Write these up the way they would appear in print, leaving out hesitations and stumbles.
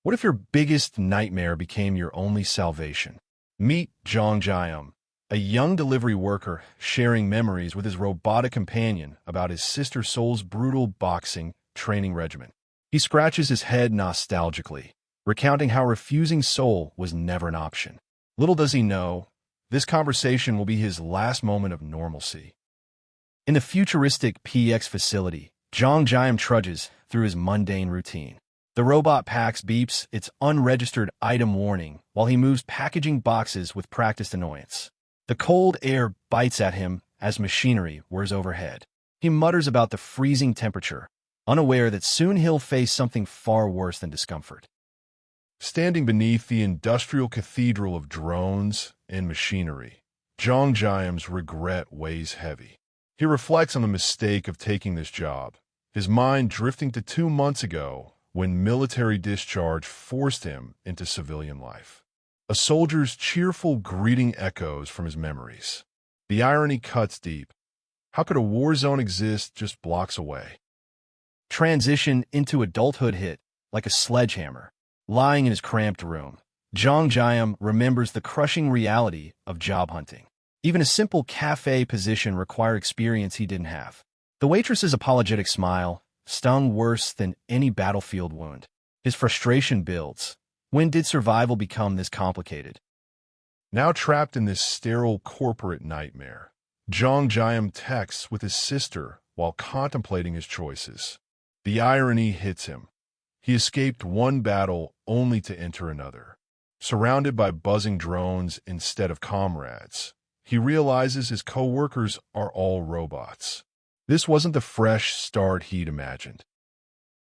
What if your biggest nightmare became your only salvation? Meet Jeong-gyeom, a young delivery worker sharing memories with his robotic companion about his sister Sol's brutal boxing training regimen. He scratches his head nostalgically, recounting how refusing Sol was never an option. Little does he know, this conversation will be his last moment of normalcy. In the futuristic PX facility, Jeong-gyeom trudges through his mundane routine. The robot packs beeps its unregistered item warning while he moves packaging boxes with practiced annoyance. The cold air bites at him as machinery whirs overhead. He mutters about the freezing temperature, unaware that soon he'll face something far worse than discomfort. Standing beneath the industrial cathedral of drones and machinery, Jeong-gyeom's regret weighs heavy. He reflects on the mistake of taking this job, his mind drifting to 2 months ago when military discharge forced him into civilian life. A soldier's cheerful greeting echoes from his memories. The irony cuts deep. How could a war zone exist just blocks away? Transition into adulthood hit like a sledgehammer. Lying in his cramped room, Jeong-gyeom remembers the crushing reality of job hunting. Even a simple cafe position required experience he didn't have. The waitress's apologetic smile stung worse than any battlefield wound. His frustration builds. When did survival become this complicated? Now trapped in this sterile corporate nightmare, Jeong-gyeom texts with his sister while contemplating his choices. The irony hits him. He escaped one battle only to enter another. Surrounded by buzzing drones instead of comrades, he realizes his co-workers are all robots. This wasn't the fresh start he'd imagined.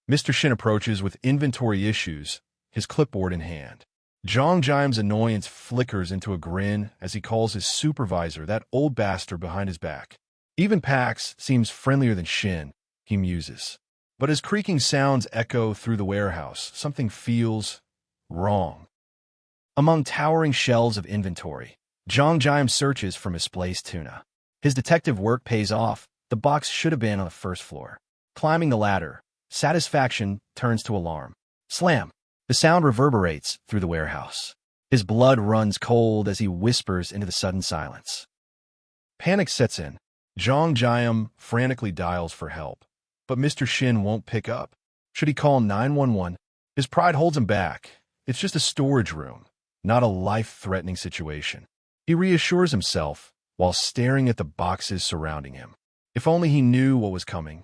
Mr. Shin approaches with inventory issues, his clipboard in hand. Jeong-gyeom's annoyance flickers into a grin as he calls his supervisor that old bastard behind his back. Even Pax seems friendlier than Shin, he muses. But as creaking sounds echo through the warehouse, something feels wrong. Among towering shelves of inventory, Jeong-gyeom searches for misplaced tuna. His detective work pays off. The box should have been on the first floor. Climbing the ladder, satisfaction turns to alarm. Slam! The sound reverberates through the warehouse. His blood runs cold as he whispers into the sudden silence. Panic sets in. Jeong-gyeom frantically dials for help, but Mr. Shin won't pick up. Should he call 911? His pride holds him back. It's just a storage room, not a life-threatening situation. He reassures himself while staring at the boxes surrounding him. If only he knew what was coming.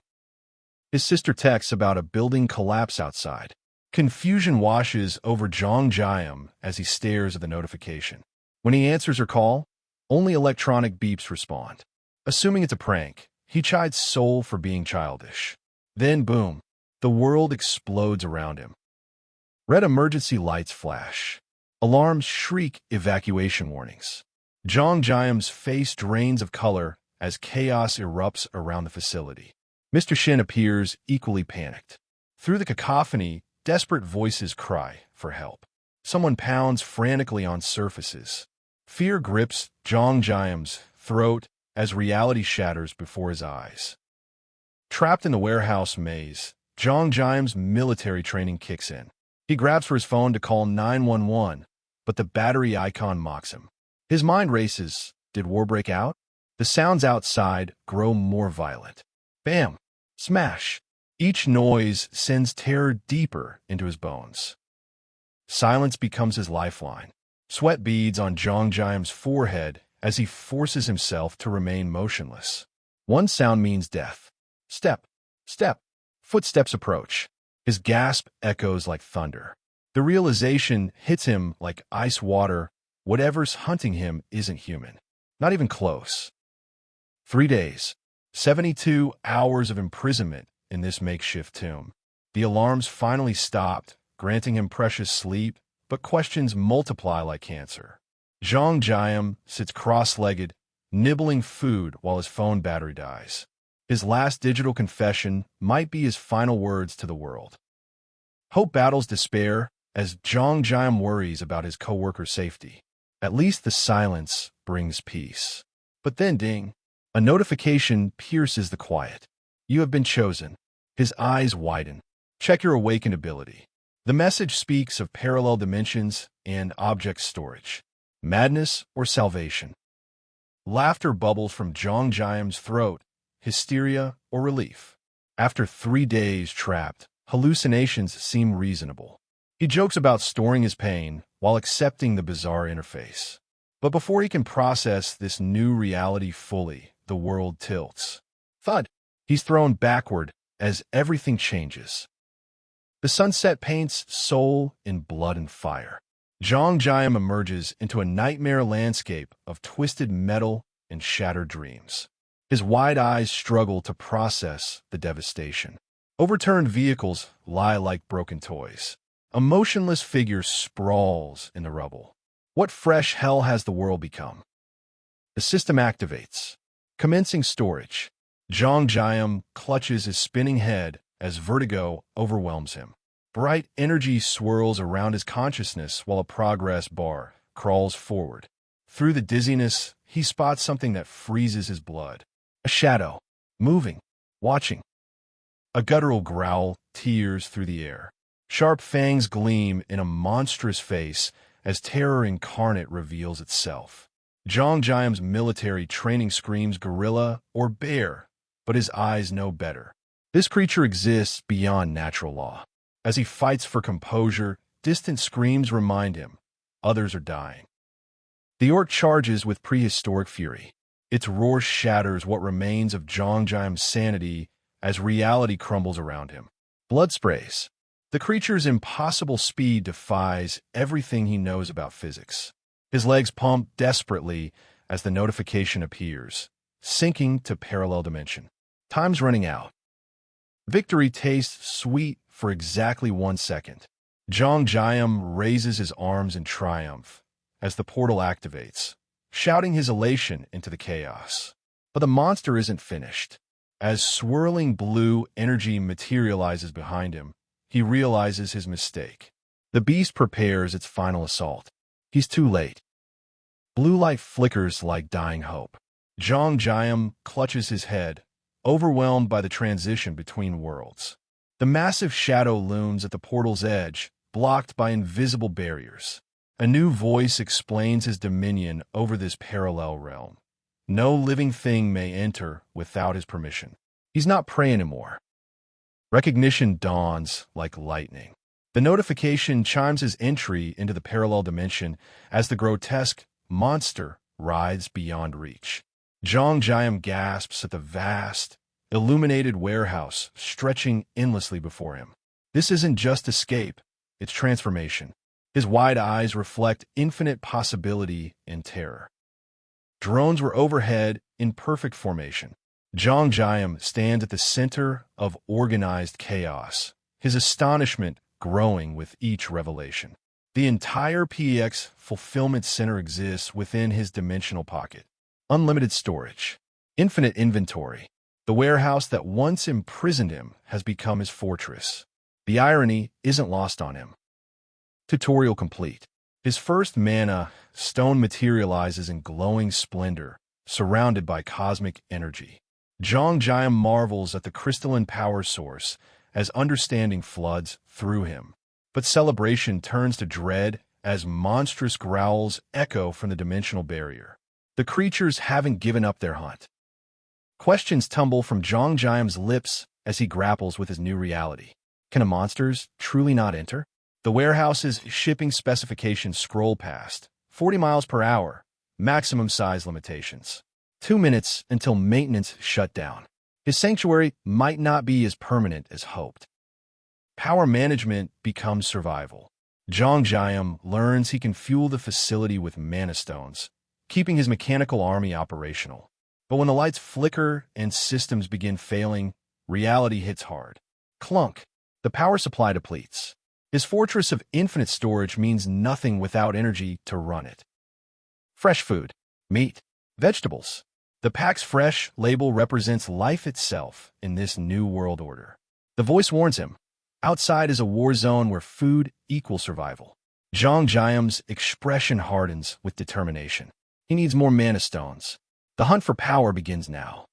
His sister texts about a building collapse outside. Confusion washes over Jeong-gyeom as he stares at the notification. When he answers her call, only electronic beeps respond. Assuming it's a prank, he chides Sol for being childish. Then, boom, the world explodes around him. Red emergency lights flash. Alarms shriek evacuation warnings. Jeong-gyeom's face drains of color as chaos erupts around the facility. Mr. Shin appears equally panicked. Through the cacophony, desperate voices cry for help. Someone pounds frantically on surfaces. Fear grips Jeong-gyeom's throat as reality shatters before his eyes. Trapped in the warehouse maze, Jeong-gyeom's military training kicks in. He grabs for his phone to call 911, but the battery icon mocks him. His mind races. Did war break out? The sounds outside grow more violent. Bam! Smash! Each noise sends terror deeper into his bones. Silence becomes his lifeline. Sweat beads on Jeong-gyeom's forehead as he forces himself to remain motionless. One sound means death. Step, step, footsteps approach. His gasp echoes like thunder. The realization hits him like ice water. Whatever's hunting him isn't human. Not even close. 3 days, 72 hours of imprisonment in this makeshift tomb. The alarms finally stopped, granting him precious sleep, but questions multiply like cancer. Jeong-gyeom sits cross-legged, nibbling food while his phone battery dies. His last digital confession might be his final words to the world. Hope battles despair as Jeong-gyeom worries about his co-worker's safety. At least the silence brings peace. But then, ding, a notification pierces the quiet. You have been chosen. His eyes widen. Check your awakened ability. The message speaks of parallel dimensions and object storage, madness or salvation. Laughter bubbles from Jeong-gyeom's throat, hysteria or relief. After 3 days trapped, hallucinations seem reasonable. He jokes about storing his pain while accepting the bizarre interface. But before he can process this new reality fully, the world tilts. Thud! He's thrown backward as everything changes. The sunset paints soul in blood and fire. Jeong-gyeom emerges into a nightmare landscape of twisted metal and shattered dreams. His wide eyes struggle to process the devastation. Overturned vehicles lie like broken toys. A motionless figure sprawls in the rubble. What fresh hell has the world become? The system activates. Commencing storage. Jeong-gyeom clutches his spinning head as vertigo overwhelms him. Bright energy swirls around his consciousness while a progress bar crawls forward. Through the dizziness, he spots something that freezes his blood. A shadow, moving, watching. A guttural growl tears through the air. Sharp fangs gleam in a monstrous face as terror incarnate reveals itself. Jeong-gyeom's military training screams gorilla or bear, but his eyes know better. This creature exists beyond natural law. As he fights for composure, distant screams remind him others are dying. The orc charges with prehistoric fury. Its roar shatters what remains of Jeong-gyeom's sanity as reality crumbles around him. Blood sprays. The creature's impossible speed defies everything he knows about physics. His legs pump desperately as the notification appears, sinking to parallel dimension. Time's running out. Victory tastes sweet for exactly 1 second. Jeong-gyeom raises his arms in triumph as the portal activates, shouting his elation into the chaos. But the monster isn't finished. As swirling blue energy materializes behind him, he realizes his mistake. The beast prepares its final assault. He's too late. Blue light flickers like dying hope. Jeong-gyeom clutches his head, overwhelmed by the transition between worlds. The massive shadow looms at the portal's edge, blocked by invisible barriers. A new voice explains his dominion over this parallel realm. No living thing may enter without his permission. He's not prey anymore. Recognition dawns like lightning. The notification chimes his entry into the parallel dimension as the grotesque monster writhes beyond reach. Jeong-gyeom gasps at the vast, illuminated warehouse stretching endlessly before him. This isn't just escape, it's transformation. His wide eyes reflect infinite possibility and terror. Drones were overhead in perfect formation. Jeong-gyeom stands at the center of organized chaos, his astonishment growing with each revelation. The entire PX fulfillment center exists within his dimensional pocket. Unlimited storage. Infinite inventory. The warehouse that once imprisoned him has become his fortress. The irony isn't lost on him. Tutorial complete. His first mana stone materializes in glowing splendor, surrounded by cosmic energy. Jeong-gyeom marvels at the crystalline power source as understanding floods through him. But celebration turns to dread as monstrous growls echo from the dimensional barrier. The creatures haven't given up their hunt. Questions tumble from Jeong-gyeom's lips as he grapples with his new reality. Can a monsters truly not enter? The warehouse's shipping specifications scroll past. 40 miles per hour, maximum size limitations. 2 minutes until maintenance shut down. His sanctuary might not be as permanent as hoped. Power management becomes survival. Jeong-gyeom learns he can fuel the facility with mana stones, keeping his mechanical army operational. But when the lights flicker and systems begin failing, reality hits hard. Clunk. The power supply depletes. His fortress of infinite storage means nothing without energy to run it. Fresh food. Meat. Vegetables. The pack's fresh label represents life itself in this new world order. The voice warns him. Outside is a war zone where food equals survival. Jeong-gyeom's expression hardens with determination. He needs more mana stones. The hunt for power begins now.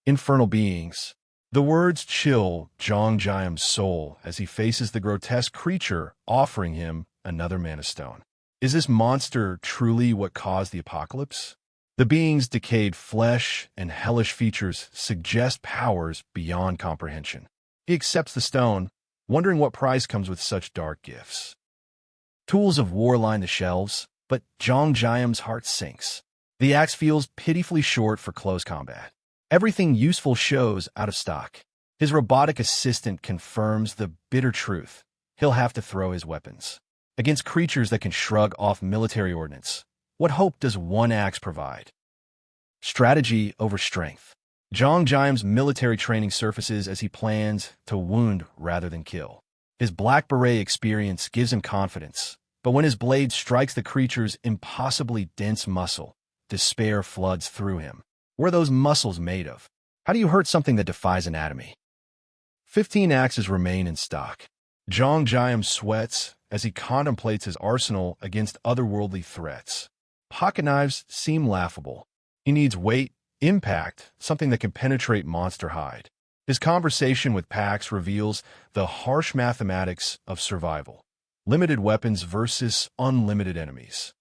Infernal beings. The words chill Jeong-gyeom's soul as he faces the grotesque creature offering him another mana stone. Is this monster truly what caused the apocalypse? The being's decayed flesh and hellish features suggest powers beyond comprehension. He accepts the stone, wondering what price comes with such dark gifts. Tools of war line the shelves, but Jeong-gyeom's heart sinks. The axe feels pitifully short for close combat. Everything useful shows out of stock. His robotic assistant confirms the bitter truth. He'll have to throw his weapons. Against creatures that can shrug off military ordnance, what hope does one axe provide? Strategy over strength. Jeong-gyeom's military training surfaces as he plans to wound rather than kill. His Black Beret experience gives him confidence, but when his blade strikes the creature's impossibly dense muscle, despair floods through him. What are those muscles made of? How do you hurt something that defies anatomy? 15 axes remain in stock. Jeong-gyeom sweats as he contemplates his arsenal against otherworldly threats. Pocket knives seem laughable. He needs weight, impact, something that can penetrate monster hide. His conversation with Pax reveals the harsh mathematics of survival. Limited weapons versus unlimited enemies.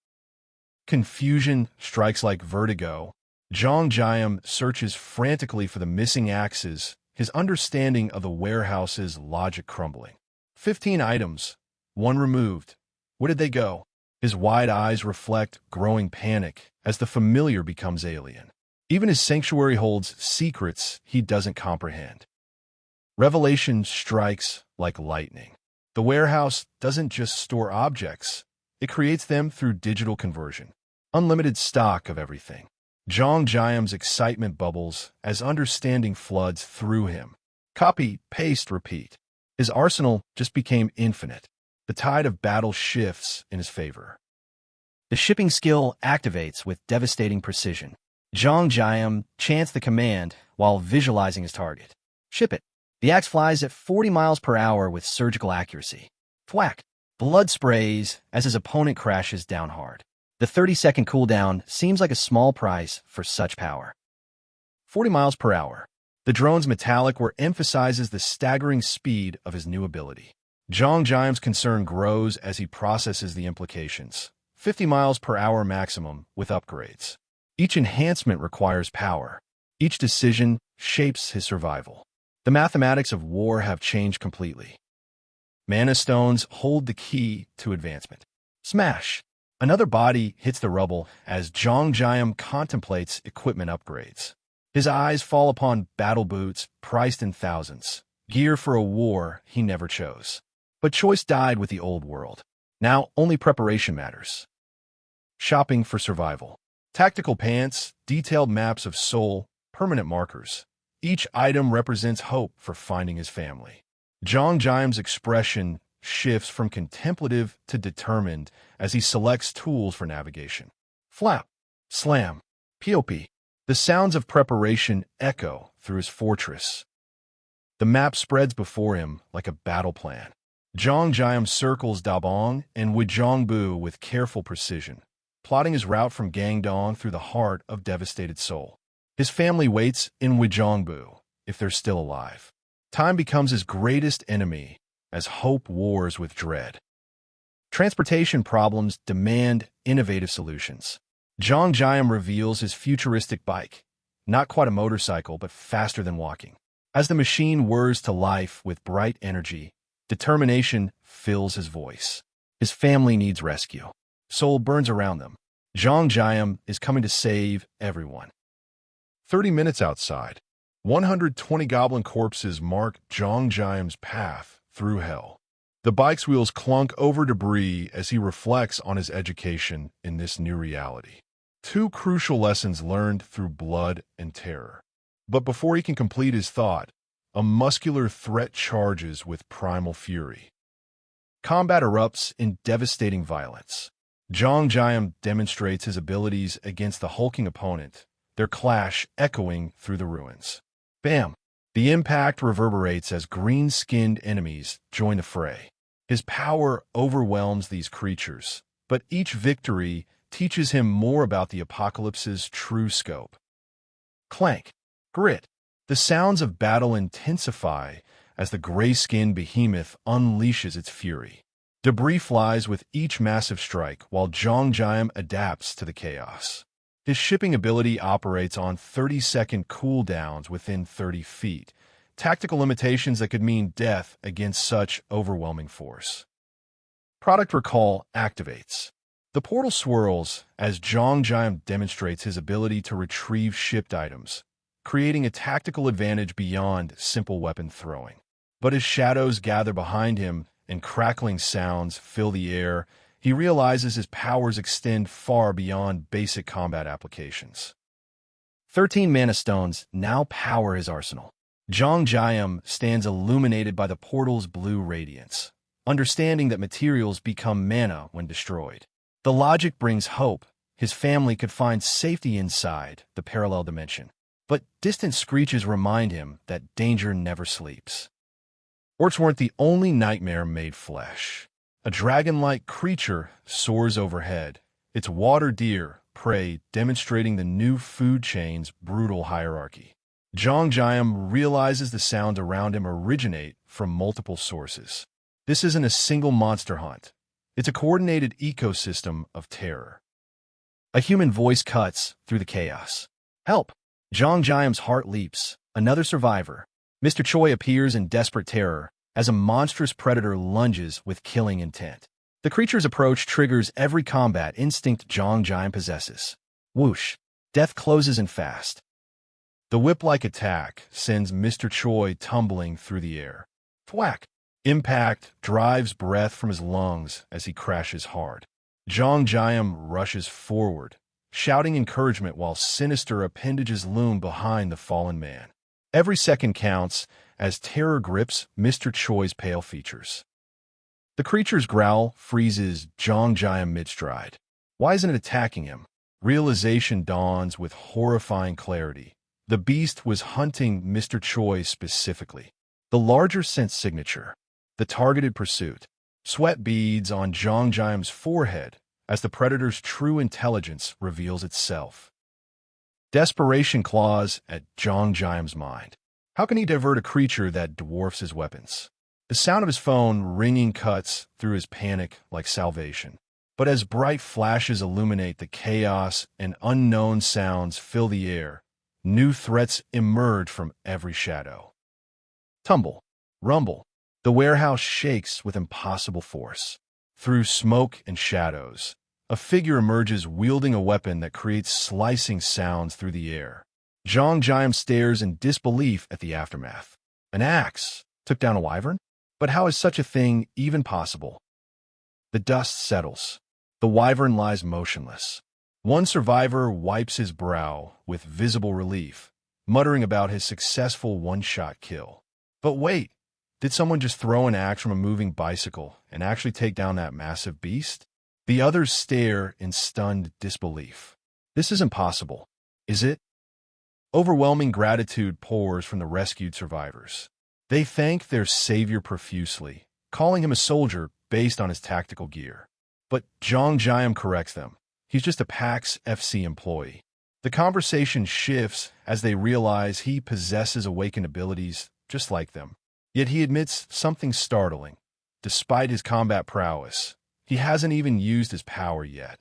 Confusion strikes like vertigo. Jeong-gyeom searches frantically for the missing axes, his understanding of the warehouse's logic crumbling. 15 items, one removed. Where did they go? His wide eyes reflect growing panic as the familiar becomes alien. Even his sanctuary holds secrets he doesn't comprehend. Revelation strikes like lightning. The warehouse doesn't just store objects, it creates them through digital conversion. Unlimited stock of everything. Jeong-gyeom's excitement bubbles as understanding floods through him. Copy, paste, repeat. His arsenal just became infinite. The tide of battle shifts in his favor. The shipping skill activates with devastating precision. Jeong-gyeom chants the command while visualizing his target. Ship it. The axe flies at 40 miles per hour with surgical accuracy. Thwack. Blood sprays as his opponent crashes down hard. The 30-second cooldown seems like a small price for such power. 40 miles per hour. The drone's metallic word emphasizes the staggering speed of his new ability. Jeong-gyeom's concern grows as he processes the implications. 50 miles per hour maximum with upgrades. Each enhancement requires power. Each decision shapes his survival. The mathematics of war have changed completely. Mana stones hold the key to advancement. Smash! Another body hits the rubble as Jeong-gyeom contemplates equipment upgrades. His eyes fall upon battle boots priced in thousands, gear for a war he never chose. But choice died with the old world. Now only preparation matters. Shopping for survival. Tactical pants, detailed maps of Seoul, permanent markers. Each item represents hope for finding his family. Jeong-gyeom's expression shifts from contemplative to determined as he selects tools for navigation. Flap, slam, pop. The sounds of preparation echo through his fortress. The map spreads before him like a battle plan. Jeong-gyeom circles Dabong and Wjeongbu with careful precision, plotting his route from Gangdong through the heart of devastated Seoul. His family waits in Wjeongbu, if they're still alive. Time becomes his greatest enemy as hope wars with dread. Transportation problems demand innovative solutions. Jeong-gyeom reveals his futuristic bike, not quite a motorcycle, but faster than walking. As the machine whirs to life with bright energy, determination fills his voice. His family needs rescue. Seoul burns around them. Jeong-gyeom is coming to save everyone. 30 minutes outside. 120 goblin corpses mark Jeong-gyeom's path through hell. The bike's wheels clunk over debris as he reflects on his education in this new reality. 2 crucial lessons learned through blood and terror. But before he can complete his thought, a muscular threat charges with primal fury. Combat erupts in devastating violence. Jeong-gyeom demonstrates his abilities against the hulking opponent, their clash echoing through the ruins. Bam! The impact reverberates as green-skinned enemies join the fray. His power overwhelms these creatures, but each victory teaches him more about the apocalypse's true scope. Clank! Grit! The sounds of battle intensify as the gray-skinned behemoth unleashes its fury. Debris flies with each massive strike, while Jeong-gyeom adapts to the chaos. His shipping ability operates on 30-second cooldowns within 30 feet, tactical limitations that could mean death against such overwhelming force. Product Recall activates. The portal swirls as Jeong-gyeom demonstrates his ability to retrieve shipped items, creating a tactical advantage beyond simple weapon throwing. But as shadows gather behind him and crackling sounds fill the air, he realizes his powers extend far beyond basic combat applications. 13 mana stones now power his arsenal. Jeong-gyeom stands illuminated by the portal's blue radiance, understanding that materials become mana when destroyed. The logic brings hope. His family could find safety inside the parallel dimension. But distant screeches remind him that danger never sleeps. Orcs weren't the only nightmare made flesh. A dragon-like creature soars overhead, its water deer prey demonstrating the new food chain's brutal hierarchy. Jeong-gyeom realizes the sounds around him originate from multiple sources. This isn't a single monster hunt. It's a coordinated ecosystem of terror. A human voice cuts through the chaos. Help! Jeong-gyeom's heart leaps. Another survivor. Mr. Choi appears in desperate terror as a monstrous predator lunges with killing intent. The creature's approach triggers every combat instinct Jeong-gyeom possesses. Whoosh! Death closes in fast. The whip-like attack sends Mr. Choi tumbling through the air. Thwack! Impact drives breath from his lungs as he crashes hard. Jeong-gyeom rushes forward, shouting encouragement while sinister appendages loom behind the fallen man. Every second counts as terror grips Mr. Choi's pale features. The creature's growl freezes Jeong-gyeom mid-stride. Why isn't it attacking him? Realization dawns with horrifying clarity. The beast was hunting Mr. Choi specifically. The larger sense signature. The targeted pursuit. Sweat beads on Jeong-gyeom's forehead as the predator's true intelligence reveals itself. Desperation claws at Jeong-gyeom's mind. How can he divert a creature that dwarfs his weapons? The sound of his phone ringing cuts through his panic like salvation. But as bright flashes illuminate the chaos and unknown sounds fill the air, new threats emerge from every shadow. Tumble. Rumble. The warehouse shakes with impossible force. Through smoke and shadows, a figure emerges wielding a weapon that creates slicing sounds through the air. Jeong-gyeom stares in disbelief at the aftermath. An axe took down a wyvern? But how is such a thing even possible? The dust settles. The wyvern lies motionless. One survivor wipes his brow with visible relief, muttering about his successful one-shot kill. But wait! Did someone just throw an axe from a moving bicycle and actually take down that massive beast? The others stare in stunned disbelief. This isn't possible, is it? Overwhelming gratitude pours from the rescued survivors. They thank their savior profusely, calling him a soldier based on his tactical gear. But Jeong-gyeom corrects them. He's just a PAX FC employee. The conversation shifts as they realize he possesses awakened abilities just like them. Yet he admits something startling. Despite his combat prowess, he hasn't even used his power yet.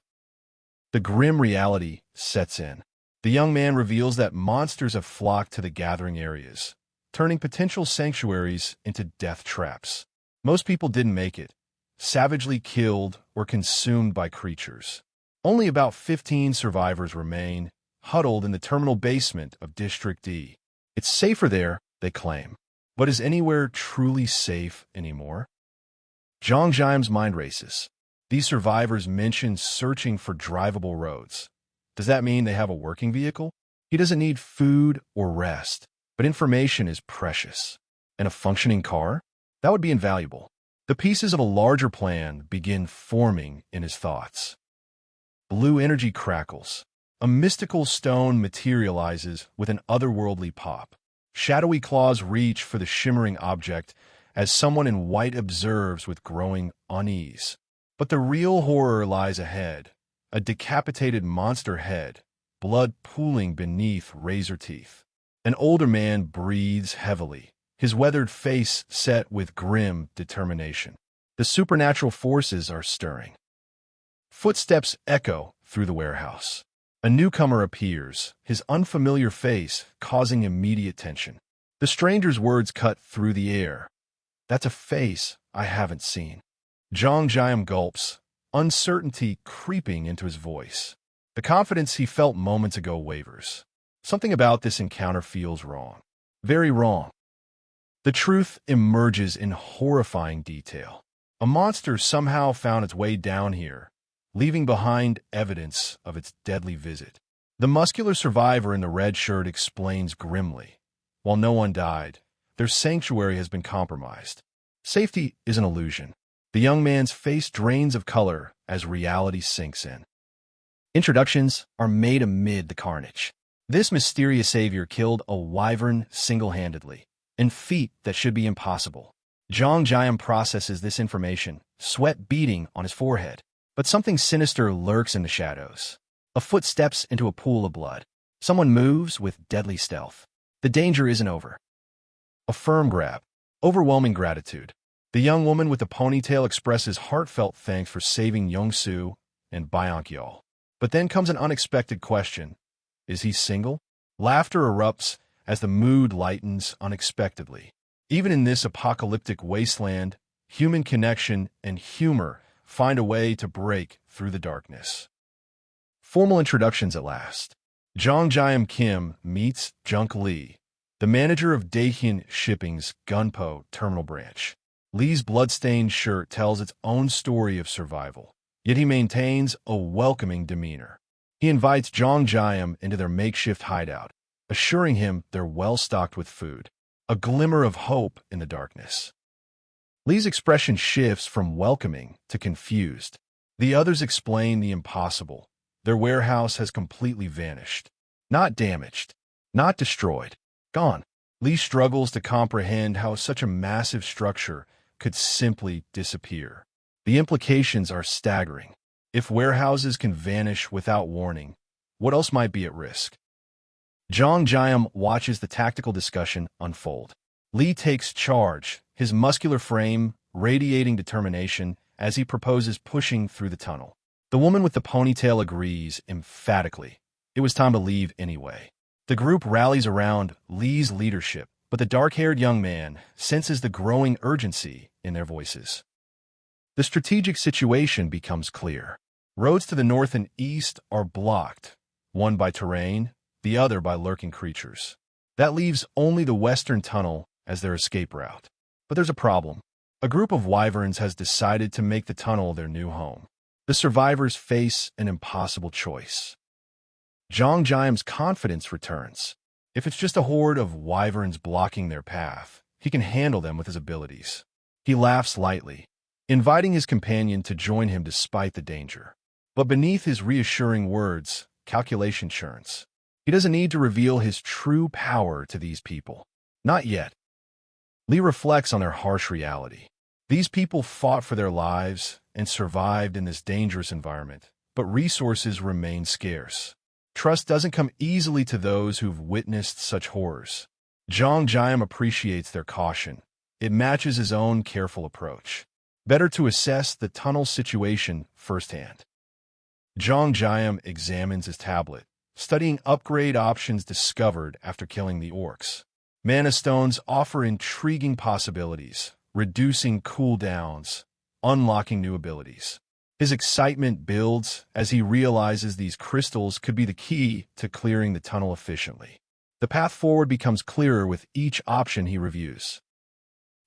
The grim reality sets in. The young man reveals that monsters have flocked to the gathering areas, turning potential sanctuaries into death traps. Most people didn't make it, savagely killed or consumed by creatures. Only about 15 survivors remain, huddled in the terminal basement of District D. It's safer there, they claim. But is anywhere truly safe anymore? Jeong-gyeom's mind races. These survivors mention searching for drivable roads. Does that mean they have a working vehicle? He doesn't need food or rest, but information is precious. And a functioning car? That would be invaluable. The pieces of a larger plan begin forming in his thoughts. Blue energy crackles. A mystical stone materializes with an otherworldly pop. Shadowy claws reach for the shimmering object as someone in white observes with growing unease. But the real horror lies ahead. A decapitated monster head, blood pooling beneath razor teeth. An older man breathes heavily, his weathered face set with grim determination. The supernatural forces are stirring. Footsteps echo through the warehouse. A newcomer appears, his unfamiliar face causing immediate tension. The stranger's words cut through the air. "That's a face I haven't seen." Jeong-gyeom gulps, uncertainty creeping into his voice. The confidence he felt moments ago wavers. Something about this encounter feels wrong. Very wrong. The truth emerges in horrifying detail. A monster somehow found its way down here, leaving behind evidence of its deadly visit. The muscular survivor in the red shirt explains grimly. While no one died, their sanctuary has been compromised. Safety is an illusion. The young man's face drains of color as reality sinks in. Introductions are made amid the carnage. This mysterious savior killed a wyvern single-handedly, in feat that should be impossible. Jeong-gyeom processes this information, sweat beading on his forehead. But something sinister lurks in the shadows. A foot steps into a pool of blood. Someone moves with deadly stealth. The danger isn't over. A firm grab. Overwhelming gratitude. The young woman with the ponytail expresses heartfelt thanks for saving Young-soo and Byung-yeol. But then comes an unexpected question. Is he single? Laughter erupts as the mood lightens unexpectedly. Even in this apocalyptic wasteland, human connection and humor find a way to break through the darkness. Formal introductions at last. Jeong-gyeom Kim meets Junk Lee, the manager of Daehyun Shipping's Gunpo terminal branch. Lee's bloodstained shirt tells its own story of survival, yet he maintains a welcoming demeanor. He invites Jeong-gyeom into their makeshift hideout, assuring him they're well-stocked with food, a glimmer of hope in the darkness. Lee's expression shifts from welcoming to confused. The others explain the impossible. Their warehouse has completely vanished. Not damaged. Not destroyed. Gone. Lee struggles to comprehend how such a massive structure could simply disappear. The implications are staggering. If warehouses can vanish without warning, what else might be at risk? Jeong-gyeom watches the tactical discussion unfold. Lee takes charge, his muscular frame radiating determination as he proposes pushing through the tunnel. The woman with the ponytail agrees emphatically. It was time to leave anyway. The group rallies around Lee's leadership, but the dark-haired young man senses the growing urgency in their voices. The strategic situation becomes clear. Roads to the north and east are blocked, one by terrain, the other by lurking creatures. That leaves only the western tunnel as their escape route. But there's a problem. A group of wyverns has decided to make the tunnel their new home. The survivors face an impossible choice. Jeong-gyeom's confidence returns. If it's just a horde of wyverns blocking their path, he can handle them with his abilities. He laughs lightly, inviting his companion to join him despite the danger. But beneath his reassuring words, calculation churns. He doesn't need to reveal his true power to these people. Not yet. Lee reflects on their harsh reality. These people fought for their lives and survived in this dangerous environment, but resources remain scarce. Trust doesn't come easily to those who've witnessed such horrors. Jeong-gyeom appreciates their caution. It matches his own careful approach. Better to assess the tunnel situation firsthand. Jeong-gyeom examines his tablet, studying upgrade options discovered after killing the orcs. Mana stones offer intriguing possibilities, reducing cooldowns, unlocking new abilities. His excitement builds as he realizes these crystals could be the key to clearing the tunnel efficiently. The path forward becomes clearer with each option he reviews.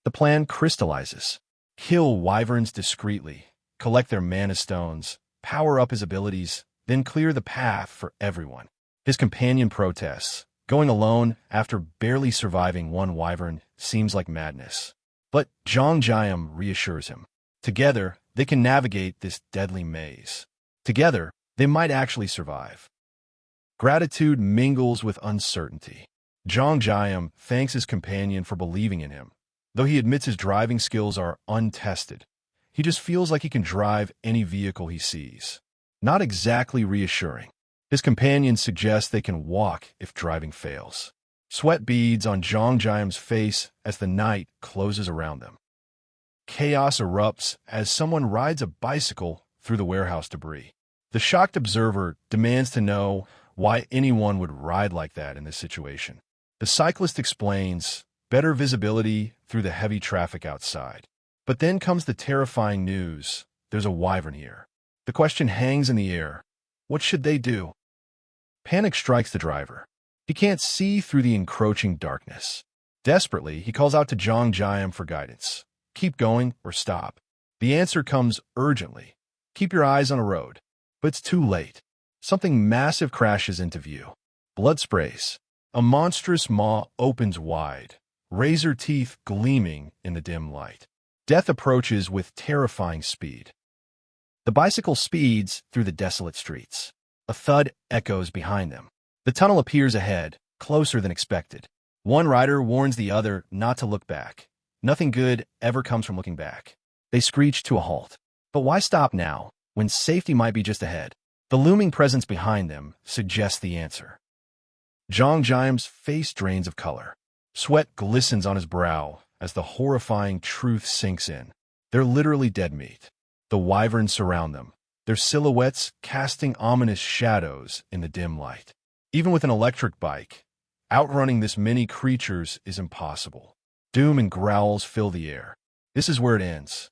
The plan crystallizes. Kill wyverns discreetly, collect their mana stones, power up his abilities, then clear the path for everyone. His companion protests. Going alone after barely surviving one wyvern seems like madness. But Jeong-gyeom reassures him. Together, they can navigate this deadly maze. Together, they might actually survive. Gratitude mingles with uncertainty. Jeong-gyeom thanks his companion for believing in him. Though he admits his driving skills are untested, he just feels like he can drive any vehicle he sees. Not exactly reassuring. His companion suggests they can walk if driving fails. Sweat beads on Jeong-gyeom's face as the night closes around them. Chaos erupts as someone rides a bicycle through the warehouse debris. The shocked observer demands to know why anyone would ride like that in this situation. The cyclist explains better visibility through the heavy traffic outside. But then comes the terrifying news: there's a wyvern here. The question hangs in the air. What should they do? Panic strikes the driver. He can't see through the encroaching darkness. Desperately, he calls out to Jeong-gyeom for guidance. Keep going or stop. The answer comes urgently. Keep your eyes on the road. But it's too late. Something massive crashes into view. Blood sprays. A monstrous maw opens wide, razor teeth gleaming in the dim light. Death approaches with terrifying speed. The bicycle speeds through the desolate streets. A thud echoes behind them. The tunnel appears ahead, closer than expected. One rider warns the other not to look back. Nothing good ever comes from looking back. They screech to a halt. But why stop now, when safety might be just ahead? The looming presence behind them suggests the answer. Jeong-gyeom's face drains of color. Sweat glistens on his brow as the horrifying truth sinks in. They're literally dead meat. The wyverns surround them, their silhouettes casting ominous shadows in the dim light. Even with an electric bike, outrunning this many creatures is impossible. Doom and growls fill the air. This is where it ends.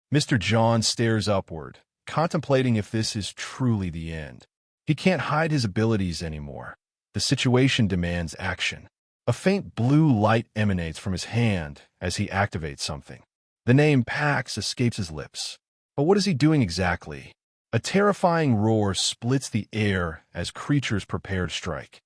Mr. John stares upward, contemplating if this is truly the end. He can't hide his abilities anymore. The situation demands action. A faint blue light emanates from his hand as he activates something. The name Pax escapes his lips. But what is he doing exactly? A terrifying roar splits the air as creatures prepare to strike.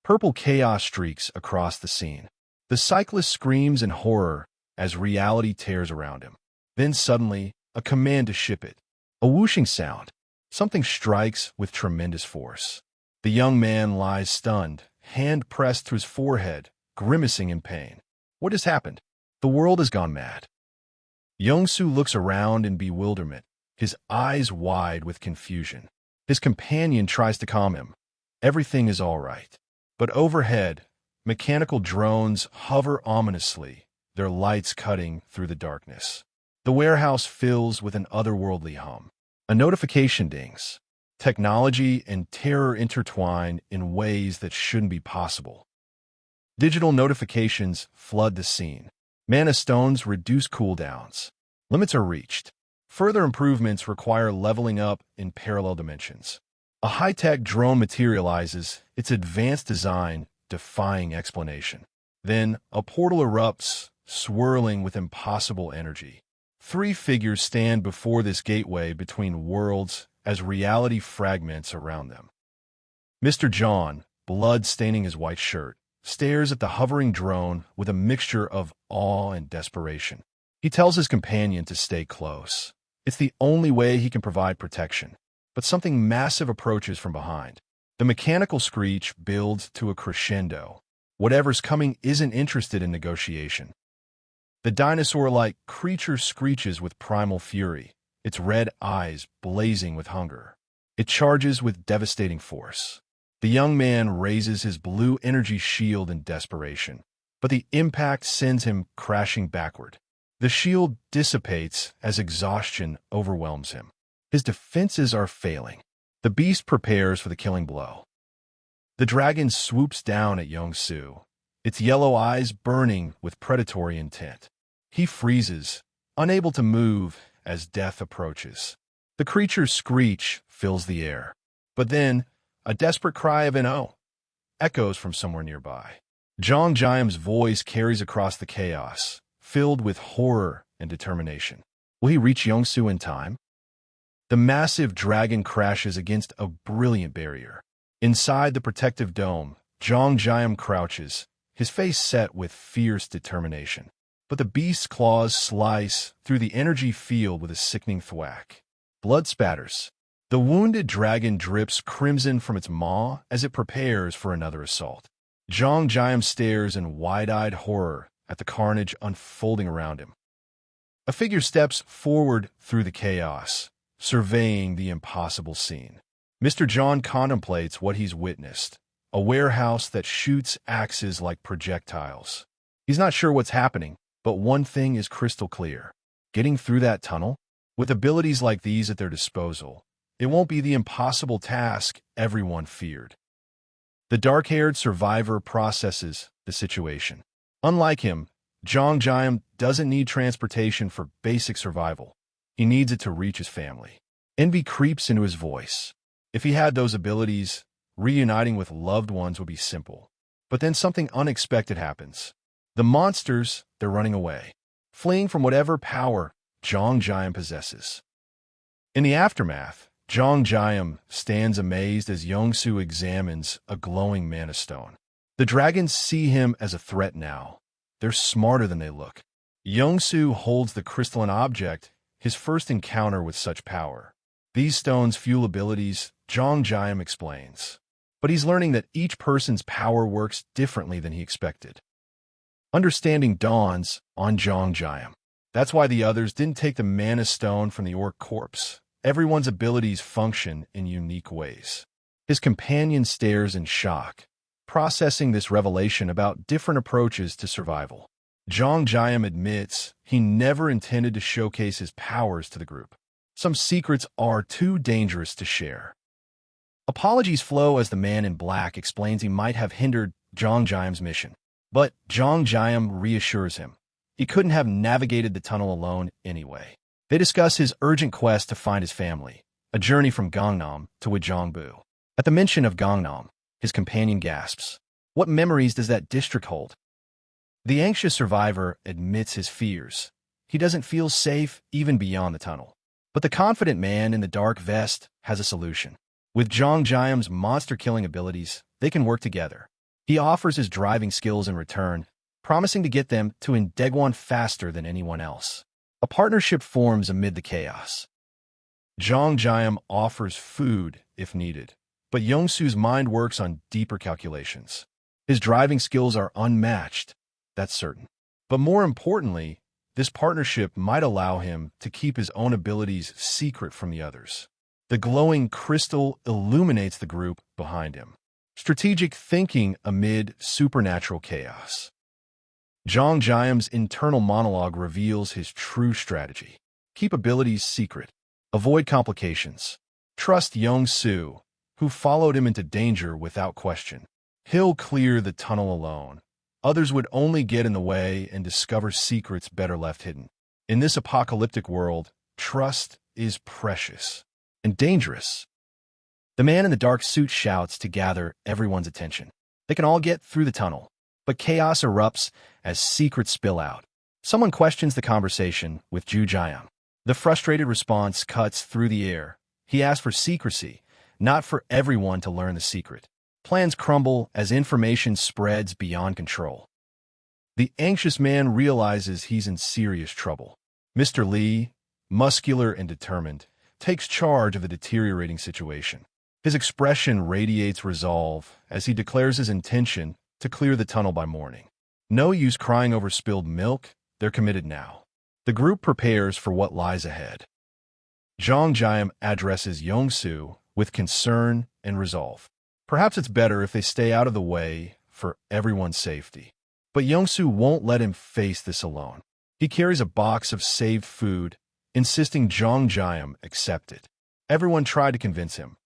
Purple chaos streaks across the scene. The cyclist screams in horror as reality tears around him. Then suddenly, a command to ship it. A whooshing sound. Something strikes with tremendous force. The young man lies stunned, hand pressed to his forehead, grimacing in pain. What has happened? The world has gone mad. Young-soo looks around in bewilderment, his eyes wide with confusion. His companion tries to calm him. Everything is all right. But overhead, mechanical drones hover ominously, their lights cutting through the darkness. The warehouse fills with an otherworldly hum. A notification dings. Technology and terror intertwine in ways that shouldn't be possible. Digital notifications flood the scene. Mana stones reduce cooldowns. Limits are reached. Further improvements require leveling up in parallel dimensions. A high-tech drone materializes, its advanced design defying explanation. Then, a portal erupts, swirling with impossible energy. 3 figures stand before this gateway between worlds as reality fragments around them. Mr. John, blood staining his white shirt, stares at the hovering drone with a mixture of awe and desperation. He tells his companion to stay close. It's the only way he can provide protection. But something massive approaches from behind. The mechanical screech builds to a crescendo. Whatever's coming isn't interested in negotiation. The dinosaur-like creature screeches with primal fury, its red eyes blazing with hunger. It charges with devastating force. The young man raises his blue energy shield in desperation, but the impact sends him crashing backward. The shield dissipates as exhaustion overwhelms him. His defenses are failing. The beast prepares for the killing blow. The dragon swoops down at Young-soo, its yellow eyes burning with predatory intent. He freezes, unable to move as death approaches. The creature's screech fills the air. But then, a desperate cry of "No!" echoes from somewhere nearby. Jeong-gyeom's voice carries across the chaos, filled with horror and determination. Will he reach Young-soo in time? The massive dragon crashes against a brilliant barrier. Inside the protective dome, Jeong-gyeom crouches, his face set with fierce determination. But the beast's claws slice through the energy field with a sickening thwack. Blood spatters. The wounded dragon drips crimson from its maw as it prepares for another assault. Jeong-gyeom stares in wide-eyed horror at the carnage unfolding around him. A figure steps forward through the chaos, surveying the impossible scene. Mr. John contemplates what he's witnessed, a warehouse that shoots axes like projectiles. He's not sure what's happening, but one thing is crystal clear. Getting through that tunnel? With abilities like these at their disposal, it won't be the impossible task everyone feared. The dark-haired survivor processes the situation. Unlike him, Jeong-gyeom doesn't need transportation for basic survival. He needs it to reach his family. Envy creeps into his voice. If he had those abilities, reuniting with loved ones would be simple. But then something unexpected happens. The monsters, they're running away, fleeing from whatever power Jeong-gyeom possesses. In the aftermath, Jeong-gyeom stands amazed as Young-soo examines a glowing mana stone. The dragons see him as a threat now. They're smarter than they look. Young-soo holds the crystalline object, his first encounter with such power. These stones fuel abilities, Jeong-gyeom explains. But he's learning that each person's power works differently than he expected. Understanding dawns on Jeong-gyeom. That's why the others didn't take the mana stone from the orc corpse. Everyone's abilities function in unique ways. His companion stares in shock, processing this revelation about different approaches to survival. Jeong-gyeom admits he never intended to showcase his powers to the group. Some secrets are too dangerous to share. Apologies flow as the man in black explains he might have hindered Jeong-gyeom's mission. But Jeong-gyeom reassures him. He couldn't have navigated the tunnel alone anyway. They discuss his urgent quest to find his family, a journey from Gangnam to Wejongbu. At the mention of Gangnam, his companion gasps. What memories does that district hold? The anxious survivor admits his fears. He doesn't feel safe even beyond the tunnel. But the confident man in the dark vest has a solution. With Jeong-gyeom's monster-killing abilities, they can work together. He offers his driving skills in return, promising to get them to Daegwon faster than anyone else. A partnership forms amid the chaos. Jeong-gyeom offers food if needed, but Young-soo's mind works on deeper calculations. His driving skills are unmatched, that's certain. But more importantly, this partnership might allow him to keep his own abilities secret from the others. The glowing crystal illuminates the group behind him. Strategic thinking amid supernatural chaos. Jeong-gyeom's internal monologue reveals his true strategy. Keep abilities secret. Avoid complications. Trust Young-soo, who followed him into danger without question. He'll clear the tunnel alone. Others would only get in the way and discover secrets better left hidden. In this apocalyptic world, trust is precious and dangerous. The man in the dark suit shouts to gather everyone's attention. They can all get through the tunnel, but chaos erupts as secrets spill out. Someone questions the conversation with Jeong-gyeom. The frustrated response cuts through the air. He asks for secrecy, not for everyone to learn the secret. Plans crumble as information spreads beyond control. The anxious man realizes he's in serious trouble. Mr. Lee, muscular and determined, takes charge of the deteriorating situation. His expression radiates resolve as he declares his intention to clear the tunnel by morning. No use crying over spilled milk, they're committed now. The group prepares for what lies ahead. Jeong-gyeom addresses Young-soo with concern and resolve. Perhaps it's better if they stay out of the way for everyone's safety. But Young-soo won't let him face this alone. He carries a box of saved food, insisting Jeong-gyeom accept it. Everyone tried to convince him.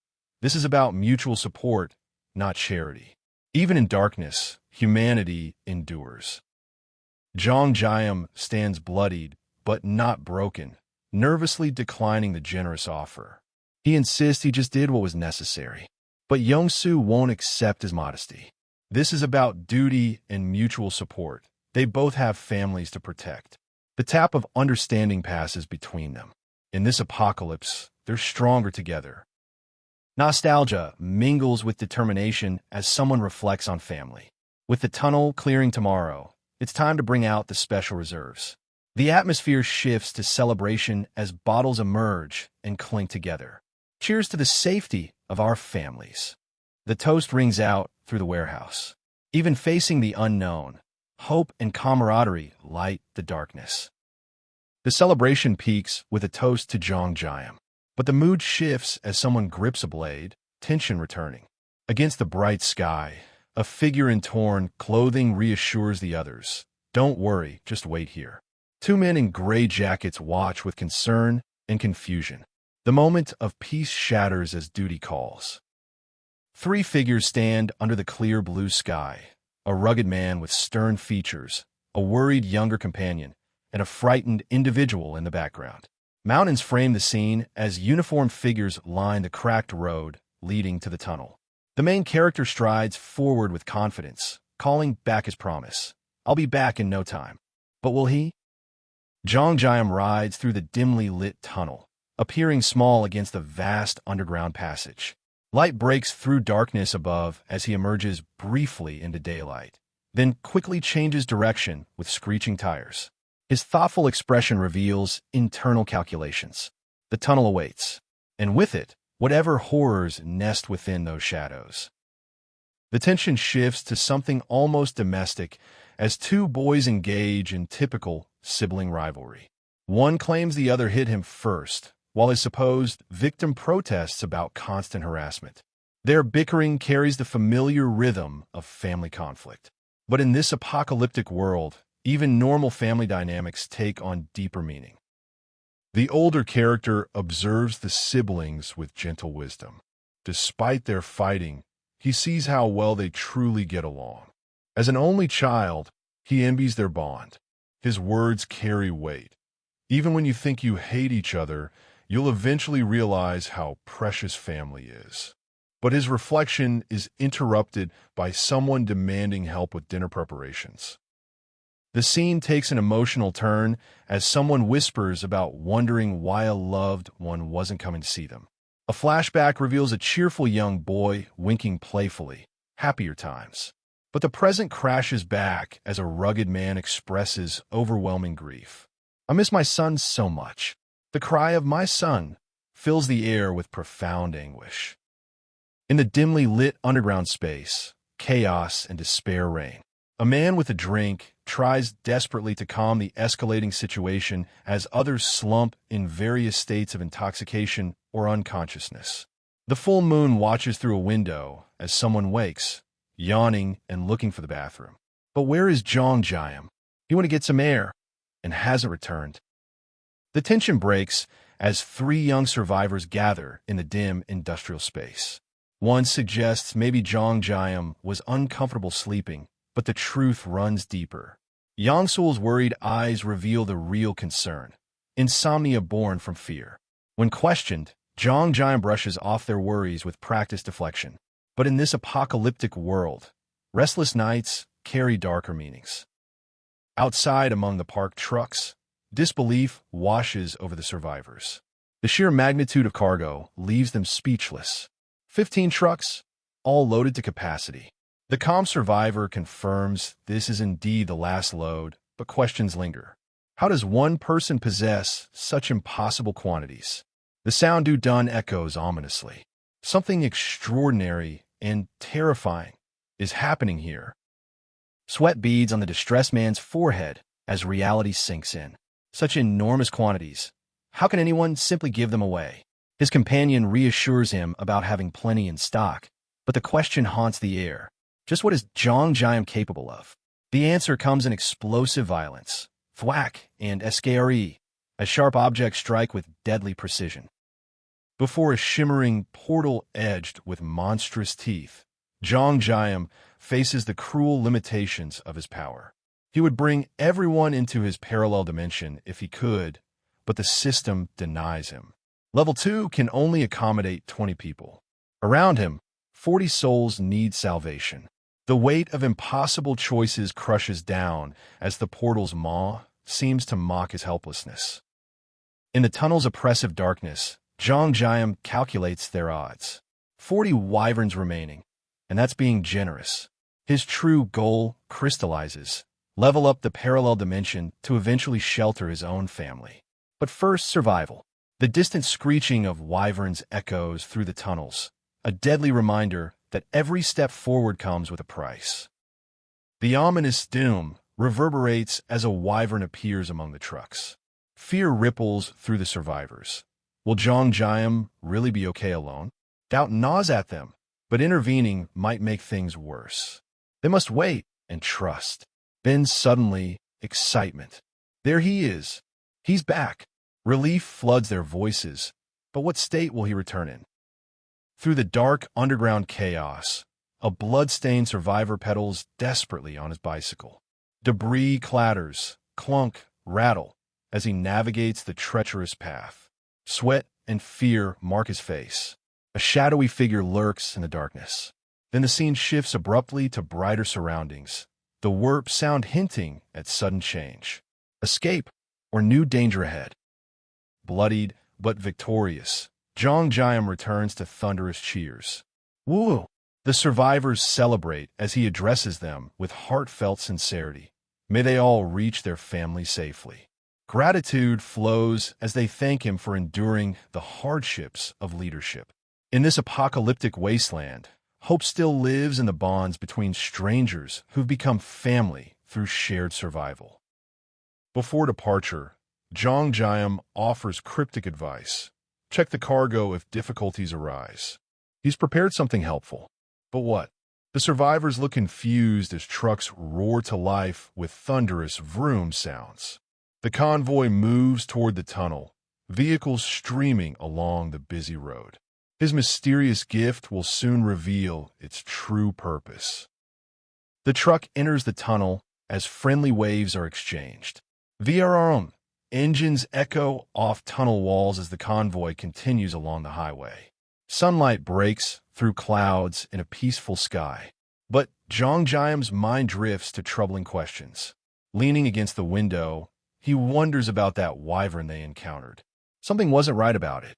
This is about mutual support, not charity. Even in darkness, humanity endures. Jeong-gyeom stands bloodied, but not broken, nervously declining the generous offer. He insists he just did what was necessary. But Young-soo won't accept his modesty. This is about duty and mutual support. They both have families to protect. The tap of understanding passes between them. In this apocalypse, they're stronger together. Nostalgia mingles with determination as someone reflects on family. With the tunnel clearing tomorrow, it's time to bring out the special reserves. The atmosphere shifts to celebration as bottles emerge and clink together. Cheers to the safety of our families. The toast rings out through the warehouse. Even facing the unknown, hope and camaraderie light the darkness. The celebration peaks with a toast to Jeong-gyeom. But the mood shifts as someone grips a blade, tension returning. Against the bright sky, a figure in torn clothing reassures the others. Don't worry, just wait here. Two men in gray jackets watch with concern and confusion. The moment of peace shatters as duty calls. Three figures stand under the clear blue sky. A rugged man with stern features, a worried younger companion, and a frightened individual in the background. Mountains frame the scene as uniformed figures line the cracked road leading to the tunnel. The main character strides forward with confidence, calling back his promise. I'll be back in no time. But will he? Jeong-gyeom rides through the dimly lit tunnel, appearing small against the vast underground passage. Light breaks through darkness above as he emerges briefly into daylight, then quickly changes direction with screeching tires. His thoughtful expression reveals internal calculations. The tunnel awaits, and with it, whatever horrors nest within those shadows. The tension shifts to something almost domestic as two boys engage in typical sibling rivalry. One claims the other hit him first, while his supposed victim protests about constant harassment. Their bickering carries the familiar rhythm of family conflict. But in this apocalyptic world, even normal family dynamics take on deeper meaning. The older character observes the siblings with gentle wisdom. Despite their fighting, he sees how well they truly get along. As an only child, he envies their bond. His words carry weight. Even when you think you hate each other, you'll eventually realize how precious family is. But his reflection is interrupted by someone demanding help with dinner preparations. The scene takes an emotional turn as someone whispers about wondering why a loved one wasn't coming to see them. A flashback reveals a cheerful young boy winking playfully, happier times. But the present crashes back as a rugged man expresses overwhelming grief. I miss my son so much. The cry of my son fills the air with profound anguish. In the dimly lit underground space, chaos and despair reign. A man with a drink tries desperately to calm the escalating situation as others slump in various states of intoxication or unconsciousness. The full moon watches through a window as someone wakes, yawning and looking for the bathroom. But where is Jeong-gyeom? He went to get some air and hasn't returned. The tension breaks as three young survivors gather in the dim industrial space. One suggests maybe Jeong-gyeom was uncomfortable sleeping, but the truth runs deeper. Yang-sul's worried eyes reveal the real concern, insomnia born from fear. When questioned, Jeong-gyeom brushes off their worries with practiced deflection. But in this apocalyptic world, restless nights carry darker meanings. Outside among the parked trucks, disbelief washes over the survivors. The sheer magnitude of cargo leaves them speechless. 15 trucks, all loaded to capacity. The calm survivor confirms this is indeed the last load, but questions linger. How does one person possess such impossible quantities? The sound done echoes ominously. Something extraordinary and terrifying is happening here. Sweat beads on the distressed man's forehead as reality sinks in. Such enormous quantities. How can anyone simply give them away? His companion reassures him about having plenty in stock, but the question haunts the air. Just what is Jeong-gyeom capable of? The answer comes in explosive violence, thwack and skre, as sharp objects strike with deadly precision. Before a shimmering portal edged with monstrous teeth, Jeong-gyeom faces the cruel limitations of his power. He would bring everyone into his parallel dimension if he could, but the system denies him. Level 2 can only accommodate 20 people. Around him, 40 souls need salvation. The weight of impossible choices crushes down as the portal's maw seems to mock his helplessness. In the tunnel's oppressive darkness, Jeong-gyeom calculates their odds. 40 wyverns remaining, and that's being generous. His true goal crystallizes, level up the parallel dimension to eventually shelter his own family. But first, survival. The distant screeching of wyverns echoes through the tunnels, a deadly reminder that every step forward comes with a price. The ominous doom reverberates as a wyvern appears among the trucks. Fear ripples through the survivors. Will Jeong-gyeom really be okay alone? Doubt gnaws at them but intervening might make things worse. They must wait and trust. Then suddenly, excitement. There he is. He's back. Relief floods their voices, but what state will he return in? Through the dark underground chaos, a blood-stained survivor pedals desperately on his bicycle. Debris clatters, clunk, rattle, as he navigates the treacherous path. Sweat and fear mark his face. A shadowy figure lurks in the darkness. Then the scene shifts abruptly to brighter surroundings, the warp sound hinting at sudden change. Escape or new danger ahead. Bloodied but victorious, Jeong-gyeom returns to thunderous cheers. Woo! The survivors celebrate as he addresses them with heartfelt sincerity. May they all reach their family safely. Gratitude flows as they thank him for enduring the hardships of leadership. In this apocalyptic wasteland, hope still lives in the bonds between strangers who've become family through shared survival. Before departure, Jeong-gyeom offers cryptic advice. Check the cargo if difficulties arise. He's prepared something helpful. But what? The survivors look confused as trucks roar to life with thunderous vroom sounds. The convoy moves toward the tunnel, vehicles streaming along the busy road. His mysterious gift will soon reveal its true purpose. The truck enters the tunnel as friendly waves are exchanged. VRM engines echo off tunnel walls as the convoy continues along the highway. Sunlight breaks through clouds in a peaceful sky. But Jeong-gyeom's mind drifts to troubling questions. Leaning against the window, he wonders about that wyvern they encountered. Something wasn't right about it.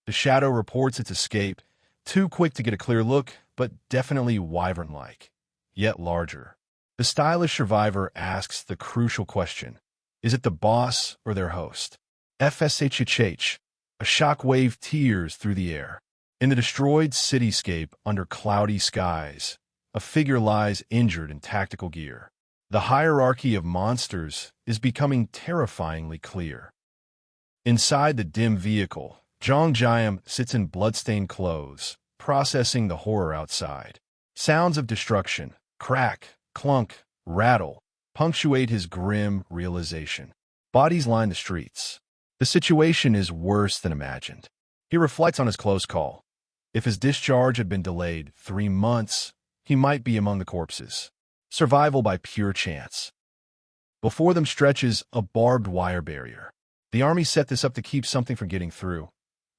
The shadow reports its escape, too quick to get a clear look, but definitely wyvern-like, yet larger. The stylish survivor asks the crucial question, is it the boss or their host? FSHHH, a shockwave tears through the air. In the destroyed cityscape under cloudy skies, a figure lies injured in tactical gear. The hierarchy of monsters is becoming terrifyingly clear. Inside the dim vehicle, Jeong-gyeom sits in bloodstained clothes, processing the horror outside. Sounds of destruction, crack, clunk, rattle, punctuate his grim realization. Bodies line the streets. The situation is worse than imagined. He reflects on his close call. If his discharge had been delayed 3 months, he might be among the corpses. Survival by pure chance. Before them stretches a barbed wire barrier. The army set this up to keep something from getting through.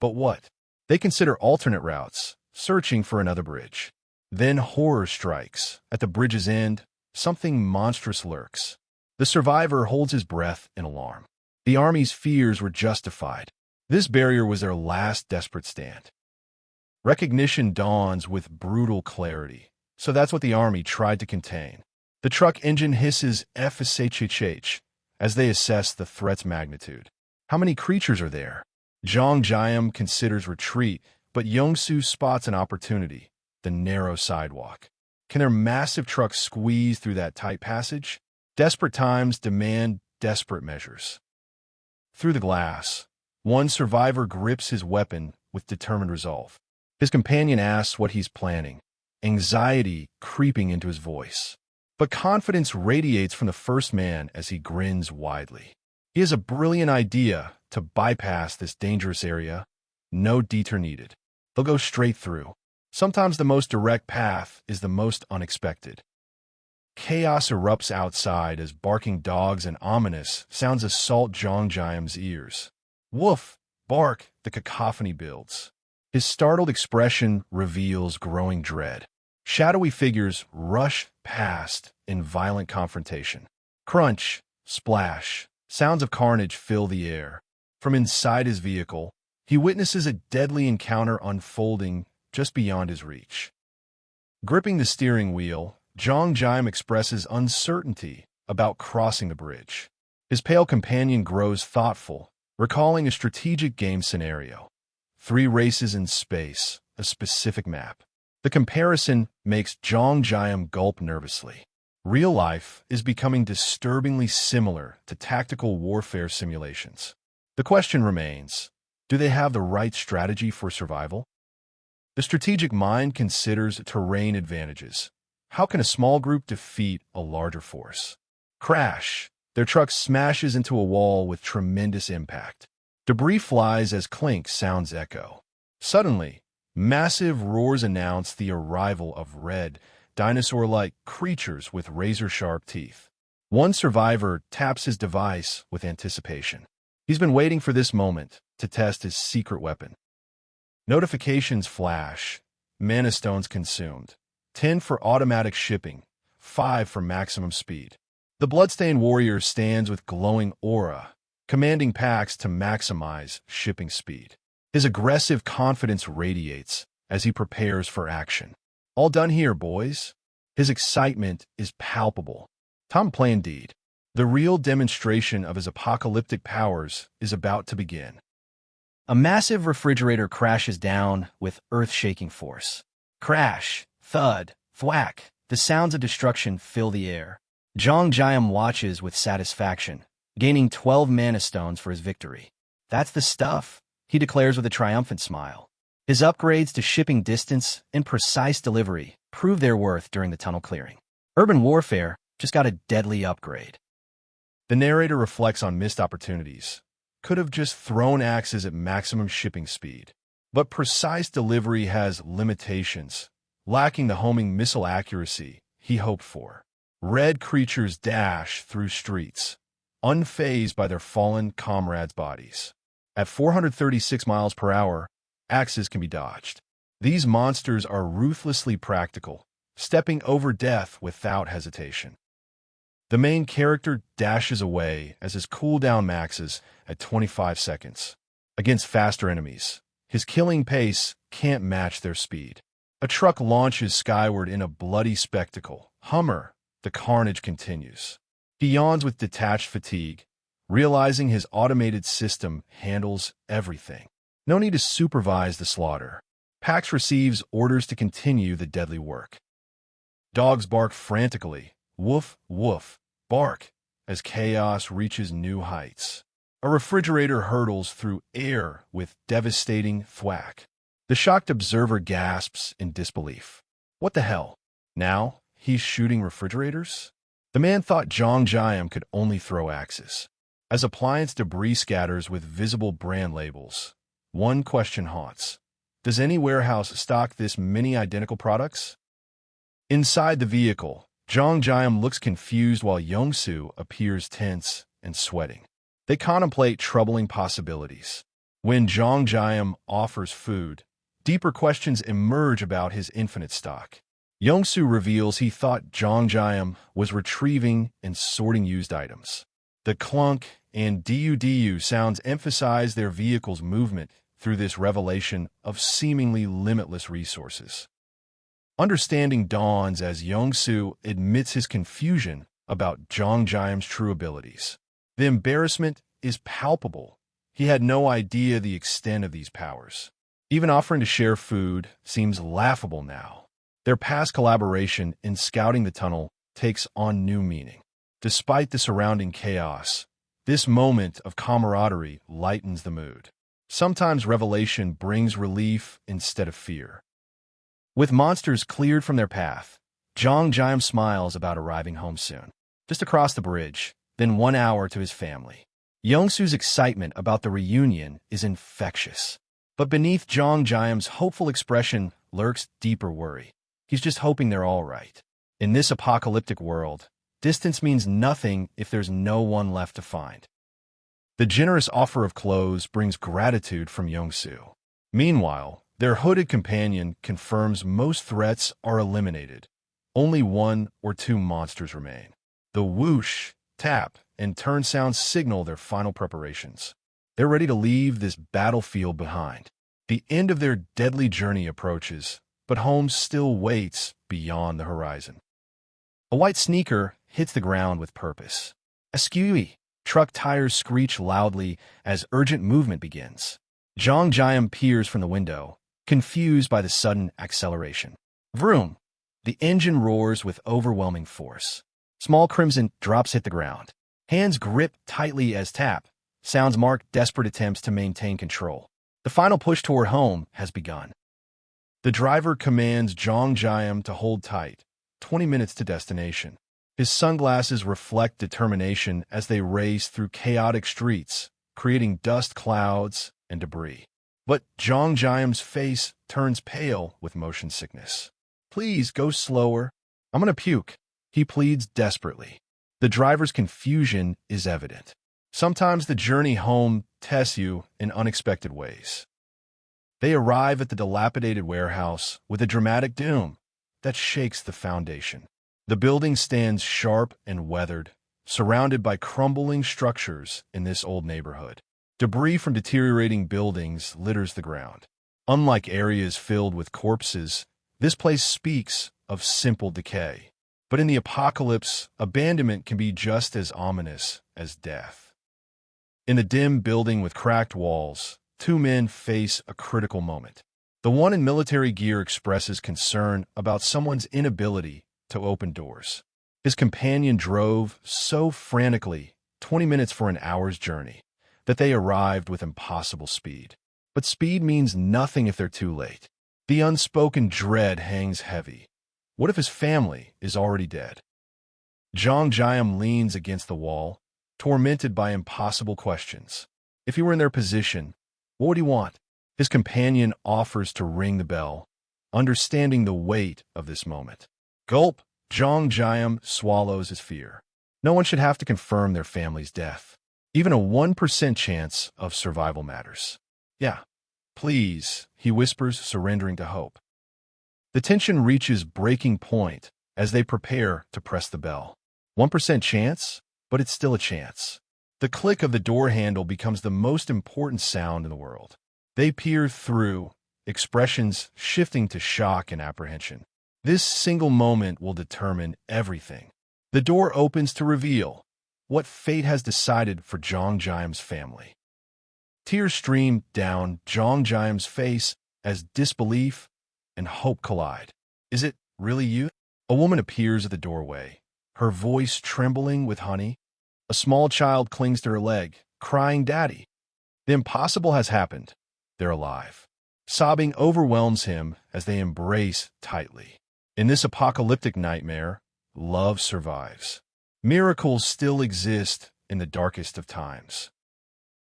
But what? They consider alternate routes, searching for another bridge. Then horror strikes. At the bridge's end, something monstrous lurks. The survivor holds his breath in alarm. The army's fears were justified. This barrier was their last desperate stand. Recognition dawns with brutal clarity. So that's what the army tried to contain. The truck engine hisses FSHHH as they assess the threat's magnitude. How many creatures are there? Jeong-gyeom considers retreat, but Young-soo spots an opportunity, the narrow sidewalk. Can their massive truck squeeze through that tight passage? Desperate times demand desperate measures. Through the glass, one survivor grips his weapon with determined resolve. His companion asks what he's planning, anxiety creeping into his voice. But confidence radiates from the first man as he grins widely. He has a brilliant idea to bypass this dangerous area. No detour needed. They'll go straight through. Sometimes the most direct path is the most unexpected. Chaos erupts outside as barking dogs and ominous sounds assault Jeong-gyeom's ears. Woof, bark, the cacophony builds. His startled expression reveals growing dread. Shadowy figures rush past in violent confrontation. Crunch, splash, sounds of carnage fill the air. From inside his vehicle, he witnesses a deadly encounter unfolding just beyond his reach. Gripping the steering wheel, Jeong-gyeom expresses uncertainty about crossing the bridge. His pale companion grows thoughtful, recalling a strategic game scenario. 3 races in space, a specific map. The comparison makes Jeong-gyeom gulp nervously. Real life is becoming disturbingly similar to tactical warfare simulations. The question remains, do they have the right strategy for survival? The strategic mind considers terrain advantages. How can a small group defeat a larger force? Crash! Their truck smashes into a wall with tremendous impact. Debris flies as clink sounds echo. Suddenly, massive roars announce the arrival of red, dinosaur-like creatures with razor-sharp teeth. One survivor taps his device with anticipation. He's been waiting for this moment to test his secret weapon. Notifications flash. Mana stones consumed. 10 for automatic shipping, 5 for maximum speed. The bloodstained warrior stands with glowing aura, commanding packs to maximize shipping speed. His aggressive confidence radiates as he prepares for action. All done here, boys. His excitement is palpable. Tom play indeed. The real demonstration of his apocalyptic powers is about to begin. A massive refrigerator crashes down with earth-shaking force. Crash, thud, thwack. The sounds of destruction fill the air. Jeong-gyeom watches with satisfaction, gaining 12 mana stones for his victory. That's the stuff, he declares with a triumphant smile. His upgrades to shipping distance and precise delivery prove their worth during the tunnel clearing. Urban warfare just got a deadly upgrade. The narrator reflects on missed opportunities. Could have just thrown axes at maximum shipping speed. But precise delivery has limitations, lacking the homing missile accuracy he hoped for. Red creatures dash through streets, unfazed by their fallen comrades' bodies. At 436 miles per hour, axes can be dodged. These monsters are ruthlessly practical, stepping over death without hesitation. The main character dashes away as his cooldown maxes at 25 seconds. Against faster enemies, his killing pace can't match their speed. A truck launches skyward in a bloody spectacle. Hummer, the carnage continues. He yawns with detached fatigue, realizing his automated system handles everything. No need to supervise the slaughter. Pax receives orders to continue the deadly work. Dogs bark frantically. Woof, woof, bark, as chaos reaches new heights. A refrigerator hurtles through air with devastating thwack. The shocked observer gasps in disbelief. What the hell? Now, he's shooting refrigerators? The man thought Jeong-gyeom could only throw axes. As appliance debris scatters with visible brand labels, one question haunts. Does any warehouse stock this many identical products? Inside the vehicle, Jeong-gyeom looks confused while Young-soo appears tense and sweating. They contemplate troubling possibilities. When Jeong-gyeom offers food, deeper questions emerge about his infinite stock. Young-soo reveals he thought Jeong-gyeom was retrieving and sorting used items. The clunk and du-du sounds emphasize their vehicle's movement through this revelation of seemingly limitless resources. Understanding dawns as Young-soo admits his confusion about Jeong-gyeom's true abilities. The embarrassment is palpable. He had no idea the extent of these powers. Even offering to share food seems laughable now. Their past collaboration in scouting the tunnel takes on new meaning. Despite the surrounding chaos, this moment of camaraderie lightens the mood. Sometimes revelation brings relief instead of fear. With monsters cleared from their path, Jeong-gyeom smiles about arriving home soon. Just across the bridge, then 1 hour to his family. Young-soo's excitement about the reunion is infectious. But beneath Jeong-gyeom's hopeful expression lurks deeper worry. He's just hoping they're all right. In this apocalyptic world, distance means nothing if there's no one left to find. The generous offer of clothes brings gratitude from Young-soo. Meanwhile, their hooded companion confirms most threats are eliminated. Only 1 or 2 monsters remain. The whoosh, tap, and turn sounds signal their final preparations. They're ready to leave this battlefield behind. The end of their deadly journey approaches, but home still waits beyond the horizon. A white sneaker hits the ground with purpose. Askew! Truck tires screech loudly as urgent movement begins. Jeong-gyeom peers from the window, confused by the sudden acceleration. Vroom! The engine roars with overwhelming force. Small crimson drops hit the ground. Hands grip tightly as tap. Sounds mark desperate attempts to maintain control. The final push toward home has begun. The driver commands Jeong-gyeom to hold tight, 20 minutes to destination. His sunglasses reflect determination as they race through chaotic streets, creating dust clouds and debris. But Jeong-gyeom's face turns pale with motion sickness. "Please go slower. I'm gonna puke," he pleads desperately. The driver's confusion is evident. Sometimes the journey home tests you in unexpected ways. They arrive at the dilapidated warehouse with a dramatic doom that shakes the foundation. The building stands sharp and weathered, surrounded by crumbling structures in this old neighborhood. Debris from deteriorating buildings litters the ground. Unlike areas filled with corpses, this place speaks of simple decay. But in the apocalypse, abandonment can be just as ominous as death. In the dim building with cracked walls, two men face a critical moment. The one in military gear expresses concern about someone's inability to open doors. His companion drove so frantically, 20 minutes for an hour's journey, that they arrived with impossible speed. But speed means nothing if they're too late. The unspoken dread hangs heavy. What if his family is already dead? Jeong-gyeom leans against the wall, tormented by impossible questions. If he were in their position, what would he want? His companion offers to ring the bell, understanding the weight of this moment. Gulp! Jeong-gyeom swallows his fear. No one should have to confirm their family's death. Even a 1% chance of survival matters. "Yeah, please," he whispers, surrendering to hope. The tension reaches breaking point as they prepare to press the bell. 1% chance, but it's still a chance. The click of the door handle becomes the most important sound in the world. They peer through, expressions shifting to shock and apprehension. This single moment will determine everything. The door opens to reveal what fate has decided for Jeong-gyeom's family. Tears stream down Jeong-gyeom's face as disbelief and hope collide. "Is it really you?" A woman appears at the doorway, her voice trembling with honey. A small child clings to her leg, crying, "Daddy." The impossible has happened. They're alive. Sobbing overwhelms him as they embrace tightly. In this apocalyptic nightmare, love survives. Miracles still exist in the darkest of times.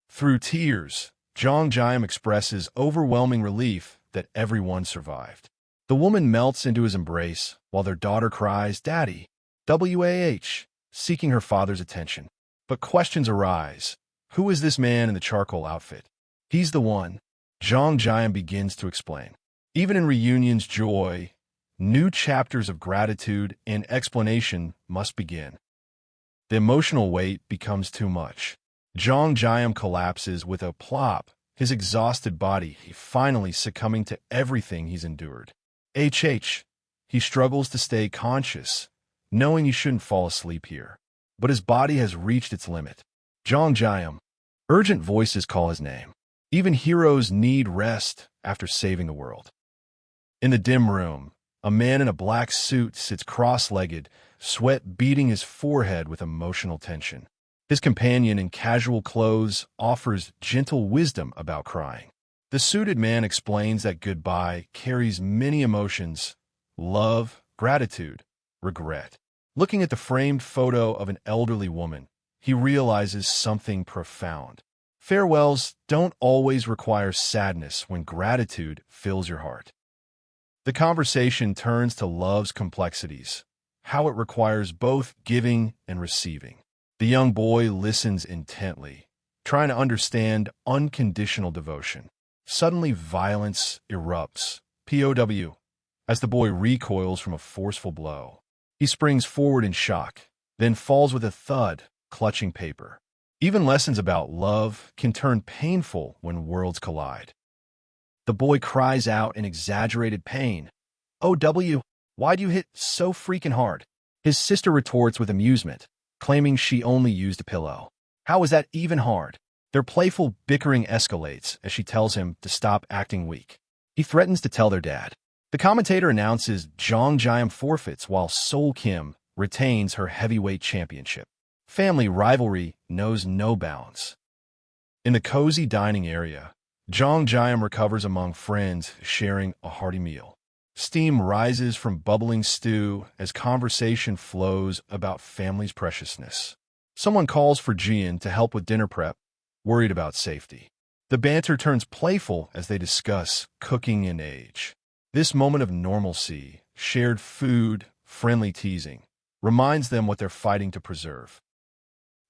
Through tears, Jeong-gyeom expresses overwhelming relief that everyone survived. The woman melts into his embrace while their daughter cries, "Daddy," WAH, seeking her father's attention. But questions arise. Who is this man in the charcoal outfit? He's the one. Jeong-gyeom begins to explain. Even in reunion's joy, new chapters of gratitude and explanation must begin. The emotional weight becomes too much. Jeong-gyeom collapses with a plop, his exhausted body finally succumbing to everything he's endured. He struggles to stay conscious, knowing he shouldn't fall asleep here. But his body has reached its limit. Jeong-gyeom. Urgent voices call his name. Even heroes need rest after saving the world. In the dim room, a man in a black suit sits cross-legged, sweat beading his forehead with emotional tension. His companion in casual clothes offers gentle wisdom about crying. The suited man explains that goodbye carries many emotions: love, gratitude, regret. Looking at the framed photo of an elderly woman, he realizes something profound. Farewells don't always require sadness when gratitude fills your heart. The conversation turns to love's complexities, how it requires both giving and receiving. The young boy listens intently, trying to understand unconditional devotion. Suddenly, violence erupts, POW, as the boy recoils from a forceful blow. He springs forward in shock, then falls with a thud, clutching paper. Even lessons about love can turn painful when worlds collide. The boy cries out in exaggerated pain. "OW, why'd you hit so freaking hard?" His sister retorts with amusement, claiming she only used a pillow. How is that even hard? Their playful bickering escalates as she tells him to stop acting weak. He threatens to tell their dad. The commentator announces Jeong-gyeom forfeits while Seol Kim retains her heavyweight championship. Family rivalry knows no bounds. In the cozy dining area, Jeong-gyeom recovers among friends, sharing a hearty meal. Steam rises from bubbling stew as conversation flows about family's preciousness. Someone calls for Jian to help with dinner prep, worried about safety. The banter turns playful as they discuss cooking and age. This moment of normalcy, shared food, friendly teasing, reminds them what they're fighting to preserve.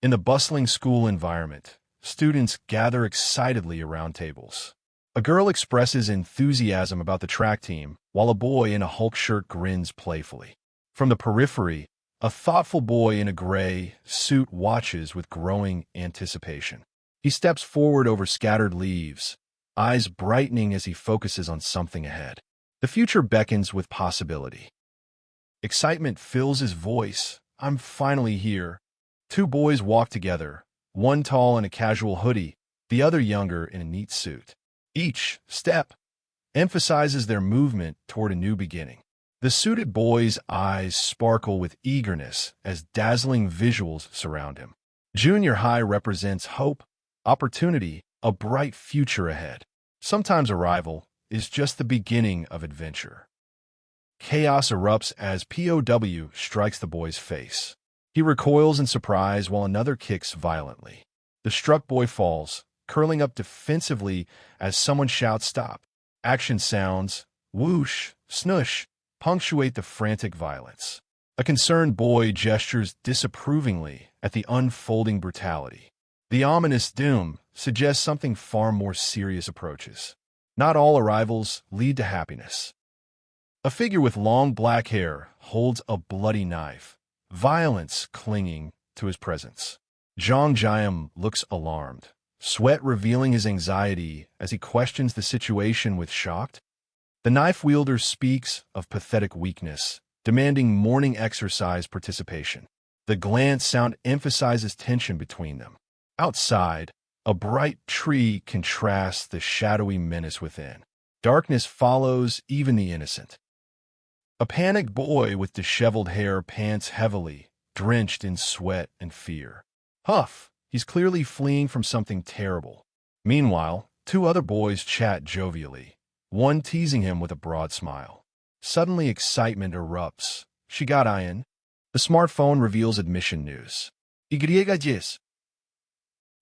In the bustling school environment, students gather excitedly around tables. A girl expresses enthusiasm about the track team, while a boy in a Hulk shirt grins playfully. From the periphery, a thoughtful boy in a gray suit watches with growing anticipation. He steps forward over scattered leaves, eyes brightening as he focuses on something ahead. The future beckons with possibility. Excitement fills his voice. I'm finally here. Two boys walk together, one tall in a casual hoodie, the other younger in a neat suit. Each step emphasizes their movement toward a new beginning. The suited boy's eyes sparkle with eagerness as dazzling visuals surround him. Junior high represents hope, opportunity, a bright future ahead. Sometimes arrival is just the beginning of adventure. Chaos erupts as POW strikes the boy's face. He recoils in surprise while another kicks violently. The struck boy falls, curling up defensively as someone shouts stop. Action sounds, whoosh, snoosh, punctuate the frantic violence. A concerned boy gestures disapprovingly at the unfolding brutality. The ominous doom suggests something far more serious approaches. Not all arrivals lead to happiness. A figure with long black hair holds a bloody knife, violence clinging to his presence. Jeong-gyeom looks alarmed, sweat revealing his anxiety as he questions the situation with shocked. The knife wielder speaks of pathetic weakness, demanding morning exercise participation. The glance sound emphasizes tension between them. Outside, a bright tree contrasts the shadowy menace within. Darkness follows even the innocent. A panicked boy with disheveled hair pants heavily, drenched in sweat and fear. Huff! He's clearly fleeing from something terrible. Meanwhile, two other boys chat jovially, one teasing him with a broad smile. Suddenly, excitement erupts. Shigarien. The smartphone reveals admission news. Igriegajis.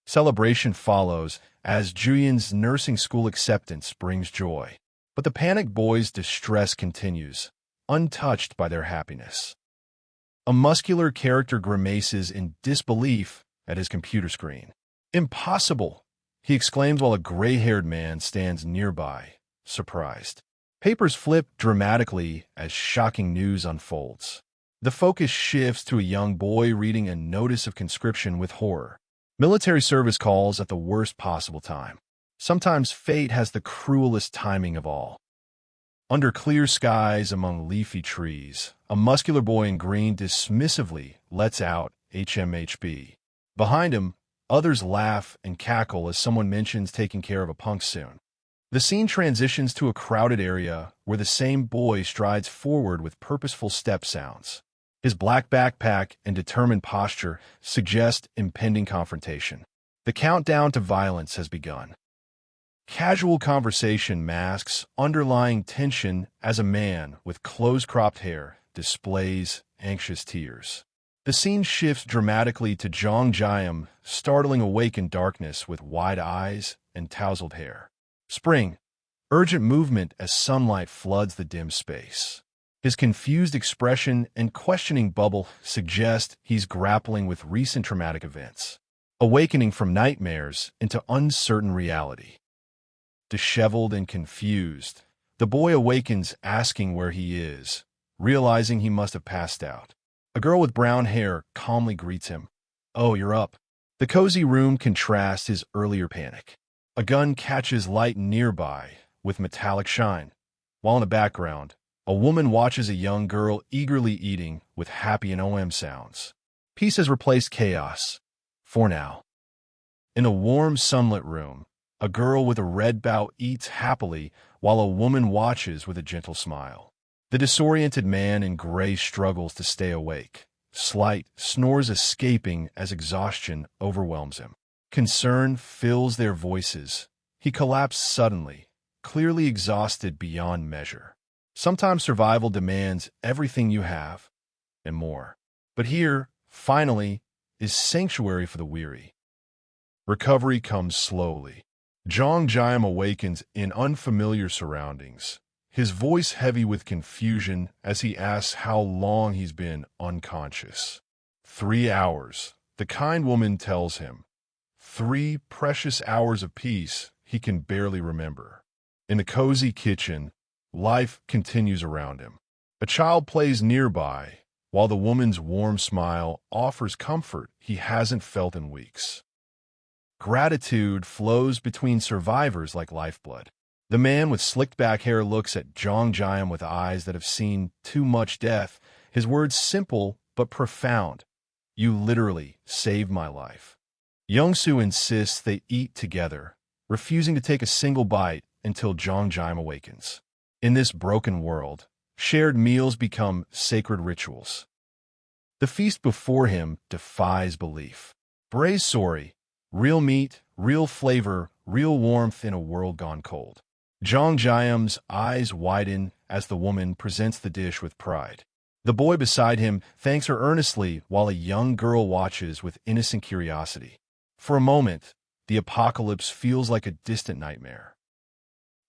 Celebration follows as Julian's nursing school acceptance brings joy. But the panicked boys' distress continues, untouched by their happiness. A muscular character grimaces in disbelief at his computer screen. Impossible! He exclaims while a gray-haired man stands nearby, surprised. Papers flip dramatically as shocking news unfolds. The focus shifts to a young boy reading a notice of conscription with horror. Military service calls at the worst possible time. Sometimes fate has the cruelest timing of all. Under clear skies among leafy trees, a muscular boy in green dismissively lets out HMHB. Behind him, others laugh and cackle as someone mentions taking care of a punk soon. The scene transitions to a crowded area where the same boy strides forward with purposeful step sounds. His black backpack and determined posture suggest impending confrontation. The countdown to violence has begun. Casual conversation masks underlying tension as a man with close-cropped hair displays anxious tears. The scene shifts dramatically to Jeong-gyeom startling awake in darkness with wide eyes and tousled hair. Spring, urgent movement as sunlight floods the dim space. His confused expression and questioning bubble suggest he's grappling with recent traumatic events, awakening from nightmares into uncertain reality. Disheveled and confused, the boy awakens asking where he is, realizing he must have passed out. A girl with brown hair calmly greets him. "Oh, you're up." The cozy room contrasts his earlier panic. A gun catches light nearby with metallic shine, while in the background, a woman watches a young girl eagerly eating with happy and OM sounds. Peace has replaced chaos, for now. In a warm sunlit room, a girl with a red bow eats happily while a woman watches with a gentle smile. The disoriented man in gray struggles to stay awake, slight snores escaping as exhaustion overwhelms him. Concern fills their voices. He collapsed suddenly, clearly exhausted beyond measure. Sometimes survival demands everything you have, and more. But here, finally, is sanctuary for the weary. Recovery comes slowly. Jeong-gyeom awakens in unfamiliar surroundings, his voice heavy with confusion as he asks how long he's been unconscious. 3 hours, the kind woman tells him. 3 precious hours of peace he can barely remember. In the cozy kitchen, life continues around him. A child plays nearby, while the woman's warm smile offers comfort he hasn't felt in weeks. Gratitude flows between survivors like lifeblood. The man with slicked-back hair looks at Jeong-gyeom with eyes that have seen too much death, his words simple but profound. You literally saved my life. Young-soo insists they eat together, refusing to take a single bite until Jeong-gyeom awakens. In this broken world, shared meals become sacred rituals. The feast before him defies belief. Braised sori, real meat, real flavor, real warmth in a world gone cold. Jeong-gyeom's eyes widen as the woman presents the dish with pride. The boy beside him thanks her earnestly while a young girl watches with innocent curiosity. For a moment, the apocalypse feels like a distant nightmare.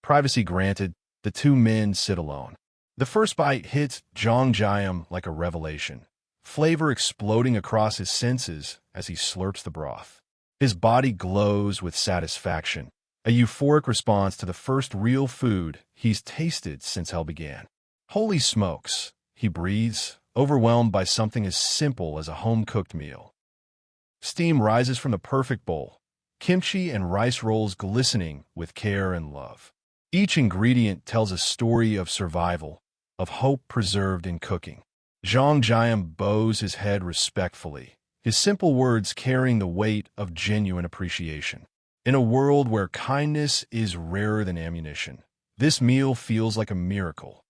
Privacy granted, the two men sit alone. The first bite hits Jeong-gyeom like a revelation, flavor exploding across his senses as he slurps the broth. His body glows with satisfaction, a euphoric response to the first real food he's tasted since hell began. Holy smokes, he breathes, overwhelmed by something as simple as a home-cooked meal. Steam rises from the perfect bowl, kimchi and rice rolls glistening with care and love. Each ingredient tells a story of survival, of hope preserved in cooking. Jeong-gyeom bows his head respectfully, his simple words carrying the weight of genuine appreciation. In a world where kindness is rarer than ammunition, this meal feels like a miracle.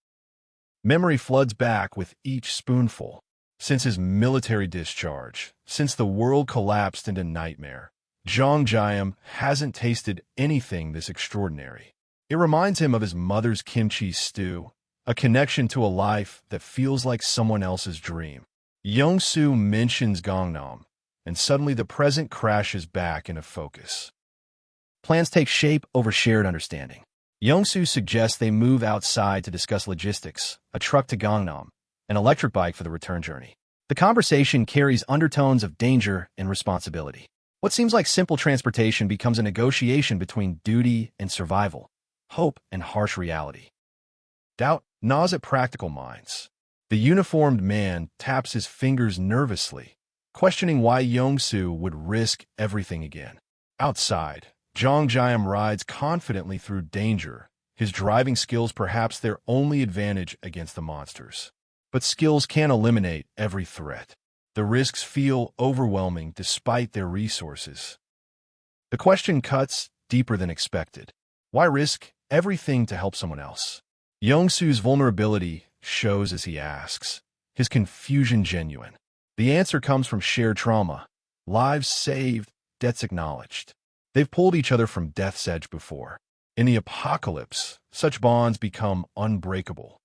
Memory floods back with each spoonful. Since his military discharge, since the world collapsed into nightmare, Jeong-gyeom hasn't tasted anything this extraordinary. It reminds him of his mother's kimchi stew, a connection to a life that feels like someone else's dream. Young-soo mentions Gangnam, and suddenly the present crashes back into focus. Plans take shape over shared understanding. Young-soo suggests they move outside to discuss logistics, a truck to Gangnam, an electric bike for the return journey. The conversation carries undertones of danger and responsibility. What seems like simple transportation becomes a negotiation between duty and survival, hope and harsh reality. Doubt gnaws at practical minds. The uniformed man taps his fingers nervously, questioning why Young-soo would risk everything again. Outside, Jeong-gyeom rides confidently through danger, his driving skills perhaps their only advantage against the monsters. But skills can't eliminate every threat. The risks feel overwhelming despite their resources. The question cuts deeper than expected. Why risk everything to help someone else? Young-soo's vulnerability shows as he asks, his confusion genuine. The answer comes from shared trauma, lives saved, debts acknowledged. They've pulled each other from death's edge before. In the apocalypse, such bonds become unbreakable.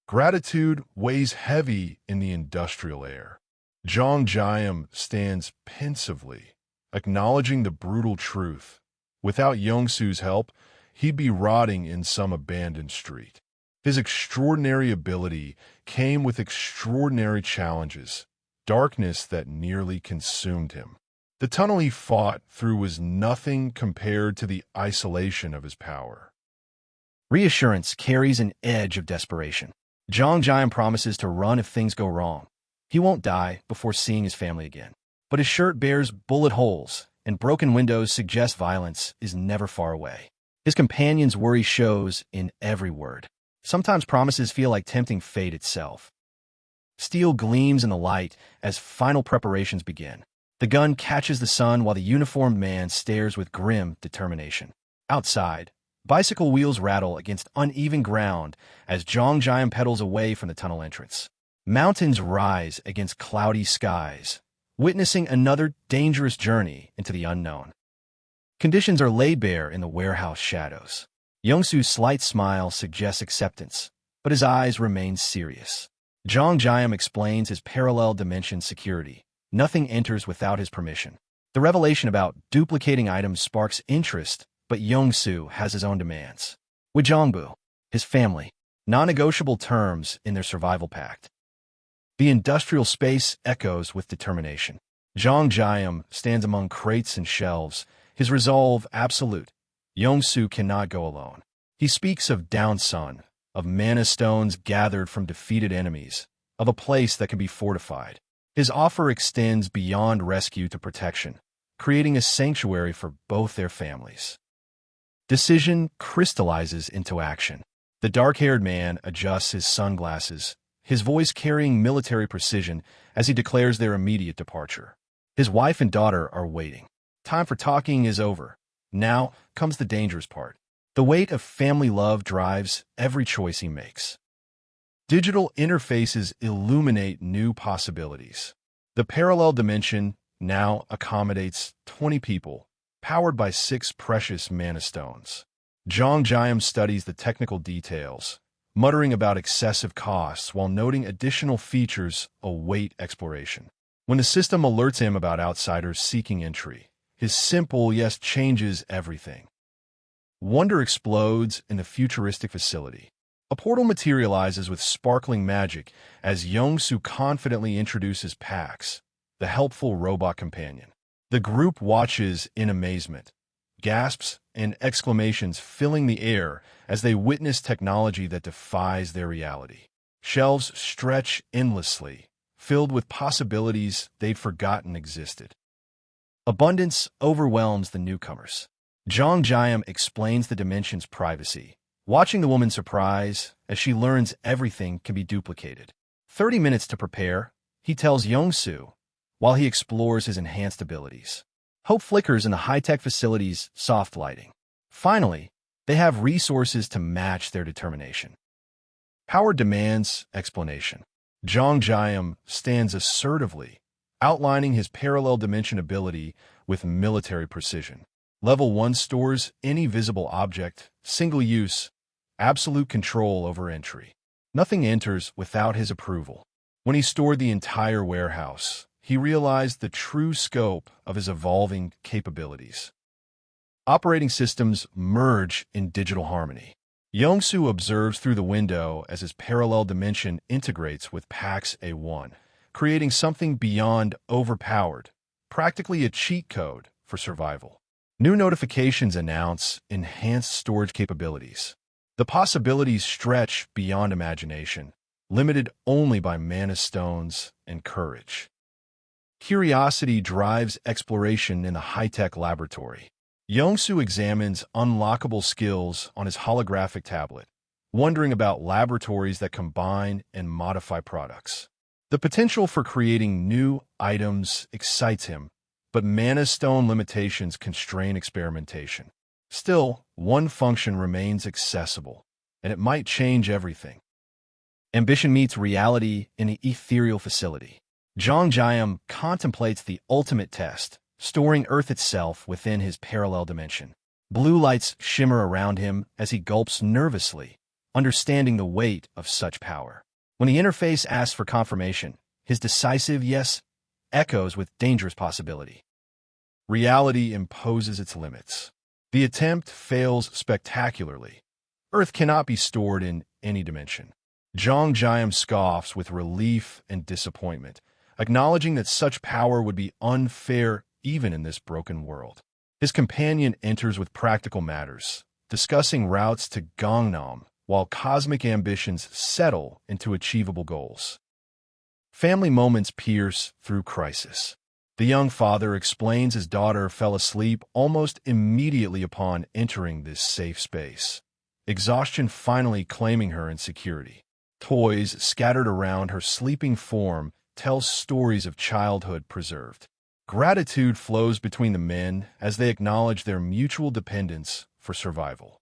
Gratitude weighs heavy in the industrial air. Jeong-gyeom stands pensively, acknowledging the brutal truth. Without Young-soo's help, he'd be rotting in some abandoned street. His extraordinary ability came with extraordinary challenges, darkness that nearly consumed him. The tunnel he fought through was nothing compared to the isolation of his power. Reassurance carries an edge of desperation. Jeong-gyeom promises to run if things go wrong. He won't die before seeing his family again. But his shirt bears bullet holes, and broken windows suggest violence is never far away. His companion's worry shows in every word. Sometimes promises feel like tempting fate itself. Steel gleams in the light as final preparations begin. The gun catches the sun while the uniformed man stares with grim determination. Outside, bicycle wheels rattle against uneven ground as Jeong-gyeom pedals away from the tunnel entrance. Mountains rise against cloudy skies, witnessing another dangerous journey into the unknown. Conditions are laid bare in the warehouse shadows. Young-soo's slight smile suggests acceptance, but his eyes remain serious. Jeong-gyeom explains his parallel dimension security. Nothing enters without his permission. The revelation about duplicating items sparks interest, but Young-soo has his own demands. With Jongbu, his family, non-negotiable terms in their survival pact. The industrial space echoes with determination. Jeong-gyeom stands among crates and shelves, his resolve absolute. Young-soo cannot go alone. He speaks of down sun, of mana stones gathered from defeated enemies, of a place that can be fortified. His offer extends beyond rescue to protection, creating a sanctuary for both their families. Decision crystallizes into action. The dark-haired man adjusts his sunglasses, his voice carrying military precision as he declares their immediate departure. His wife and daughter are waiting. Time for talking is over. Now comes the dangerous part. The weight of family love drives every choice he makes. Digital interfaces illuminate new possibilities. The parallel dimension now accommodates 20 people, powered by 6 precious mana stones. Jeong-gyeom studies the technical details, muttering about excessive costs while noting additional features await exploration. When the system alerts him about outsiders seeking entry, his simple yes changes everything. Wonder explodes in the futuristic facility. A portal materializes with sparkling magic as Young-soo confidently introduces Pax, the helpful robot companion. The group watches in amazement, gasps and exclamations filling the air as they witness technology that defies their reality. Shelves stretch endlessly, filled with possibilities they'd forgotten existed. Abundance overwhelms the newcomers. Jeong-gyeom explains the dimension's privacy, watching the woman surprise as she learns everything can be duplicated. 30 minutes to prepare, he tells Young-soo, while he explores his enhanced abilities. Hope flickers in the high-tech facility's soft lighting. Finally, they have resources to match their determination. Power demands explanation. Jeong-gyeom stands assertively, outlining his parallel dimension ability with military precision. Level 1 stores any visible object, single use, absolute control over entry. Nothing enters without his approval. When he stored the entire warehouse, he realized the true scope of his evolving capabilities. Operating systems merge in digital harmony. Young-soo observes through the window as his parallel dimension integrates with Pax A1, creating something beyond overpowered, practically a cheat code for survival. New notifications announce enhanced storage capabilities. The possibilities stretch beyond imagination, limited only by mana stones and courage. Curiosity drives exploration in the high-tech laboratory. Young-soo examines unlockable skills on his holographic tablet, wondering about laboratories that combine and modify products. The potential for creating new items excites him, but mana stone limitations constrain experimentation. Still, one function remains accessible, and it might change everything. Ambition meets reality in an ethereal facility. Jeong-gyeom contemplates the ultimate test, storing Earth itself within his parallel dimension. Blue lights shimmer around him as he gulps nervously, understanding the weight of such power. When the interface asks for confirmation, his decisive yes echoes with dangerous possibility. Reality imposes its limits. The attempt fails spectacularly. Earth cannot be stored in any dimension. Jeong-gyeom scoffs with relief and disappointment, acknowledging that such power would be unfair even in this broken world. His companion enters with practical matters, discussing routes to Gangnam, while cosmic ambitions settle into achievable goals. Family moments pierce through crisis. The young father explains his daughter fell asleep almost immediately upon entering this safe space, exhaustion finally claiming her insecurity. Toys scattered around her sleeping form tell stories of childhood preserved. Gratitude flows between the men as they acknowledge their mutual dependence for survival.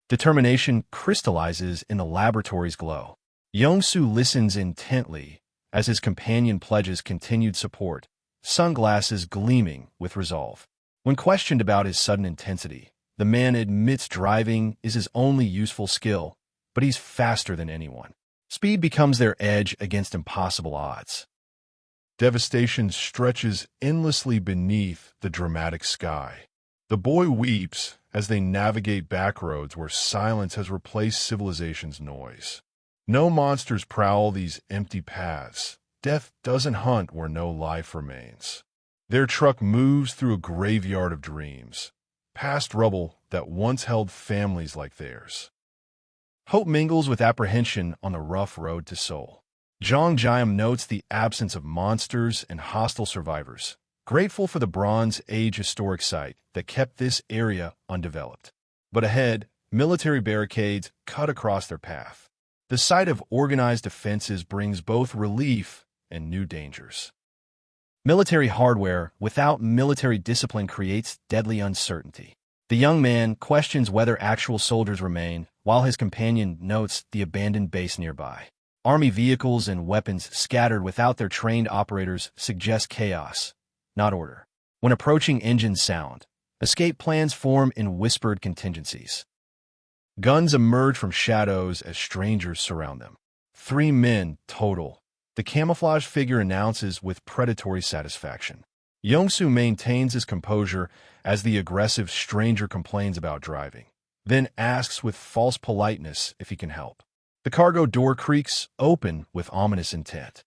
Determination crystallizes in the laboratory's glow. Young-soo listens intently as his companion pledges continued support, sunglasses gleaming with resolve. When questioned about his sudden intensity, the man admits driving is his only useful skill, but he's faster than anyone. Speed becomes their edge against impossible odds. Devastation stretches endlessly beneath the dramatic sky. The boy weeps as they navigate backroads where silence has replaced civilization's noise. No monsters prowl these empty paths. Death doesn't hunt where no life remains. Their truck moves through a graveyard of dreams, past rubble that once held families like theirs. Hope mingles with apprehension on the rough road to Seoul. Jeong-gyeom notes the absence of monsters and hostile survivors, grateful for the Bronze Age historic site that kept this area undeveloped. But ahead, military barricades cut across their path. The sight of organized defenses brings both relief and new dangers. Military hardware without military discipline creates deadly uncertainty. The young man questions whether actual soldiers remain, while his companion notes the abandoned base nearby. Army vehicles and weapons scattered without their trained operators suggest chaos, not order. When approaching engines sound, escape plans form in whispered contingencies. Guns emerge from shadows as strangers surround them. 3 men total. The camouflage figure announces with predatory satisfaction. Young-soo maintains his composure as the aggressive stranger complains about driving, then asks with false politeness if he can help. The cargo door creaks open with ominous intent.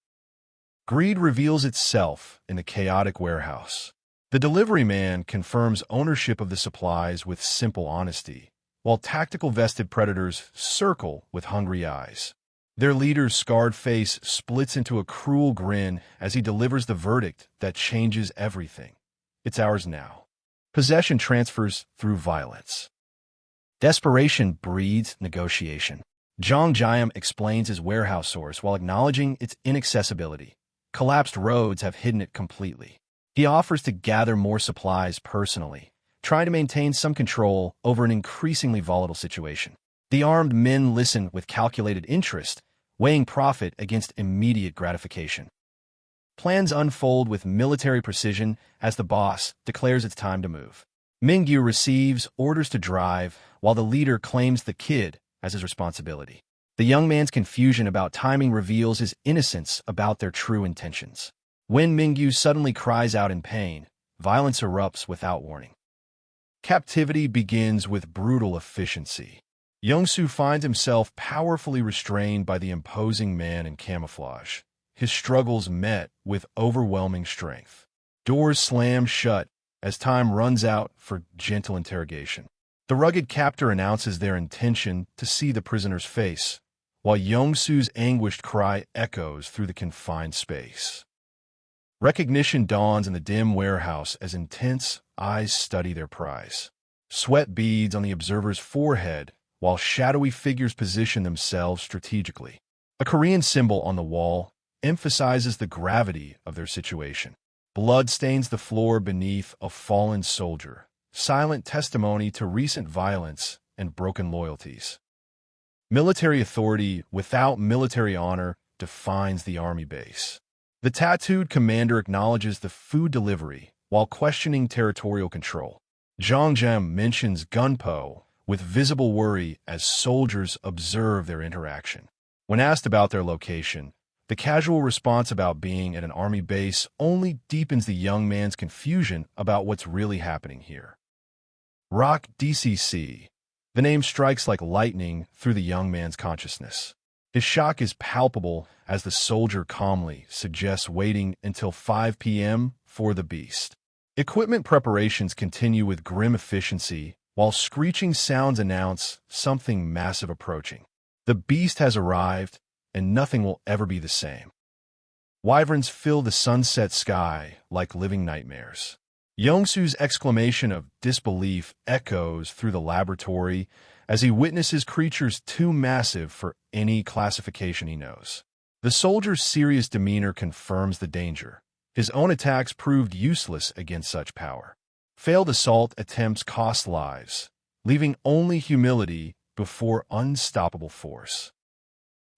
Greed reveals itself in the chaotic warehouse. The delivery man confirms ownership of the supplies with simple honesty, while tactical vested predators circle with hungry eyes. Their leader's scarred face splits into a cruel grin as he delivers the verdict that changes everything. It's ours now. Possession transfers through violence. Desperation breeds negotiation. Jeong-gyeom explains his warehouse source while acknowledging its inaccessibility. Collapsed roads have hidden it completely. He offers to gather more supplies personally, trying to maintain some control over an increasingly volatile situation. The armed men listen with calculated interest, weighing profit against immediate gratification. Plans unfold with military precision as the boss declares it's time to move. Mingyu receives orders to drive, while the leader claims the kid as his responsibility. The young man's confusion about timing reveals his innocence about their true intentions. When Mingyu suddenly cries out in pain, violence erupts without warning. Captivity begins with brutal efficiency. Young-soo finds himself powerfully restrained by the imposing man in camouflage, his struggles met with overwhelming strength. Doors slam shut as time runs out for gentle interrogation. The rugged captor announces their intention to see the prisoner's face, while Young-soo's anguished cry echoes through the confined space. Recognition dawns in the dim warehouse as intense eyes study their prize. Sweat beads on the observer's forehead, while shadowy figures position themselves strategically. A Korean symbol on the wall emphasizes the gravity of their situation. Blood stains the floor beneath a fallen soldier, silent testimony to recent violence and broken loyalties. Military authority without military honor defines the army base. The tattooed commander acknowledges the food delivery while questioning territorial control. Jeong-gyeom mentions gunpo with visible worry as soldiers observe their interaction. When asked about their location, the casual response about being at an army base only deepens the young man's confusion about what's really happening here. Rock DCC. The name strikes like lightning through the young man's consciousness. His shock is palpable as the soldier calmly suggests waiting until 5 p.m. for the beast. Equipment preparations continue with grim efficiency, while screeching sounds announce something massive approaching. The beast has arrived, and nothing will ever be the same. Wyverns fill the sunset sky like living nightmares. Young-soo's exclamation of disbelief echoes through the laboratory as he witnesses creatures too massive for any classification he knows. The soldier's serious demeanor confirms the danger. His own attacks proved useless against such power. Failed assault attempts cost lives, leaving only humility before unstoppable force.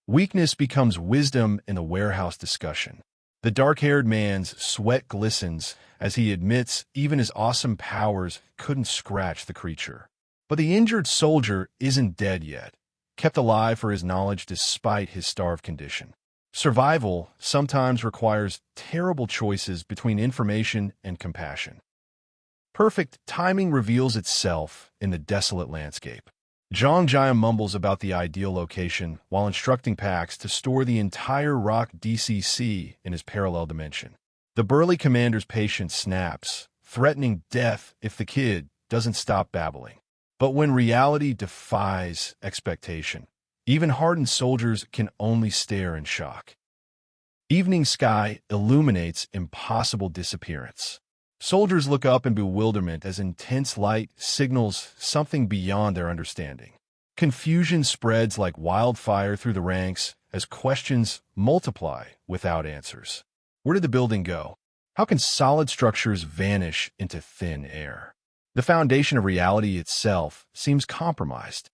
Weakness becomes wisdom in the warehouse discussion. The dark-haired man's sweat glistens as he admits even his awesome powers couldn't scratch the creature. But the injured soldier isn't dead yet, kept alive for his knowledge despite his starved condition. Survival sometimes requires terrible choices between information and compassion. Perfect timing reveals itself in the desolate landscape. Jeong-gyeom mumbles about the ideal location while instructing Pax to store the entire rock DCC in his parallel dimension. The burly commander's patience snaps, threatening death if the kid doesn't stop babbling. But when reality defies expectation, even hardened soldiers can only stare in shock. Evening sky illuminates impossible disappearance. Soldiers look up in bewilderment as intense light signals something beyond their understanding. Confusion spreads like wildfire through the ranks as questions multiply without answers. Where did the building go? How can solid structures vanish into thin air? The foundation of reality itself seems compromised.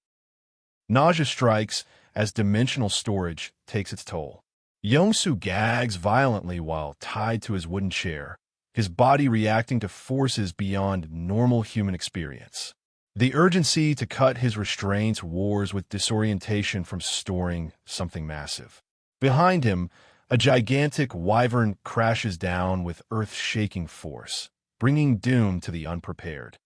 Nausea strikes as dimensional storage takes its toll. Young-soo gags violently while tied to his wooden chair, his body reacting to forces beyond normal human experience. The urgency to cut his restraints wars with disorientation from storing something massive. Behind him, a gigantic wyvern crashes down with earth-shaking force, bringing doom to the unprepared.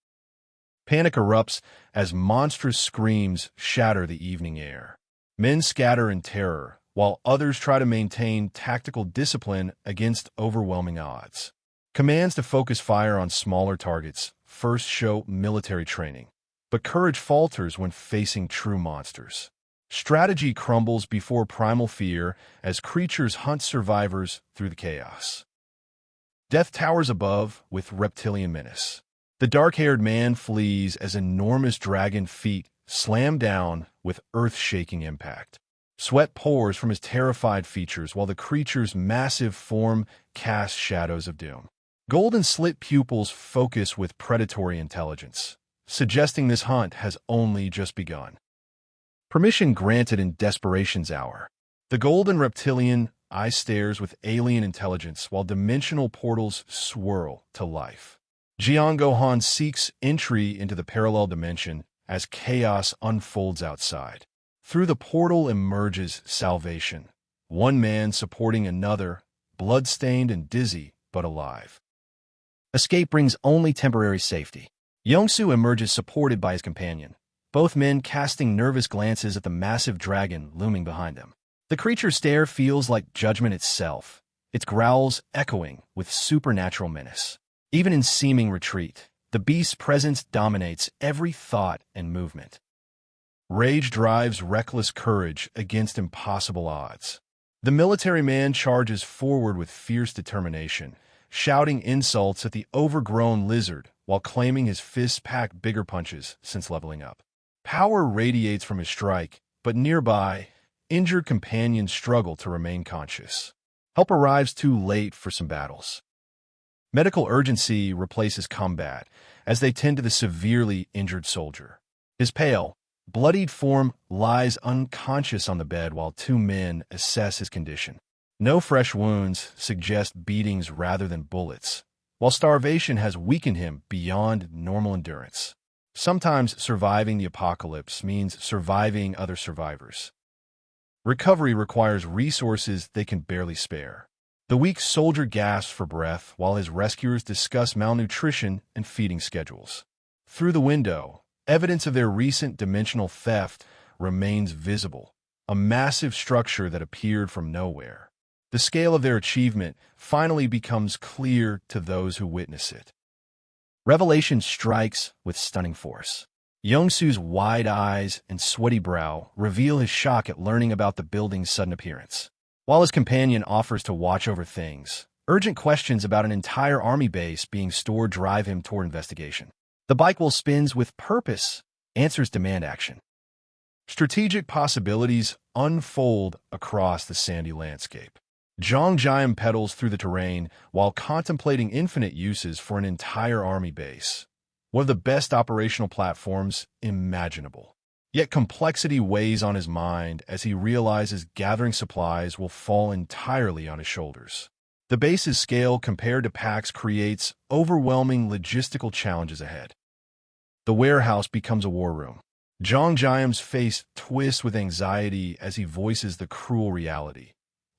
Panic erupts as monstrous screams shatter the evening air. Men scatter in terror, while others try to maintain tactical discipline against overwhelming odds. Commands to focus fire on smaller targets first show military training, but courage falters when facing true monsters. Strategy crumbles before primal fear as creatures hunt survivors through the chaos. Death towers above with reptilian menace. The dark-haired man flees as enormous dragon feet slam down with earth-shaking impact. Sweat pours from his terrified features while the creature's massive form casts shadows of doom. Golden slit pupils focus with predatory intelligence, suggesting this hunt has only just begun. Permission granted in desperation's hour. The golden reptilian eye stares with alien intelligence while dimensional portals swirl to life. Jeong-gyeom seeks entry into the parallel dimension as chaos unfolds outside. Through the portal emerges salvation, one man supporting another, blood-stained and dizzy, but alive. Escape brings only temporary safety. Young-soo emerges supported by his companion, both men casting nervous glances at the massive dragon looming behind them. The creature's stare feels like judgment itself, its growls echoing with supernatural menace. Even in seeming retreat, the beast's presence dominates every thought and movement. Rage drives reckless courage against impossible odds. The military man charges forward with fierce determination, shouting insults at the overgrown lizard while claiming his fists pack bigger punches since leveling up. Power radiates from his strike, but nearby, injured companions struggle to remain conscious. Help arrives too late for some battles. Medical urgency replaces combat as they tend to the severely injured soldier. His pale, bloodied form lies unconscious on the bed while two men assess his condition. No fresh wounds suggest beatings rather than bullets, while starvation has weakened him beyond normal endurance. Sometimes surviving the apocalypse means surviving other survivors. Recovery requires resources they can barely spare. The weak soldier gasps for breath while his rescuers discuss malnutrition and feeding schedules. Through the window, evidence of their recent dimensional theft remains visible, a massive structure that appeared from nowhere. The scale of their achievement finally becomes clear to those who witness it. Revelation strikes with stunning force. Young-soo's wide eyes and sweaty brow reveal his shock at learning about the building's sudden appearance. While his companion offers to watch over things, urgent questions about an entire army base being stored drive him toward investigation. The bike wheel spins with purpose, answers demand action. Strategic possibilities unfold across the sandy landscape. Jeong-gyeom pedals through the terrain while contemplating infinite uses for an entire army base, one of the best operational platforms imaginable. Yet complexity weighs on his mind as he realizes gathering supplies will fall entirely on his shoulders. The base's scale compared to packs creates overwhelming logistical challenges ahead. The warehouse becomes a war room. Jeong-gyeom's face twists with anxiety as he voices the cruel reality.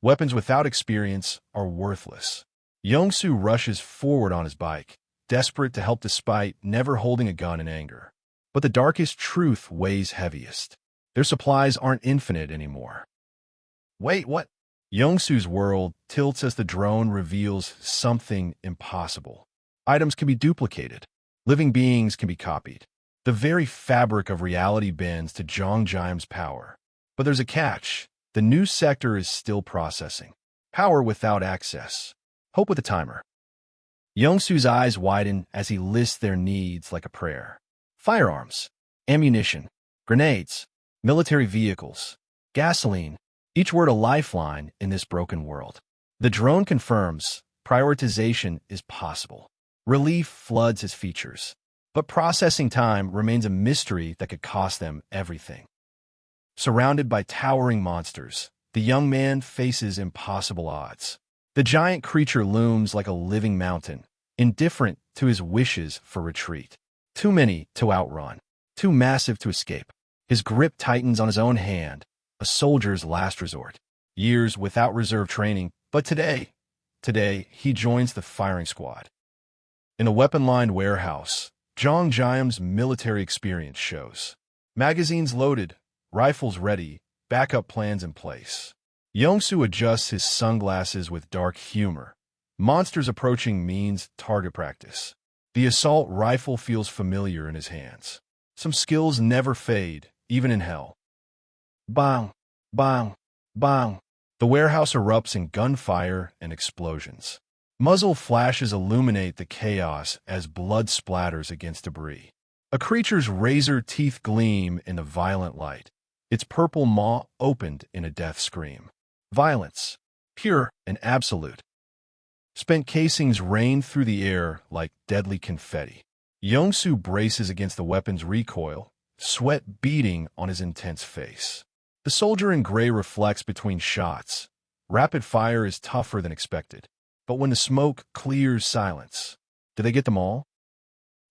Weapons without experience are worthless. Young-soo rushes forward on his bike, desperate to help despite never holding a gun in anger. But the darkest truth weighs heaviest. Their supplies aren't infinite anymore. Wait, what? Young-soo's world tilts as the drone reveals something impossible. Items can be duplicated. Living beings can be copied. The very fabric of reality bends to Jeong-gyeom's power. But there's a catch. The new sector is still processing. Power without access. Hope with a timer. Young-soo's eyes widen as he lists their needs like a prayer. Firearms, ammunition, grenades, military vehicles, gasoline, each word a lifeline in this broken world. The drone confirms prioritization is possible. Relief floods his features, but processing time remains a mystery that could cost them everything. Surrounded by towering monsters, the young man faces impossible odds. The giant creature looms like a living mountain, indifferent to his wishes for retreat. Too many to outrun, too massive to escape. His grip tightens on his own hand, a soldier's last resort. Years without reserve training, but today he joins the firing squad. In a weapon-lined warehouse, Jeong-gyeom's military experience shows. Magazines loaded, rifles ready, backup plans in place. Young-soo adjusts his sunglasses with dark humor. Monsters approaching means target practice. The assault rifle feels familiar in his hands. Some skills never fade, even in hell. Bang, bang, bang. The warehouse erupts in gunfire and explosions. Muzzle flashes illuminate the chaos as blood splatters against debris. A creature's razor teeth gleam in the violent light. Its purple maw opened in a death scream. Violence, pure and absolute. Spent casings rain through the air like deadly confetti. Young-soo braces against the weapon's recoil, sweat beading on his intense face. The soldier in gray reflects between shots. Rapid fire is tougher than expected. But when the smoke clears silence, do they get them all?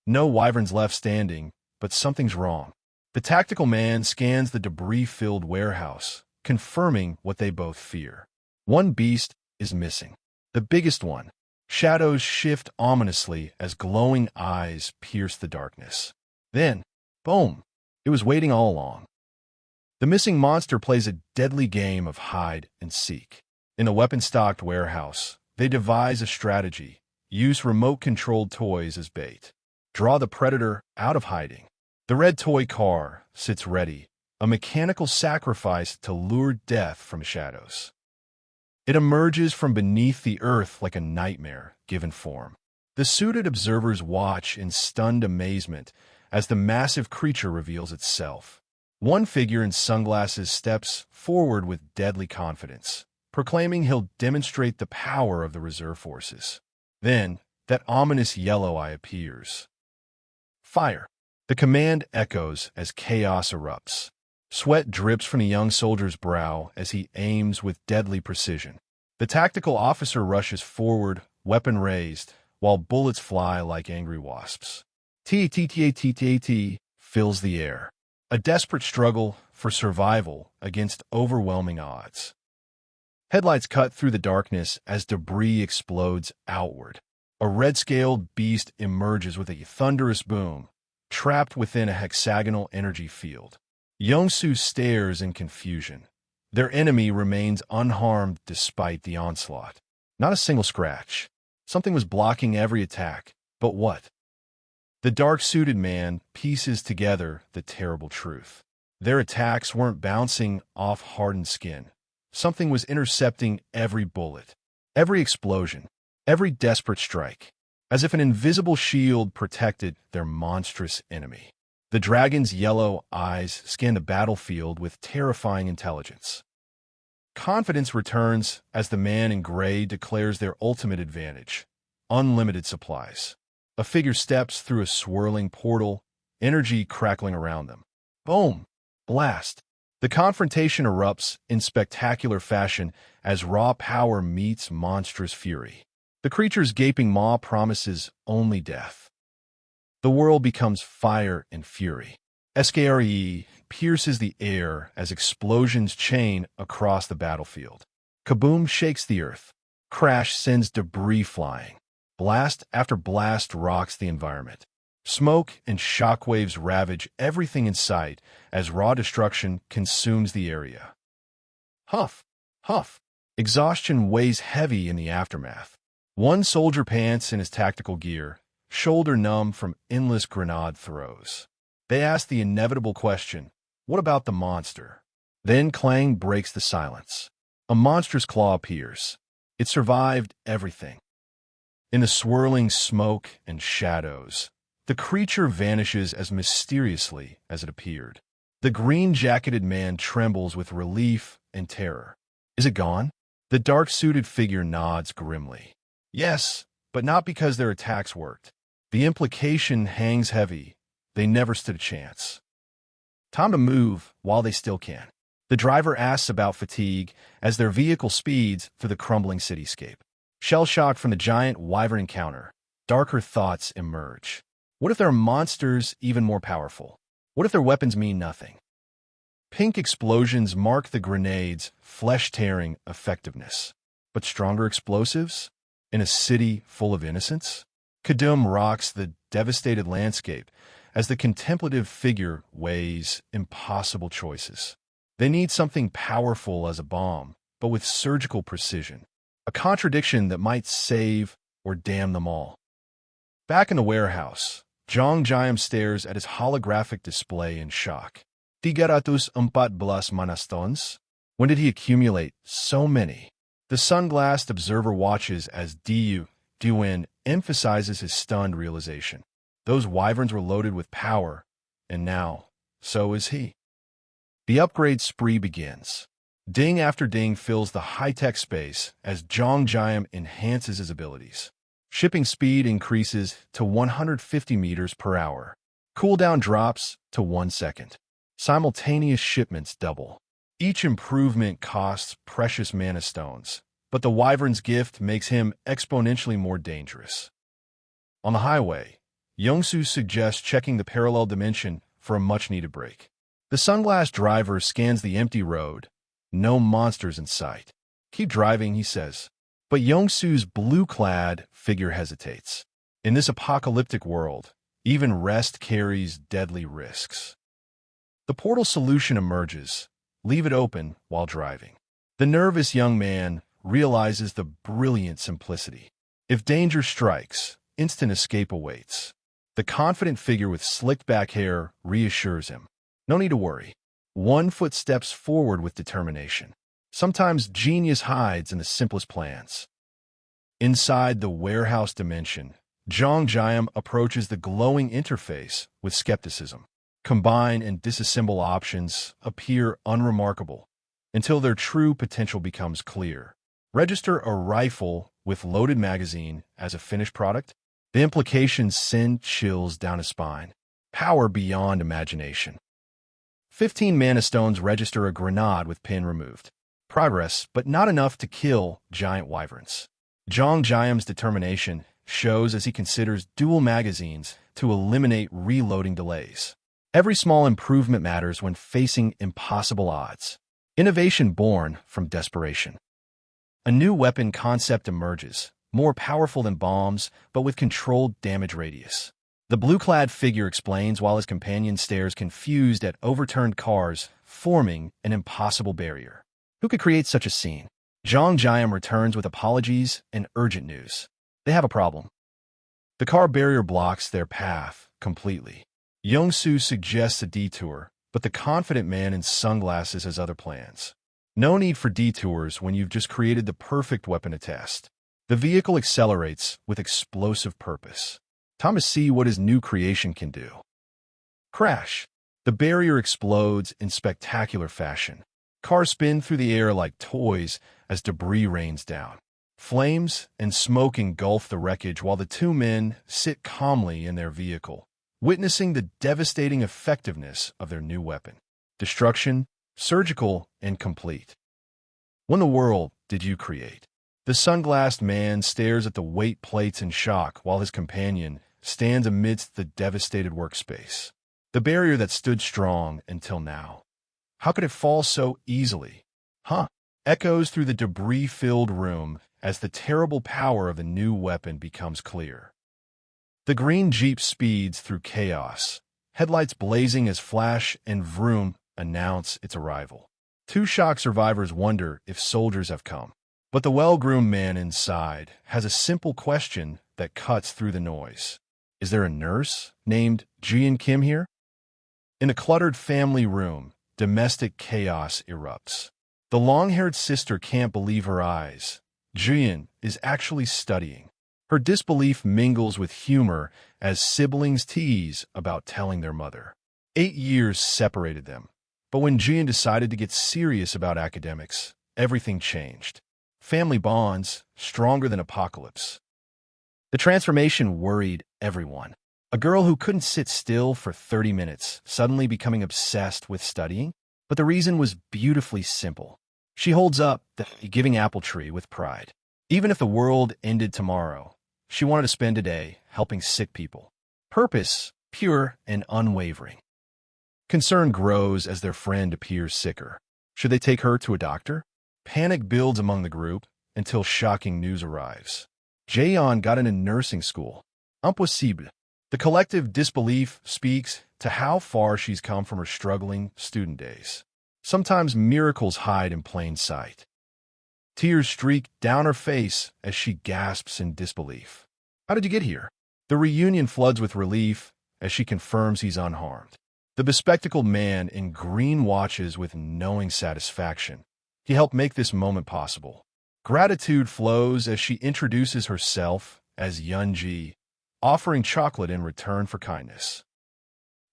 No wyverns left standing, but something's wrong. The tactical man scans the debris-filled warehouse, confirming what they both fear. One beast is missing. The biggest one. Shadows shift ominously as glowing eyes pierce the darkness. Then, boom, it was waiting all along. The missing monster plays a deadly game of hide and seek. In a weapon-stocked warehouse, they devise a strategy. Use remote-controlled toys as bait. Draw the predator out of hiding. The red toy car sits ready, a mechanical sacrifice to lure death from shadows. It emerges from beneath the earth like a nightmare given form. The suited observers watch in stunned amazement as the massive creature reveals itself. One figure in sunglasses steps forward with deadly confidence, proclaiming he'll demonstrate the power of the reserve forces. Then, that ominous yellow eye appears. Fire. The command echoes as chaos erupts. Sweat drips from the young soldier's brow as he aims with deadly precision. The tactical officer rushes forward, weapon raised, while bullets fly like angry wasps. T fills the air. A desperate struggle for survival against overwhelming odds. Headlights cut through the darkness as debris explodes outward. A red-scaled beast emerges with a thunderous boom, trapped within a hexagonal energy field. Young-soo stares in confusion. Their enemy remains unharmed despite the onslaught. Not a single scratch. Something was blocking every attack. But what? The dark-suited man pieces together the terrible truth. Their attacks weren't bouncing off hardened skin. Something was intercepting every bullet, every explosion, every desperate strike, as if an invisible shield protected their monstrous enemy. The dragon's yellow eyes scan the battlefield with terrifying intelligence. Confidence returns as the man in gray declares their ultimate advantage: unlimited supplies. A figure steps through a swirling portal, energy crackling around them. Boom! Blast! The confrontation erupts in spectacular fashion as raw power meets monstrous fury. The creature's gaping maw promises only death. The world becomes fire and fury. SKRE pierces the air as explosions chain across the battlefield. Kaboom shakes the earth. Crash sends debris flying. Blast after blast rocks the environment. Smoke and shockwaves ravage everything in sight as raw destruction consumes the area. Huff, huff. Exhaustion weighs heavy in the aftermath. One soldier pants in his tactical gear, shoulder numb from endless grenade throws. They ask the inevitable question, what about the monster? Then clang breaks the silence. A monstrous claw appears. It survived everything. In the swirling smoke and shadows, the creature vanishes as mysteriously as it appeared. The green-jacketed man trembles with relief and terror. Is it gone? The dark-suited figure nods grimly. Yes, but not because their attacks worked. The implication hangs heavy. They never stood a chance. Time to move while they still can. The driver asks about fatigue as their vehicle speeds through the crumbling cityscape. Shell-shocked from the giant wyvern encounter, darker thoughts emerge. What if there are monsters even more powerful? What if their weapons mean nothing? Pink explosions mark the grenade's flesh-tearing effectiveness. But stronger explosives? In a city full of innocents? Jeong-gyeom rocks the devastated landscape as the contemplative figure weighs impossible choices. They need something powerful as a bomb, but with surgical precision. A contradiction that might save or damn them all. Back in the warehouse, Jeong-gyeom stares at his holographic display in shock. 314 manastons? When did he accumulate so many? The sunglassed observer watches as Duin emphasizes his stunned realization. Those wyverns were loaded with power, and now, so is he. The upgrade spree begins. Ding after ding fills the high-tech space as Jeong-gyeom enhances his abilities. Shipping speed increases to 150 meters per hour. Cooldown drops to 1 second. Simultaneous shipments double. Each improvement costs precious mana stones, but the wyvern's gift makes him exponentially more dangerous. On the highway, Yongsoo suggests checking the parallel dimension for a much-needed break. The sunglass driver scans the empty road. No monsters in sight. Keep driving, he says. But Yongsoo's blue-clad figure hesitates. In this apocalyptic world, even rest carries deadly risks. The portal solution emerges. Leave it open while driving. The nervous young man realizes the brilliant simplicity. If danger strikes, instant escape awaits. The confident figure with slicked-back hair reassures him. No need to worry. 1 foot steps forward with determination. Sometimes genius hides in the simplest plans. Inside the warehouse dimension, Jeong-gyeom approaches the glowing interface with skepticism. Combine and disassemble options appear unremarkable until their true potential becomes clear. Register a rifle with loaded magazine as a finished product? The implications send chills down his spine. Power beyond imagination. 15 mana stones register a grenade with pin removed. Progress, but not enough to kill giant wyverns. Jeong-gyeom's determination shows as he considers dual magazines to eliminate reloading delays. Every small improvement matters when facing impossible odds. Innovation born from desperation. A new weapon concept emerges, more powerful than bombs, but with controlled damage radius. The blue-clad figure explains while his companion stares confused at overturned cars, forming an impossible barrier. Who could create such a scene? Jeong-gyeom returns with apologies and urgent news. They have a problem. The car barrier blocks their path completely. Yongsoo suggests a detour, but the confident man in sunglasses has other plans. No need for detours when you've just created the perfect weapon to test. The vehicle accelerates with explosive purpose. Time to see what his new creation can do. Crash. The barrier explodes in spectacular fashion. Cars spin through the air like toys as debris rains down. Flames and smoke engulf the wreckage while the two men sit calmly in their vehicle, witnessing the devastating effectiveness of their new weapon. Destruction surgical and complete. When the world did you create? The sunglassed man stares at the weight plates in shock while his companion stands amidst the devastated workspace. The barrier that stood strong until now. How could it fall so easily? Huh? Echoes through the debris-filled room as the terrible power of the new weapon becomes clear. The green Jeep speeds through chaos, headlights blazing as Flash and Vroom announce its arrival. Two shock survivors wonder if soldiers have come. But the well-groomed man inside has a simple question that cuts through the noise. Is there a nurse named Jeong-gyeom here? In a cluttered family room, domestic chaos erupts. The long-haired sister can't believe her eyes. Jeong is actually studying. Her disbelief mingles with humor as siblings tease about telling their mother. 8 years separated them. But when Jeong decided to get serious about academics, everything changed. Family bonds, stronger than apocalypse. The transformation worried everyone. A girl who couldn't sit still for 30 minutes, suddenly becoming obsessed with studying? But the reason was beautifully simple. She holds up the giving apple tree with pride. Even if the world ended tomorrow, she wanted to spend a day helping sick people. Purpose, pure and unwavering. Concern grows as their friend appears sicker. Should they take her to a doctor? Panic builds among the group until shocking news arrives. Jaeon got into nursing school. Impossible. The collective disbelief speaks to how far she's come from her struggling student days. Sometimes miracles hide in plain sight. Tears streak down her face as she gasps in disbelief. How did you get here? The reunion floods with relief as she confirms he's unharmed. The bespectacled man in green watches with knowing satisfaction. He helped make this moment possible. Gratitude flows as she introduces herself as Yunji, offering chocolate in return for kindness.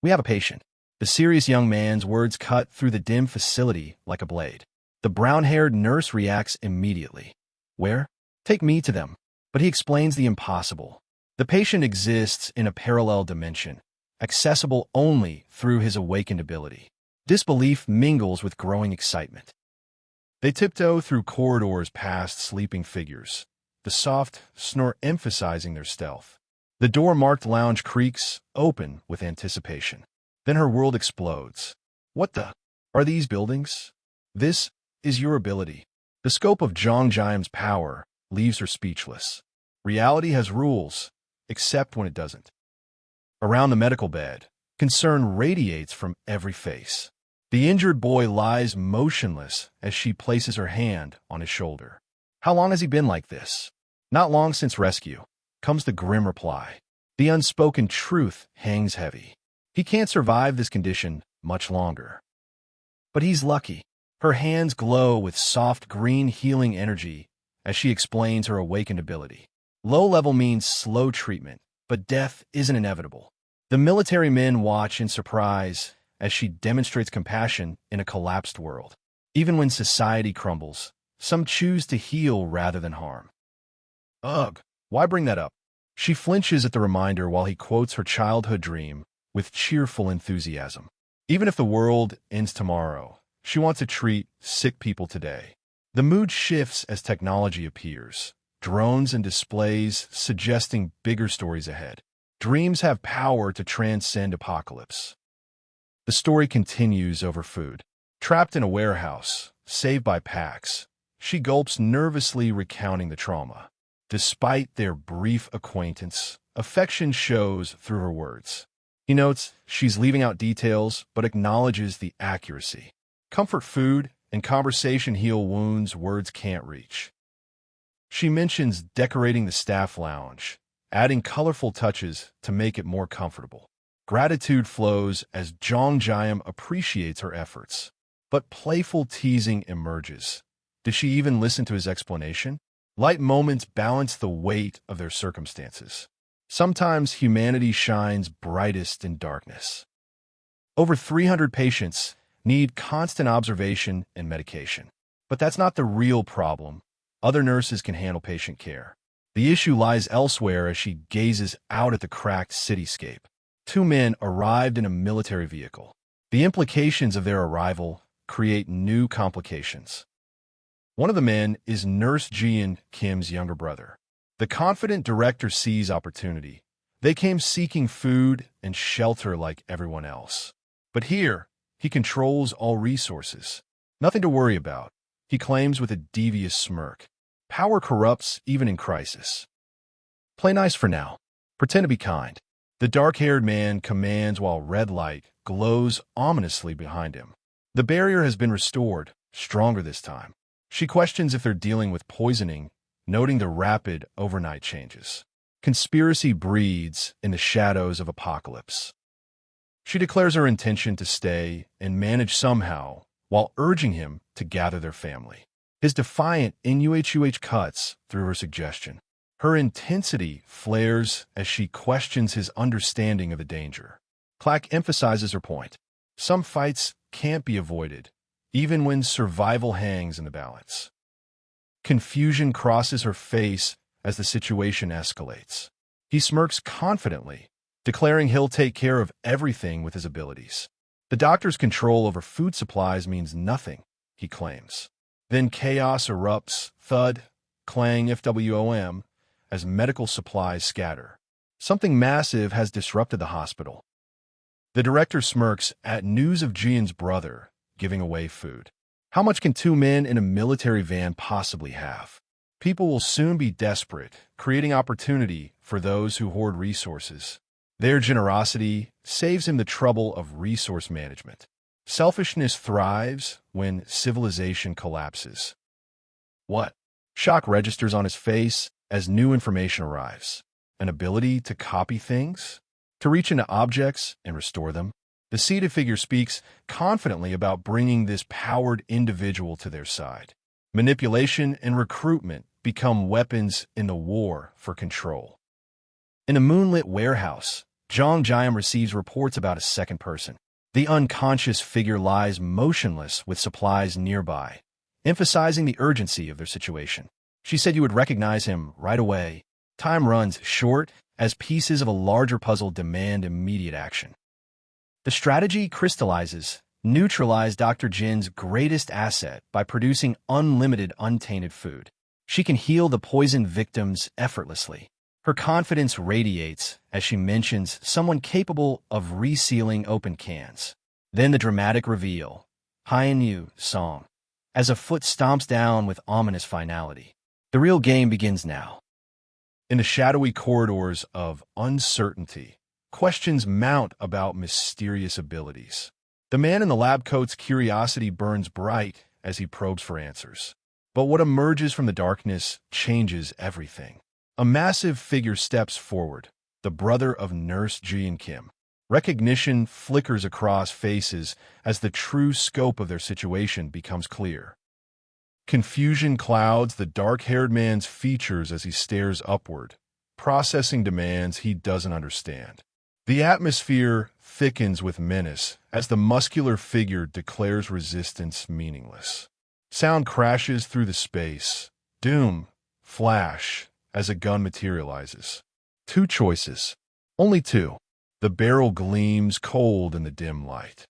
We have a patient. The serious young man's words cut through the dim facility like a blade. The brown-haired nurse reacts immediately. Where? Take me to them. But he explains the impossible. The patient exists in a parallel dimension, accessible only through his awakened ability. Disbelief mingles with growing excitement. They tiptoe through corridors past sleeping figures, the soft snore emphasizing their stealth. The door-marked lounge creaks open with anticipation. Then her world explodes. What the? Are these buildings? This is your ability. The scope of Jeong-gyeom's power leaves her speechless. Reality has rules, except when it doesn't. Around the medical bed, concern radiates from every face. The injured boy lies motionless as she places her hand on his shoulder. How long has he been like this? Not long since rescue, comes the grim reply. The unspoken truth hangs heavy. He can't survive this condition much longer. But he's lucky. Her hands glow with soft green healing energy as she explains her awakened ability. Low level means slow treatment, but death isn't inevitable. The military men watch in surprise as she demonstrates compassion in a collapsed world. Even when society crumbles, some choose to heal rather than harm. Ugh, why bring that up? She flinches at the reminder while he quotes her childhood dream with cheerful enthusiasm. Even if the world ends tomorrow, she wants to treat sick people today. The mood shifts as technology appears, drones and displays suggesting bigger stories ahead. Dreams have power to transcend apocalypse. The story continues over food. Trapped in a warehouse, saved by Pax, she gulps nervously recounting the trauma. Despite their brief acquaintance, affection shows through her words. He notes she's leaving out details but acknowledges the accuracy. Comfort food and conversation heal wounds words can't reach. She mentions decorating the staff lounge, adding colorful touches to make it more comfortable. Gratitude flows as Jeong-gyeom appreciates her efforts. But playful teasing emerges. Does she even listen to his explanation? Light moments balance the weight of their circumstances. Sometimes humanity shines brightest in darkness. Over 300 patients need constant observation and medication. But that's not the real problem. Other nurses can handle patient care. The issue lies elsewhere as she gazes out at the cracked cityscape. Two men arrived in a military vehicle. The implications of their arrival create new complications. One of the men is Nurse Jeong-gyeom's younger brother. The confident director sees opportunity. They came seeking food and shelter like everyone else. But here, he controls all resources. Nothing to worry about, he claims with a devious smirk. Power corrupts even in crisis. Play nice for now. Pretend to be kind. The dark-haired man commands while red light glows ominously behind him. The barrier has been restored, stronger this time. She questions if they're dealing with poisoning, noting the rapid overnight changes. Conspiracy breeds in the shadows of apocalypse. She declares her intention to stay and manage somehow, while urging him to gather their family. His defiant inuh cuts through her suggestion. Her intensity flares as she questions his understanding of the danger. Clack emphasizes her point. Some fights can't be avoided, even when survival hangs in the balance. Confusion crosses her face as the situation escalates. He smirks confidently, declaring he'll take care of everything with his abilities. The doctor's control over food supplies means nothing, he claims. Then chaos erupts, thud, clang, FWOM, as medical supplies scatter. Something massive has disrupted the hospital. The director smirks at news of Jian's brother giving away food. How much can two men in a military van possibly have? People will soon be desperate, creating opportunity for those who hoard resources. Their generosity saves him the trouble of resource management. Selfishness thrives when civilization collapses. What? Shock registers on his face as new information arrives. An ability to copy things? To reach into objects and restore them? The seated figure speaks confidently about bringing this powered individual to their side. Manipulation and recruitment become weapons in the war for control. In a moonlit warehouse, Jeong-gyeom receives reports about a second person. The unconscious figure lies motionless with supplies nearby, emphasizing the urgency of their situation. She said you would recognize him right away. Time runs short as pieces of a larger puzzle demand immediate action. The strategy crystallizes, neutralize Dr. Jin's greatest asset by producing unlimited untainted food. She can heal the poisoned victims effortlessly. Her confidence radiates as she mentions someone capable of resealing open cans. Then the dramatic reveal, Hyeon song, as a foot stomps down with ominous finality. The real game begins now. In the shadowy corridors of uncertainty, questions mount about mysterious abilities. The man in the lab coat's curiosity burns bright as he probes for answers. But what emerges from the darkness changes everything. A massive figure steps forward, the brother of Nurse Jeong-gyeom. Recognition flickers across faces as the true scope of their situation becomes clear. Confusion clouds the dark-haired man's features as he stares upward, processing demands he doesn't understand. The atmosphere thickens with menace as the muscular figure declares resistance meaningless. Sound crashes through the space. Doom, flash, as a gun materializes. Two choices. Only two. The barrel gleams cold in the dim light.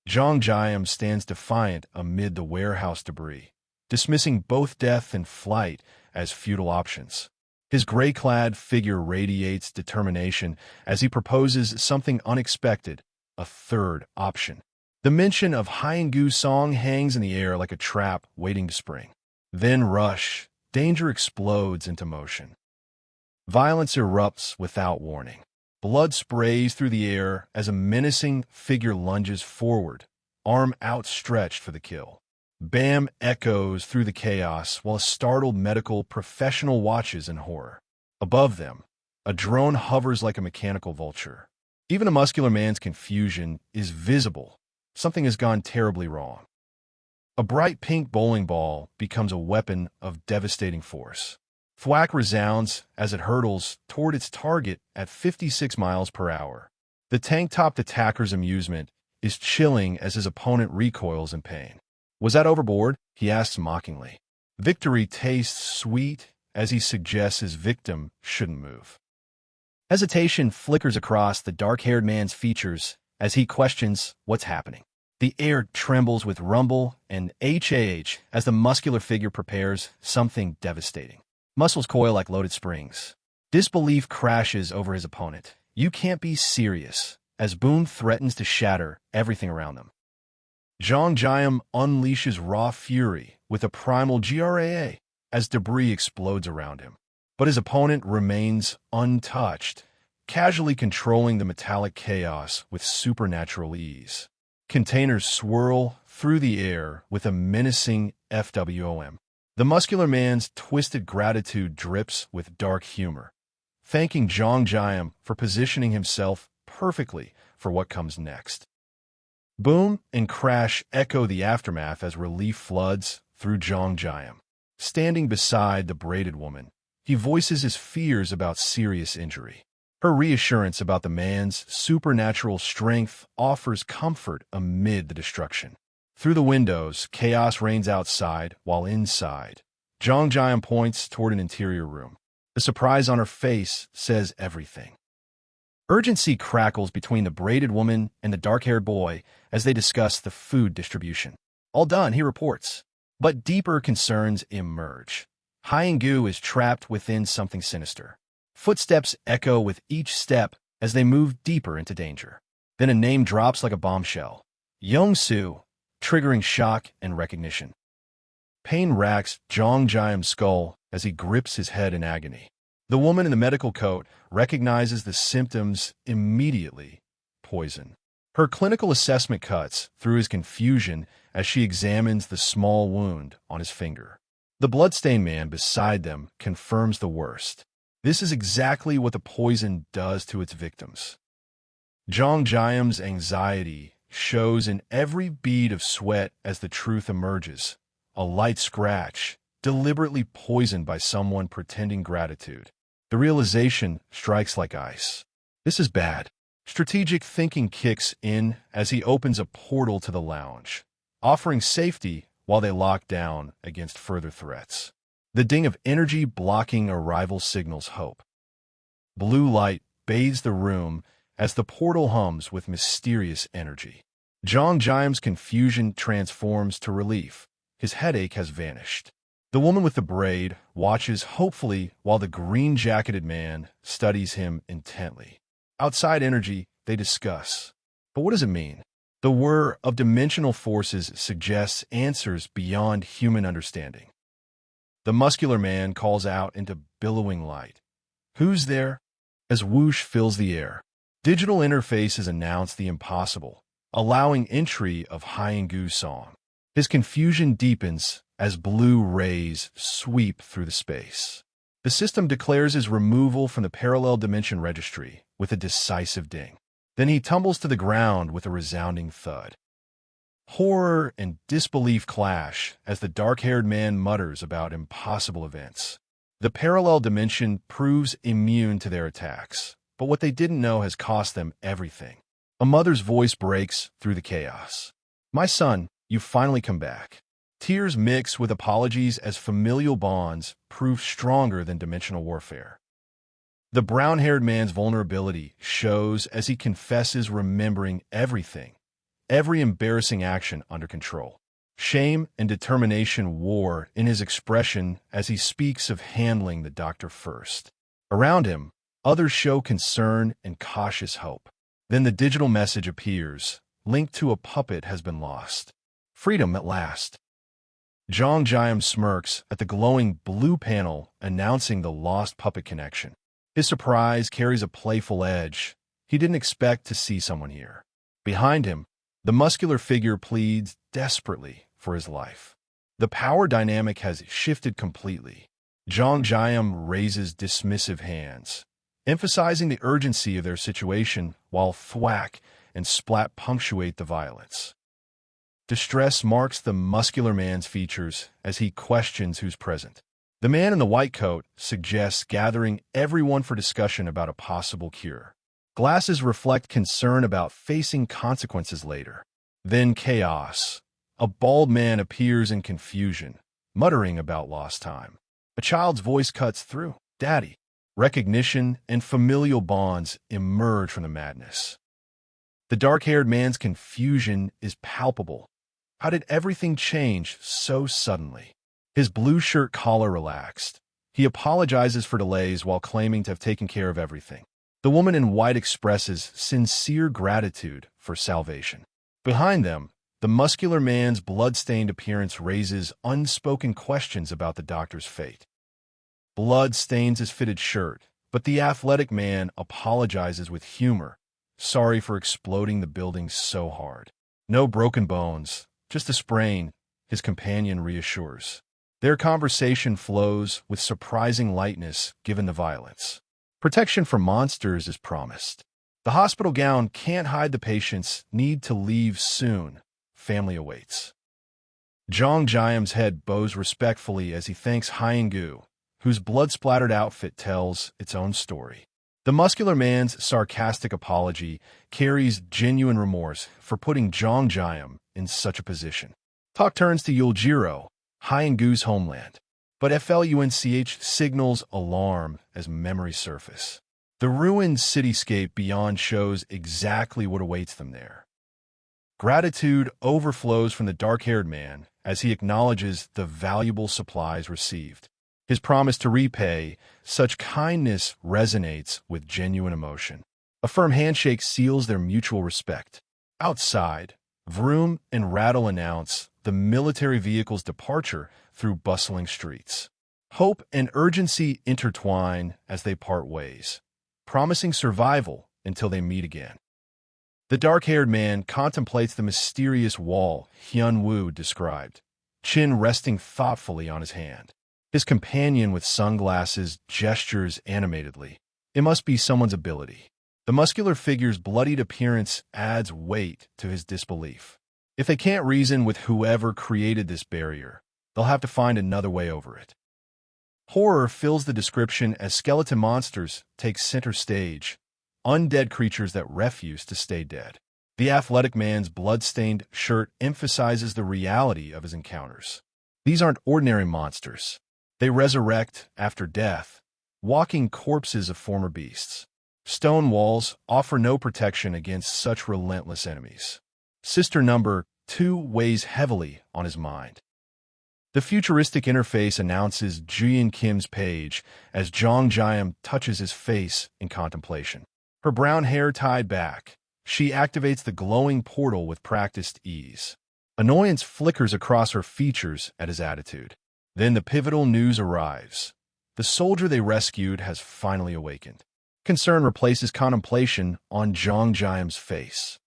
Jeong-gyeom stands defiant amid the warehouse debris, dismissing both death and flight as futile options. His gray-clad figure radiates determination as he proposes something unexpected, a third option. The mention of Hyeon song hangs in the air like a trap waiting to spring. Then rush, danger explodes into motion. Violence erupts without warning. Blood sprays through the air as a menacing figure lunges forward, arm outstretched for the kill. Bam echoes through the chaos while a startled medical professional watches in horror. Above them, a drone hovers like a mechanical vulture. Even a muscular man's confusion is visible. Something has gone terribly wrong. A bright pink bowling ball becomes a weapon of devastating force. Thwack resounds as it hurtles toward its target at 56 miles per hour. The tank-topped attacker's amusement is chilling as his opponent recoils in pain. Was that overboard? He asks mockingly. Victory tastes sweet as he suggests his victim shouldn't move. Hesitation flickers across the dark-haired man's features as he questions what's happening. The air trembles with rumble and HAH as the muscular figure prepares something devastating. Muscles coil like loaded springs. Disbelief crashes over his opponent. You can't be serious, as Boone threatens to shatter everything around them. Jeong-gyeom unleashes raw fury with a primal GRAA as debris explodes around him. But his opponent remains untouched, casually controlling the metallic chaos with supernatural ease. Containers swirl through the air with a menacing FWOM. The muscular man's twisted gratitude drips with dark humor, thanking Jeong-gyeom for positioning himself perfectly for what comes next. Boom and crash echo the aftermath as relief floods through Jeong-gyeom. Standing beside the braided woman, he voices his fears about serious injury. Her reassurance about the man's supernatural strength offers comfort amid the destruction. Through the windows, chaos reigns outside, while inside, Jeong-gyeom points toward an interior room. The surprise on her face says everything. Urgency crackles between the braided woman and the dark-haired boy as they discuss the food distribution. All done, he reports. But deeper concerns emerge. Hyung-gu is trapped within something sinister. Footsteps echo with each step as they move deeper into danger. Then a name drops like a bombshell. Young-soo, triggering shock and recognition. Pain racks Jeong-gyeom's skull as he grips his head in agony. The woman in the medical coat recognizes the symptoms immediately: poison. Her clinical assessment cuts through his confusion as she examines the small wound on his finger. The bloodstained man beside them confirms the worst. This is exactly what the poison does to its victims. Jeong-gyeom's anxiety shows in every bead of sweat as the truth emerges. A light scratch, deliberately poisoned by someone pretending gratitude. The realization strikes like ice. This is bad. Strategic thinking kicks in as he opens a portal to the lounge, offering safety while they lock down against further threats. The ding of energy blocking arrival signals hope. Blue light bathes the room as the portal hums with mysterious energy. Jeong-gyeom's confusion transforms to relief. His headache has vanished. The woman with the braid watches hopefully while the green-jacketed man studies him intently. Outside energy, they discuss. But what does it mean? The whir of dimensional forces suggests answers beyond human understanding. The muscular man calls out into billowing light. Who's there? As whoosh fills the air, digital interfaces announce the impossible, allowing entry of Hyung-gu's song. His confusion deepens as blue rays sweep through the space. The system declares his removal from the parallel dimension registry with a decisive ding. Then he tumbles to the ground with a resounding thud. Horror and disbelief clash as the dark-haired man mutters about impossible events. The parallel dimension proves immune to their attacks, but what they didn't know has cost them everything. A mother's voice breaks through the chaos. "My son, you've finally come back." Tears mix with apologies as familial bonds prove stronger than dimensional warfare. The brown-haired man's vulnerability shows as he confesses remembering everything, every embarrassing action under control. Shame and determination war in his expression as he speaks of handling the doctor first. Around him, others show concern and cautious hope. Then the digital message appears, linked to a puppet has been lost. Freedom at last. Jeong-gyeom smirks at the glowing blue panel announcing the lost puppet connection. His surprise carries a playful edge. He didn't expect to see someone here. Behind him, the muscular figure pleads desperately for his life. The power dynamic has shifted completely. Jeong-gyeom raises dismissive hands, emphasizing the urgency of their situation while thwack and splat punctuate the violence. Distress marks the muscular man's features as he questions who's present. The man in the white coat suggests gathering everyone for discussion about a possible cure. Glasses reflect concern about facing consequences later. Then chaos. A bald man appears in confusion, muttering about lost time. A child's voice cuts through. "Daddy." Recognition and familial bonds emerge from the madness. The dark-haired man's confusion is palpable. How did everything change so suddenly? His blue shirt collar relaxed. He apologizes for delays while claiming to have taken care of everything. The woman in white expresses sincere gratitude for salvation. Behind them, the muscular man's blood-stained appearance raises unspoken questions about the doctor's fate. Blood stains his fitted shirt, but the athletic man apologizes with humor, sorry for exploding the building so hard. No broken bones, just a sprain, his companion reassures. Their conversation flows with surprising lightness given the violence. Protection from monsters is promised. The hospital gown can't hide the patient's need to leave soon. Family awaits. Jeong-gyeom's head bows respectfully as he thanks Hyung-gu, whose blood-splattered outfit tells its own story. The muscular man's sarcastic apology carries genuine remorse for putting Jeong-gyeom in such a position. Talk turns to Yuljiro, Hyung-gu's homeland, but FLUNCH signals alarm as memories surface. The ruined cityscape beyond shows exactly what awaits them there. Gratitude overflows from the dark-haired man as he acknowledges the valuable supplies received. His promise to repay such kindness resonates with genuine emotion. A firm handshake seals their mutual respect. Outside, Vroom and Rattle announce the military vehicle's departure through bustling streets. Hope and urgency intertwine as they part ways, promising survival until they meet again. The dark-haired man contemplates the mysterious wall Hyun-woo described, chin resting thoughtfully on his hand. His companion with sunglasses gestures animatedly. It must be someone's ability. The muscular figure's bloodied appearance adds weight to his disbelief. If they can't reason with whoever created this barrier, they'll have to find another way over it. Horror fills the description as skeleton monsters take center stage, undead creatures that refuse to stay dead. The athletic man's blood-stained shirt emphasizes the reality of his encounters. These aren't ordinary monsters. They resurrect after death, walking corpses of former beasts. Stone walls offer no protection against such relentless enemies. Sister number 2 weighs heavily on his mind. The futuristic interface announces Jeong Kim's page as Jeong-gyeom touches his face in contemplation. Her brown hair tied back, she activates the glowing portal with practiced ease. Annoyance flickers across her features at his attitude. Then the pivotal news arrives. The soldier they rescued has finally awakened. Concern replaces contemplation on Jeong-gyeom's face.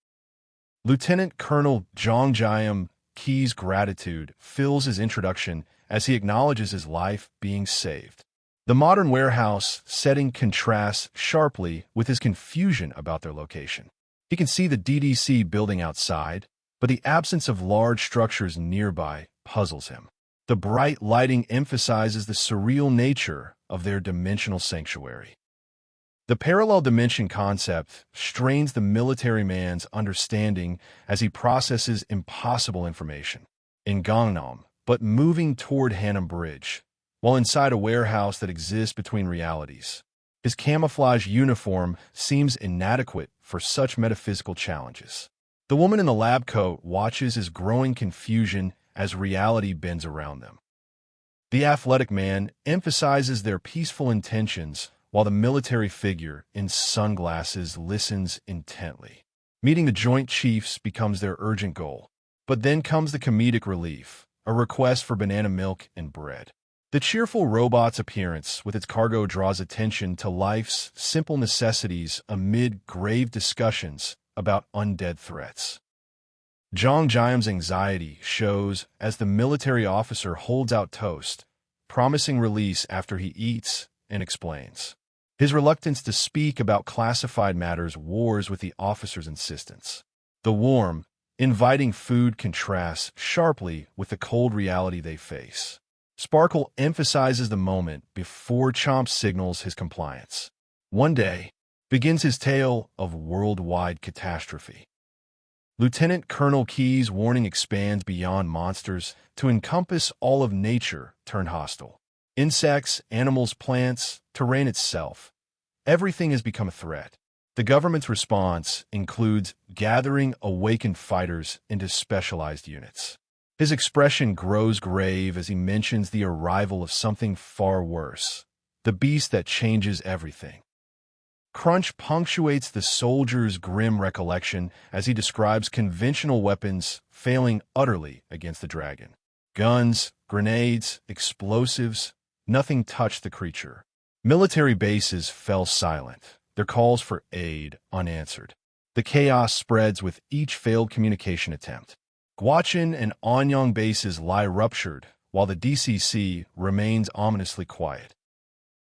Lieutenant Colonel Jeong-gyeom Key's gratitude fills his introduction as he acknowledges his life being saved. The modern warehouse setting contrasts sharply with his confusion about their location. He can see the DDC building outside, but the absence of large structures nearby puzzles him. The bright lighting emphasizes the surreal nature of their dimensional sanctuary. The parallel dimension concept strains the military man's understanding as he processes impossible information. In Gangnam, but moving toward Hanam Bridge, while inside a warehouse that exists between realities. His camouflage uniform seems inadequate for such metaphysical challenges. The woman in the lab coat watches his growing confusion as reality bends around them. The athletic man emphasizes their peaceful intentions while the military figure in sunglasses listens intently. Meeting the Joint Chiefs becomes their urgent goal. But then comes the comedic relief, a request for banana milk and bread. The cheerful robot's appearance with its cargo draws attention to life's simple necessities amid grave discussions about undead threats. Jeong-gyeom's anxiety shows as the military officer holds out toast, promising release after he eats and explains. His reluctance to speak about classified matters wars with the officer's insistence. The warm, inviting food contrasts sharply with the cold reality they face. Sparkle emphasizes the moment before Chomp signals his compliance. One day begins his tale of worldwide catastrophe. Lieutenant Colonel Key's warning expands beyond monsters to encompass all of nature turned hostile. Insects, animals, plants, terrain itself. Everything has become a threat. The government's response includes gathering awakened fighters into specialized units. His expression grows grave as he mentions the arrival of something far worse, the beast that changes everything. Crunch punctuates the soldier's grim recollection as he describes conventional weapons failing utterly against the dragon. Guns, grenades, explosives, nothing touched the creature. Military bases fell silent, their calls for aid unanswered. The chaos spreads with each failed communication attempt. Gwacheon and Anyang bases lie ruptured, while the DCC remains ominously quiet.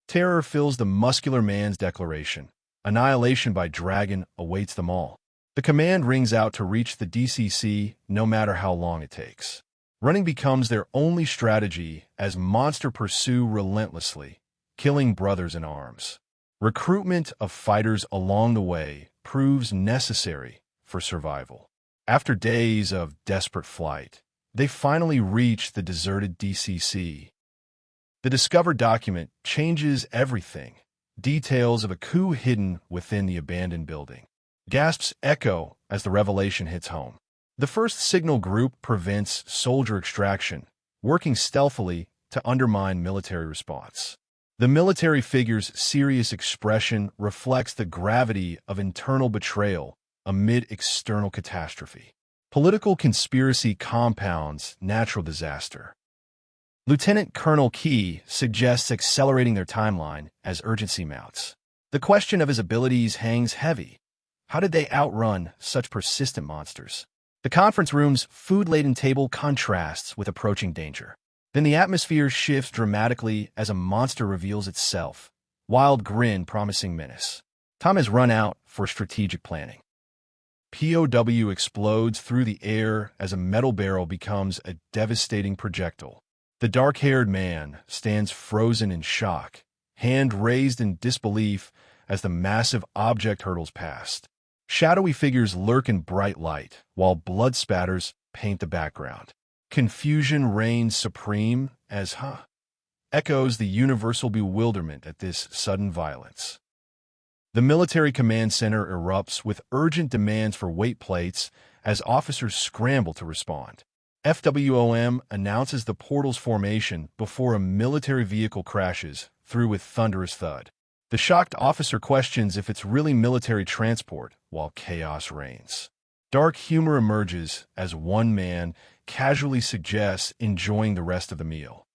Terror fills the muscular man's declaration. Annihilation by dragon awaits them all. The command rings out to reach the DCC no matter how long it takes. Running becomes their only strategy as monsters pursue relentlessly, killing brothers in arms. Recruitment of fighters along the way proves necessary for survival. After days of desperate flight, they finally reach the deserted DCC. The discovered document changes everything. Details of a coup hidden within the abandoned building. Gasps echo as the revelation hits home. The first signal group prevents soldier extraction, working stealthily to undermine military response. The military figure's serious expression reflects the gravity of internal betrayal amid external catastrophe. Political conspiracy compounds natural disaster. Lieutenant Colonel Key suggests accelerating their timeline as urgency mounts. The question of his abilities hangs heavy. How did they outrun such persistent monsters? The conference room's food-laden table contrasts with approaching danger. Then the atmosphere shifts dramatically as a monster reveals itself, wild grin promising menace. Time has run out for strategic planning. POW explodes through the air as a metal barrel becomes a devastating projectile. The dark-haired man stands frozen in shock, hand raised in disbelief as the massive object hurtles past. Shadowy figures lurk in bright light, while blood spatters paint the background. Confusion reigns supreme as echoes the universal bewilderment at this sudden violence. The military command center erupts with urgent demands for weight plates as officers scramble to respond. FWOM announces the portal's formation before a military vehicle crashes through with thunderous thud. The shocked officer questions if it's really military transport, while chaos reigns. Dark humor emerges as one man casually suggests enjoying the rest of the meal.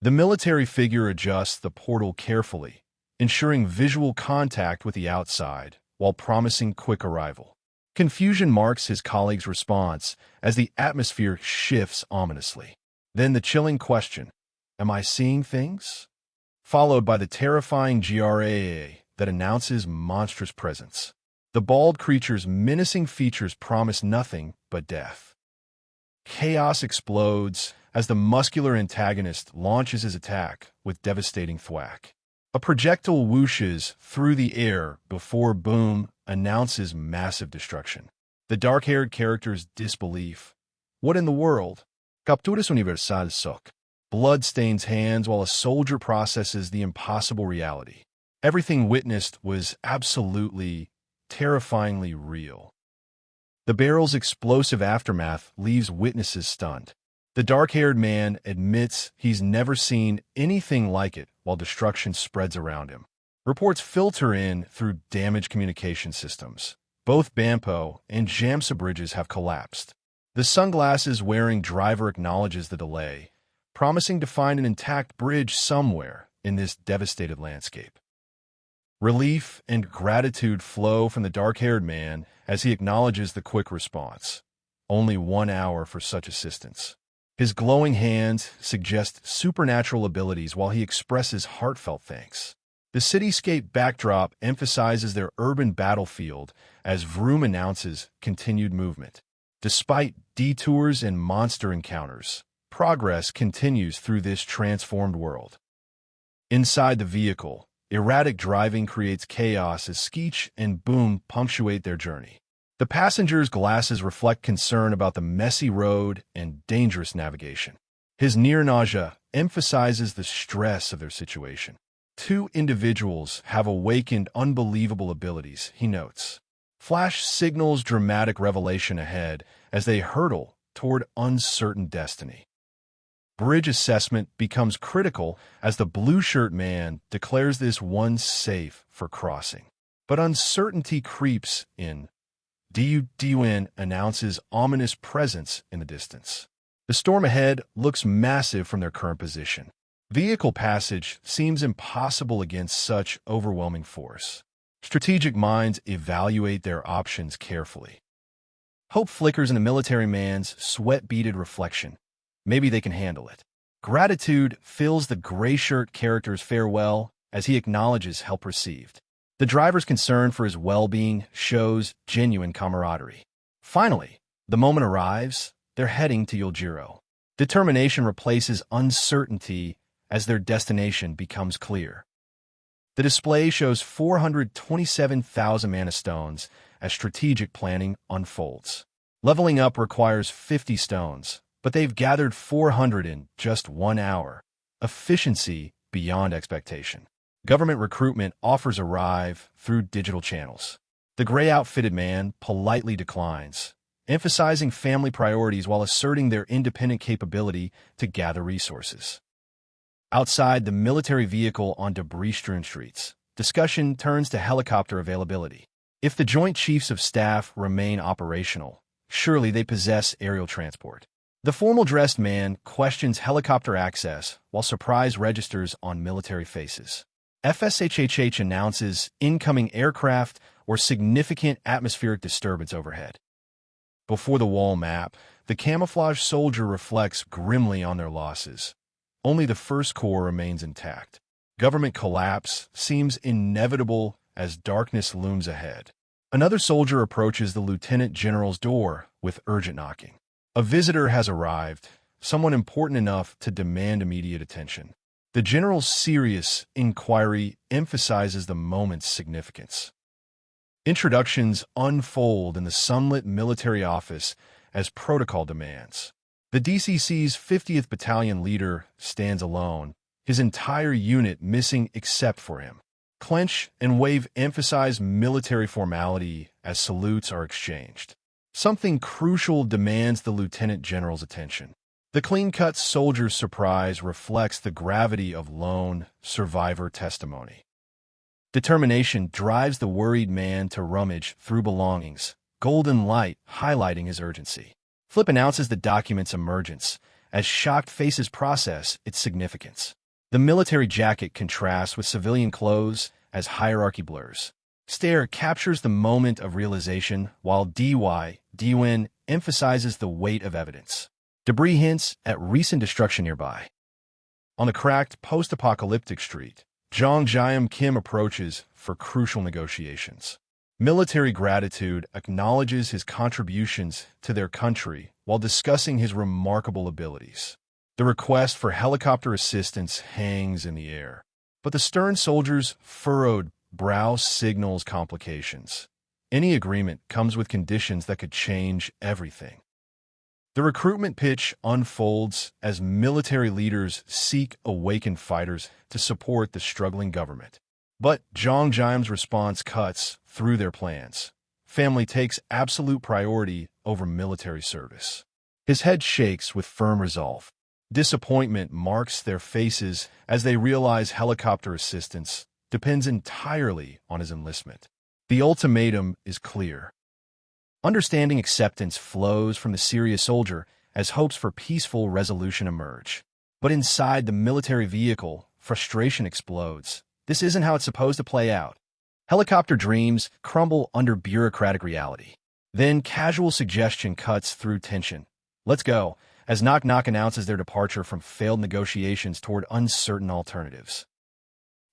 The military figure adjusts the portal carefully, ensuring visual contact with the outside while promising quick arrival. Confusion marks his colleague's response as the atmosphere shifts ominously. Then the chilling question, "Am I seeing things?" Followed by the terrifying GRAA that announces monstrous presence. The bald creature's menacing features promise nothing but death. Chaos explodes as the muscular antagonist launches his attack with devastating thwack. A projectile whooshes through the air before boom announces massive destruction. The dark-haired character's disbelief. What in the world? Capturas universal shock. Blood stains hands while a soldier processes the impossible reality. Everything witnessed was absolutely, terrifyingly real. The barrel's explosive aftermath leaves witnesses stunned. The dark-haired man admits he's never seen anything like it while destruction spreads around him. Reports filter in through damaged communication systems. Both Bampo and Jamsa bridges have collapsed. The sunglasses-wearing driver acknowledges the delay, promising to find an intact bridge somewhere in this devastated landscape. Relief and gratitude flow from the dark-haired man as he acknowledges the quick response. Only 1 hour for such assistance. His glowing hands suggest supernatural abilities while he expresses heartfelt thanks. The cityscape backdrop emphasizes their urban battlefield as Vroom announces continued movement. Despite detours and monster encounters, progress continues through this transformed world. Inside the vehicle, erratic driving creates chaos as Skeech and Boom punctuate their journey. The passengers' glasses reflect concern about the messy road and dangerous navigation. His near nausea emphasizes the stress of their situation. Two individuals have awakened unbelievable abilities, he notes. Flash signals dramatic revelation ahead as they hurtle toward uncertain destiny. Bridge assessment becomes critical as the blue-shirt man declares this one safe for crossing. But uncertainty creeps in. Diwen announces ominous presence in the distance. The storm ahead looks massive from their current position. Vehicle passage seems impossible against such overwhelming force. Strategic minds evaluate their options carefully. Hope flickers in the military man's sweat-beaded reflection. Maybe they can handle it. Gratitude fills the gray-shirt character's farewell as he acknowledges help received. The driver's concern for his well-being shows genuine camaraderie. Finally, the moment arrives, they're heading to Yoljiro. Determination replaces uncertainty as their destination becomes clear. The display shows 427,000 mana stones as strategic planning unfolds. Leveling up requires 50 stones, but they've gathered 400 in just 1 hour. Efficiency beyond expectation. Government recruitment offers arrive through digital channels. The gray-outfitted man politely declines, emphasizing family priorities while asserting their independent capability to gather resources. Outside the military vehicle on debris-strewn streets, discussion turns to helicopter availability. If the Joint Chiefs of Staff remain operational, surely they possess aerial transport. The formal-dressed man questions helicopter access while surprise registers on military faces. FSHHH announces incoming aircraft or significant atmospheric disturbance overhead. Before the wall map, the camouflage soldier reflects grimly on their losses. Only the first corps remains intact. Government collapse seems inevitable as darkness looms ahead. Another soldier approaches the lieutenant general's door with urgent knocking. A visitor has arrived, someone important enough to demand immediate attention. The general's serious inquiry emphasizes the moment's significance. Introductions unfold in the sunlit military office as protocol demands. The DCC's 50th Battalion leader stands alone, his entire unit missing except for him. Clench and wave emphasize military formality as salutes are exchanged. Something crucial demands the lieutenant general's attention. The clean-cut soldier's surprise reflects the gravity of lone survivor testimony. Determination drives the worried man to rummage through belongings, golden light highlighting his urgency. Flip announces the document's emergence as shocked faces process its significance. The military jacket contrasts with civilian clothes as hierarchy blurs. Stare captures the moment of realization while Diwen emphasizes the weight of evidence. Debris hints at recent destruction nearby. On the cracked post-apocalyptic street, Jeong-gyeom Kim approaches for crucial negotiations. Military gratitude acknowledges his contributions to their country while discussing his remarkable abilities. The request for helicopter assistance hangs in the air, but the stern soldier's furrowed brow signals complications. Any agreement comes with conditions that could change everything. The recruitment pitch unfolds as military leaders seek awakened fighters to support the struggling government. But Jeong-gyeom's response cuts through their plans. Family takes absolute priority over military service. His head shakes with firm resolve. Disappointment marks their faces as they realize helicopter assistance depends entirely on his enlistment. The ultimatum is clear. Understanding acceptance flows from the serious soldier as hopes for peaceful resolution emerge. But inside the military vehicle, frustration explodes. This isn't how it's supposed to play out. Helicopter dreams crumble under bureaucratic reality. Then casual suggestion cuts through tension. Let's go, as Knock Knock announces their departure from failed negotiations toward uncertain alternatives.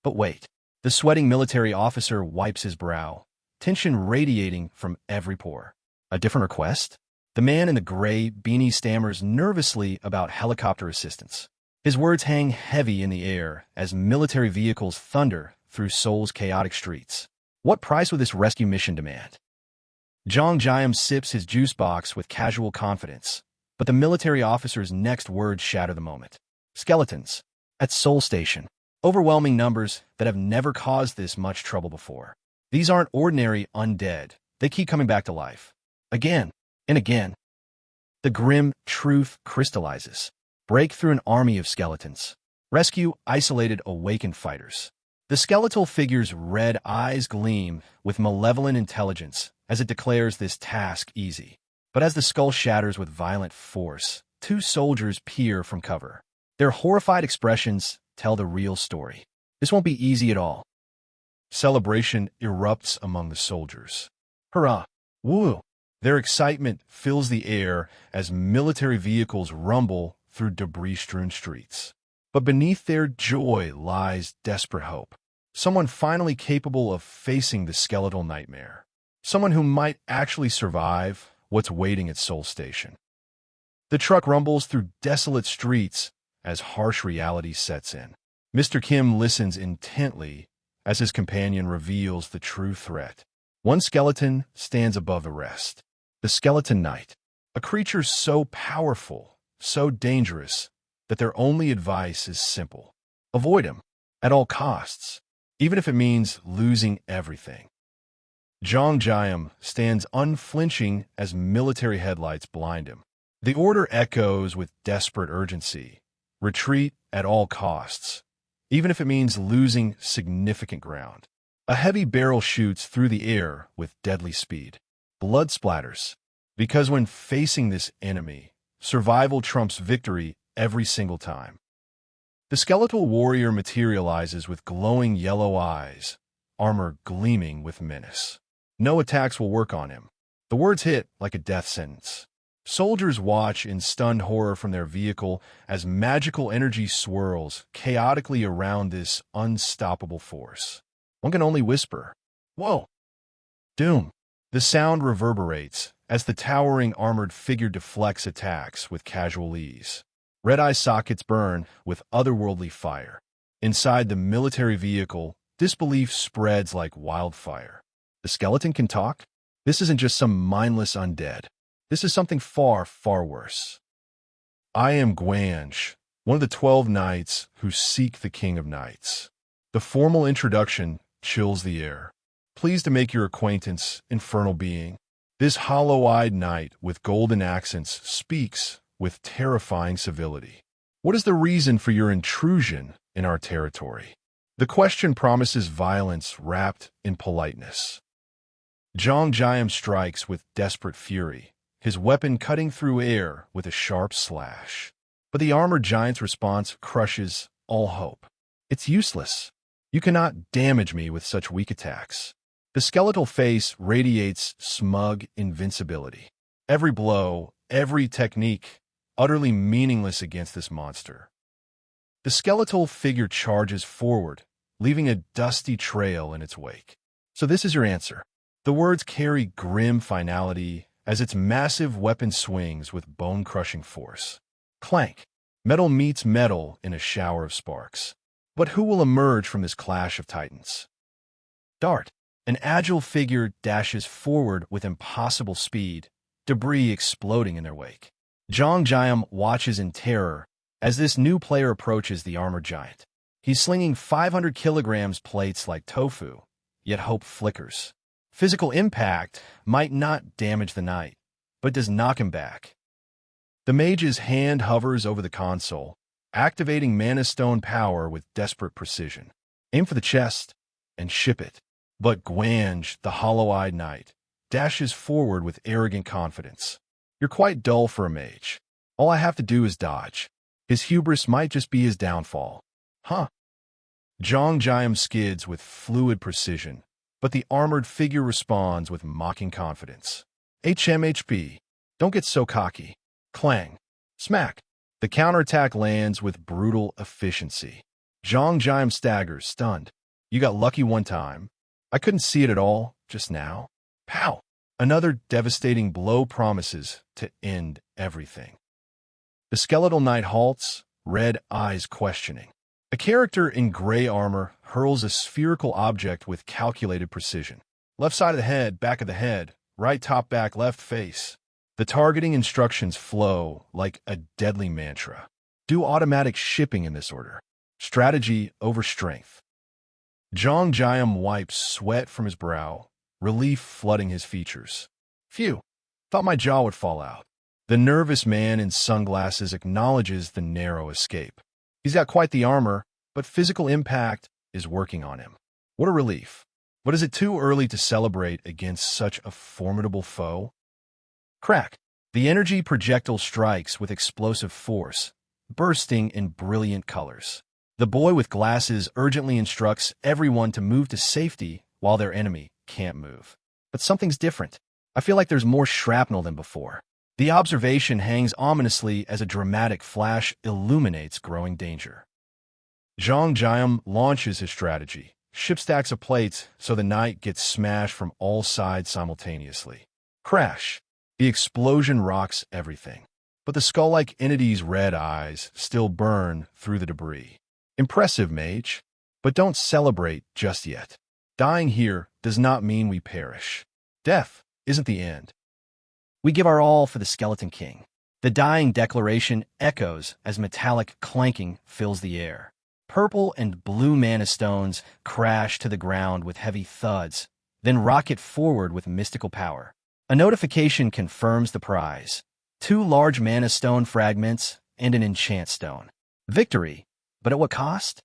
But wait, the sweating military officer wipes his brow, tension radiating from every pore. A different request? The man in the gray beanie stammers nervously about helicopter assistance. His words hang heavy in the air as military vehicles thunder through Seoul's chaotic streets. What price would this rescue mission demand? Jeong-gyeom sips his juice box with casual confidence, but the military officer's next words shatter the moment. Skeletons. At Seoul Station. Overwhelming numbers that have never caused this much trouble before. These aren't ordinary undead. They keep coming back to life. Again and again. The grim truth crystallizes. Break through an army of skeletons. Rescue isolated awakened fighters. The skeletal figure's red eyes gleam with malevolent intelligence as it declares this task easy. But as the skull shatters with violent force, two soldiers peer from cover. Their horrified expressions tell the real story. This won't be easy at all. Celebration erupts among the soldiers. Hurrah! Woo! Their excitement fills the air as military vehicles rumble through debris-strewn streets. But beneath their joy lies desperate hope. Someone finally capable of facing the skeletal nightmare. Someone who might actually survive what's waiting at Seoul Station. The truck rumbles through desolate streets as harsh reality sets in. Mr. Kim listens intently as his companion reveals the true threat. One skeleton stands above the rest. The Skeleton Knight, a creature so powerful, so dangerous, that their only advice is simple. Avoid him, at all costs, even if it means losing everything. Jeong-gyeom stands unflinching as military headlights blind him. The order echoes with desperate urgency. Retreat at all costs, even if it means losing significant ground. A heavy barrel shoots through the air with deadly speed. Blood splatters, because when facing this enemy, survival trumps victory every single time. The skeletal warrior materializes with glowing yellow eyes, armor gleaming with menace. No attacks will work on him. The words hit like a death sentence. Soldiers watch in stunned horror from their vehicle as magical energy swirls chaotically around this unstoppable force. One can only whisper, "Whoa!" Doom. The sound reverberates as the towering armored figure deflects attacks with casual ease. Red eye sockets burn with otherworldly fire. Inside the military vehicle, disbelief spreads like wildfire. The skeleton can talk? This isn't just some mindless undead. This is something far, far worse. I am Gwanj, one of the 12 knights who seek the King of Knights. The formal introduction chills the air. Pleased to make your acquaintance, infernal being. This hollow-eyed knight with golden accents speaks with terrifying civility. What is the reason for your intrusion in our territory? The question promises violence wrapped in politeness. Jeong-gyeom strikes with desperate fury, his weapon cutting through air with a sharp slash. But the armored giant's response crushes all hope. It's useless. You cannot damage me with such weak attacks. The skeletal face radiates smug invincibility. Every blow, every technique, utterly meaningless against this monster. The skeletal figure charges forward, leaving a dusty trail in its wake. So this is your answer. The words carry grim finality as its massive weapon swings with bone-crushing force. Clank. Metal meets metal in a shower of sparks. But who will emerge from this clash of titans? Dart. An agile figure dashes forward with impossible speed, debris exploding in their wake. Jeong-gyeom watches in terror as this new player approaches the armored giant. He's slinging 500 kilograms plates like tofu, yet hope flickers. Physical impact might not damage the knight, but does knock him back. The mage's hand hovers over the console, activating Mana Stone power with desperate precision. Aim for the chest and ship it. But Gwanj, the hollow-eyed knight, dashes forward with arrogant confidence. You're quite dull for a mage. All I have to do is dodge. His hubris might just be his downfall. Huh? Jeong-gyeom skids with fluid precision, but the armored figure responds with mocking confidence. HMHB. Don't get so cocky. Clang. Smack. The counterattack lands with brutal efficiency. Jeong-gyeom staggers, stunned. You got lucky one time. I couldn't see it at all just now. Pow! Another devastating blow promises to end everything. The skeletal knight halts, red eyes questioning. A character in gray armor hurls a spherical object with calculated precision. Left side of the head, back of the head, right top back, left face. The targeting instructions flow like a deadly mantra. Do automatic shipping in this order. Strategy over strength. Jeong-gyeom wipes sweat from his brow, relief flooding his features. Phew, thought my jaw would fall out. The nervous man in sunglasses acknowledges the narrow escape. He's got quite the armor, but physical impact is working on him. What a relief. But is it too early to celebrate against such a formidable foe? Crack. The energy projectile strikes with explosive force, bursting in brilliant colors. The boy with glasses urgently instructs everyone to move to safety while their enemy can't move. But something's different. I feel like there's more shrapnel than before. The observation hangs ominously as a dramatic flash illuminates growing danger. Jeong-gyeom launches his strategy, ship stacks of plates so the knight gets smashed from all sides simultaneously. Crash! The explosion rocks everything, but the skull-like entity's red eyes still burn through the debris. Impressive, mage, but don't celebrate just yet. Dying here does not mean we perish. Death isn't the end. We give our all for the Skeleton King. The dying declaration echoes as metallic clanking fills the air. Purple and blue mana stones crash to the ground with heavy thuds, then rocket forward with mystical power. A notification confirms the prize. 2 large mana stone fragments and an enchant stone. Victory, but at what cost?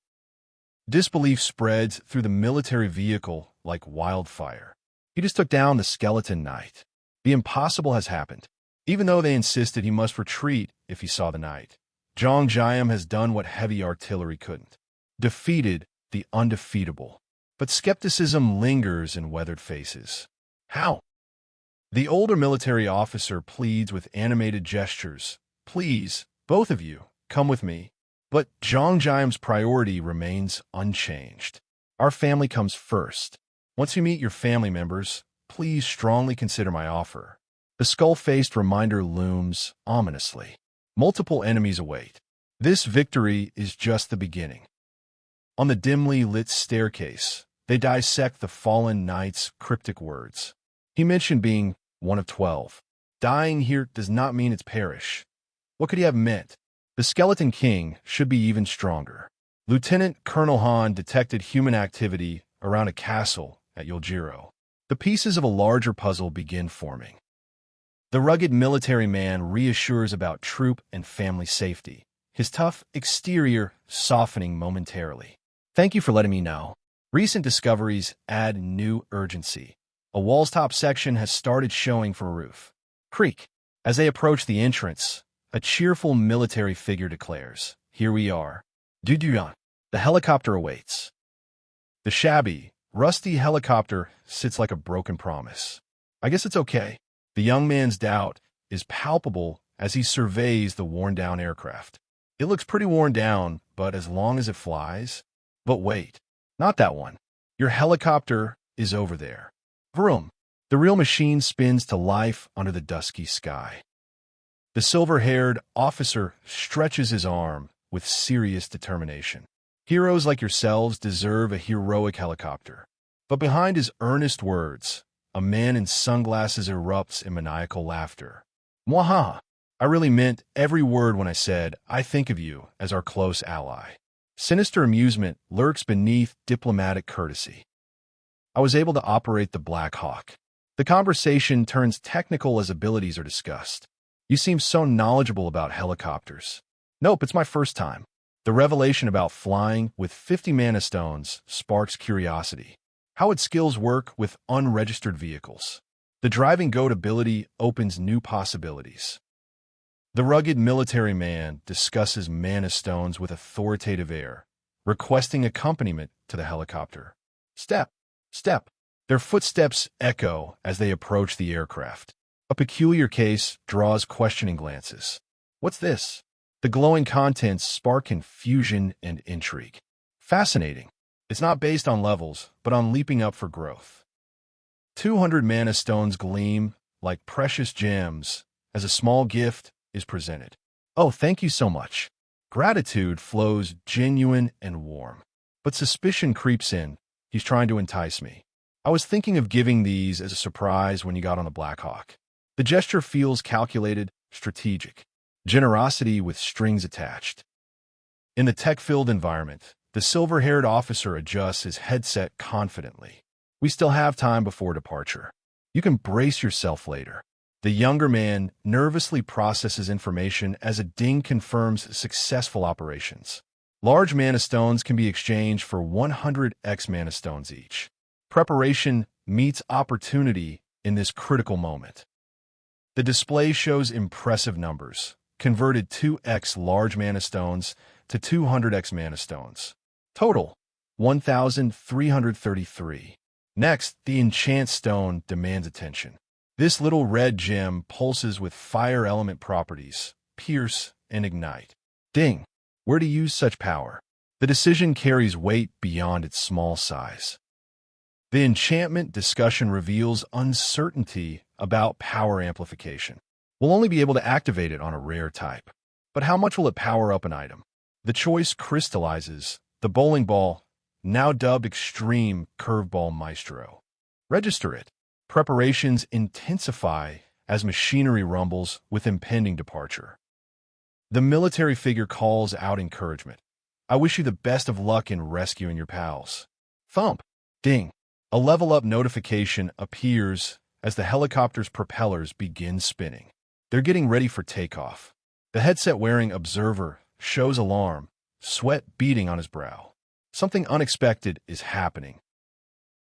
Disbelief spreads through the military vehicle like wildfire. He just took down the skeleton knight. The impossible has happened. Even though they insisted he must retreat if he saw the knight, Jeong-gyeom has done what heavy artillery couldn't. Defeated the undefeatable. But skepticism lingers in weathered faces. How? The older military officer pleads with animated gestures. Please, both of you, come with me. But Jeong-gyeom's priority remains unchanged. Our family comes first. Once you meet your family members, please strongly consider my offer. The skull-faced reminder looms ominously. Multiple enemies await. This victory is just the beginning. On the dimly lit staircase, they dissect the fallen knight's cryptic words. He mentioned being one of 12. Dying here does not mean it's perish. What could he have meant? The Skeleton King should be even stronger. Lieutenant Colonel Han detected human activity around a castle at Yeoljiro. The pieces of a larger puzzle begin forming. The rugged military man reassures about troop and family safety, his tough exterior softening momentarily. Thank you for letting me know. Recent discoveries add new urgency. A wall's top section has started showing from a roof. Creak. As they approach the entrance, a cheerful military figure declares, "Here we are. Duduan." The helicopter awaits. The shabby, rusty helicopter sits like a broken promise. I guess it's okay. The young man's doubt is palpable as he surveys the worn-down aircraft. It looks pretty worn down, but as long as it flies... But wait, not that one. Your helicopter is over there. Vroom. The real machine spins to life under the dusky sky. The silver-haired officer stretches his arm with serious determination. Heroes like yourselves deserve a heroic helicopter. But behind his earnest words, a man in sunglasses erupts in maniacal laughter. Mwahaha! I really meant every word when I said I think of you as our close ally. Sinister amusement lurks beneath diplomatic courtesy. I was able to operate the Black Hawk. The conversation turns technical as abilities are discussed. You seem so knowledgeable about helicopters. Nope, it's my first time. The revelation about flying with 50 mana stones sparks curiosity. How would skills work with unregistered vehicles? The driving goat ability opens new possibilities. The rugged military man discusses mana stones with authoritative air, requesting accompaniment to the helicopter. Step, step. Their footsteps echo as they approach the aircraft. A peculiar case draws questioning glances. What's this? The glowing contents spark confusion and intrigue. Fascinating. It's not based on levels, but on leaping up for growth. 200 mana stones gleam like precious gems as a small gift is presented. Oh, thank you so much. Gratitude flows genuine and warm. But suspicion creeps in. He's trying to entice me. I was thinking of giving these as a surprise when you got on the Black Hawk. The gesture feels calculated, strategic. Generosity with strings attached. In the tech-filled environment, the silver-haired officer adjusts his headset confidently. We still have time before departure. You can brace yourself later. The younger man nervously processes information as a ding confirms successful operations. Large mana stones can be exchanged for 100x mana stones each. Preparation meets opportunity in this critical moment. The display shows impressive numbers, converted 2x large mana stones to 200x mana stones. Total, 1,333. Next, the enchant stone demands attention. This little red gem pulses with fire element properties, pierce and ignite. Ding! Where to use such power? The decision carries weight beyond its small size. The enchantment discussion reveals uncertainty about power amplification. We'll only be able to activate it on a rare type. But how much will it power up an item? The choice crystallizes. The bowling ball, now dubbed Extreme Curveball Maestro. Register it. Preparations intensify as machinery rumbles with impending departure. The military figure calls out encouragement. I wish you the best of luck in rescuing your pals. Thump! Ding! A level-up notification appears as the helicopter's propellers begin spinning. They're getting ready for takeoff. The headset-wearing observer shows alarm, sweat beading on his brow. Something unexpected is happening.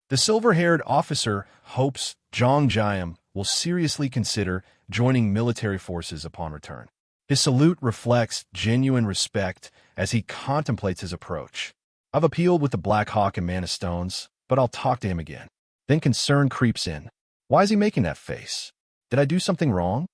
The silver-haired officer hopes Jeong-gyeom will seriously consider joining military forces upon return. His salute reflects genuine respect as he contemplates his approach. I've appealed with the Black Hawk and Mana Stones, but I'll talk to him again. Then concern creeps in. Why is he making that face? Did I do something wrong?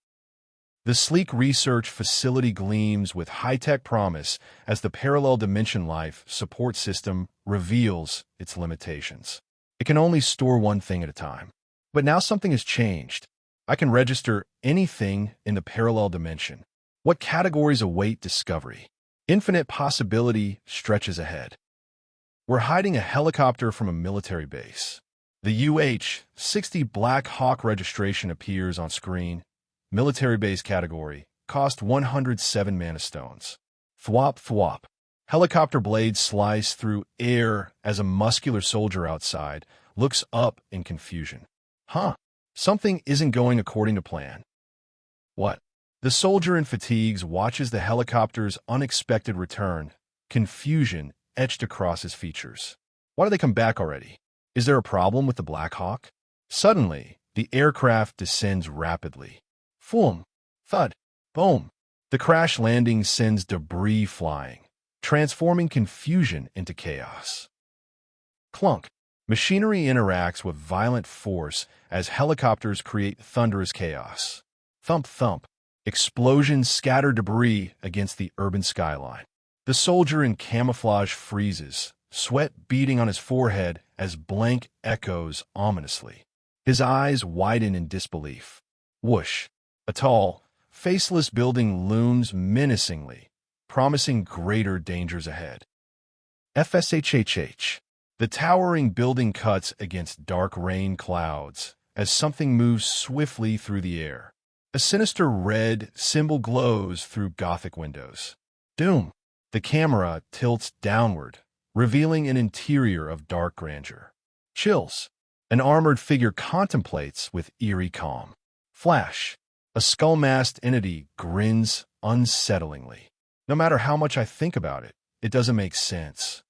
The sleek research facility gleams with high-tech promise as the parallel dimension life support system reveals its limitations. It can only store one thing at a time. But now something has changed. I can register anything in the parallel dimension. What categories await discovery? Infinite possibility stretches ahead. We're hiding a helicopter from a military base. The UH-60 Black Hawk registration appears on screen. Military base category. Cost 107 mana stones. Thwop thwop. Helicopter blades slice through air as a muscular soldier outside looks up in confusion. Huh. Something isn't going according to plan. What? The soldier in fatigues watches the helicopter's unexpected return, confusion etched across his features. Why do they come back already? Is there a problem with the Black Hawk? Suddenly, the aircraft descends rapidly. Foom, thud, boom. The crash landing sends debris flying, transforming confusion into chaos. Clunk. Machinery interacts with violent force as helicopters create thunderous chaos. Thump thump. Explosions scatter debris against the urban skyline. The soldier in camouflage freezes, sweat beading on his forehead as blank echoes ominously. His eyes widen in disbelief. Whoosh! A tall, faceless building looms menacingly, promising greater dangers ahead. FSHHH. The towering building cuts against dark rain clouds as something moves swiftly through the air. A sinister red symbol glows through Gothic windows. Doom! The camera tilts downward, revealing an interior of dark grandeur. Chills! An armored figure contemplates with eerie calm. Flash! A skull-masked entity grins unsettlingly. No matter how much I think about it, it doesn't make sense.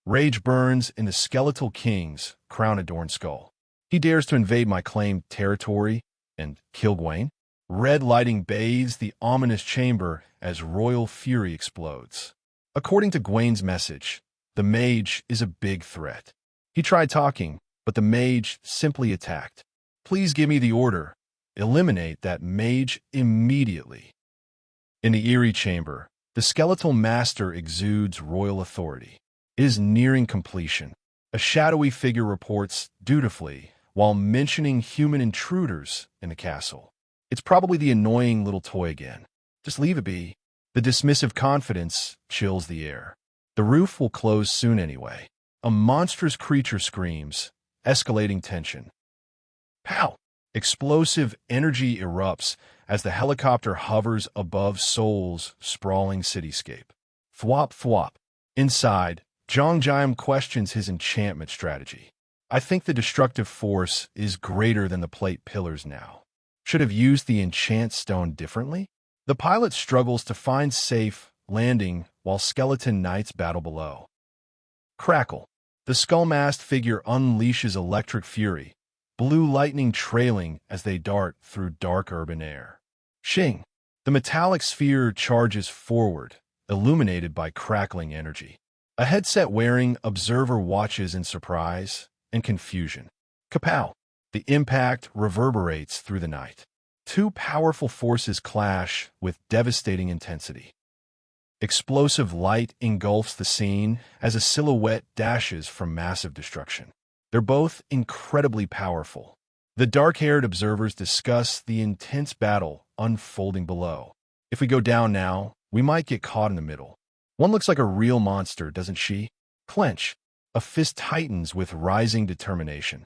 Rage burns in the skeletal king's crown-adorned skull. He dares to invade my claimed territory and kill Gwaine. Red lighting bathes the ominous chamber as royal fury explodes. According to Gwaine's message, the mage is a big threat. He tried talking, but the mage simply attacked. Please give me the order. Eliminate that mage immediately. In the eerie chamber, the skeletal master exudes royal authority. It is nearing completion. A shadowy figure reports dutifully while mentioning human intruders in the castle. It's probably the annoying little toy again. Just leave it be. The dismissive confidence chills the air. The roof will close soon anyway. A monstrous creature screams, escalating tension. Pow! Explosive energy erupts as the helicopter hovers above Seoul's sprawling cityscape. Thwop thwop. Inside, Jeong-gyeom questions his enchantment strategy. I think the destructive force is greater than the plate pillars now. Should have used the enchant stone differently? The pilot struggles to find safe landing while skeleton knights battle below. Crackle. The skull-masked figure unleashes electric fury, blue lightning trailing as they dart through dark urban air. Shing. The metallic sphere charges forward, illuminated by crackling energy. A headset-wearing observer watches in surprise and confusion. Kapow! The impact reverberates through the night. Two powerful forces clash with devastating intensity. Explosive light engulfs the scene as a silhouette dashes from massive destruction. They're both incredibly powerful. The dark-haired observers discuss the intense battle unfolding below. If we go down now, we might get caught in the middle. One looks like a real monster, doesn't she? Clench. A fist tightens with rising determination.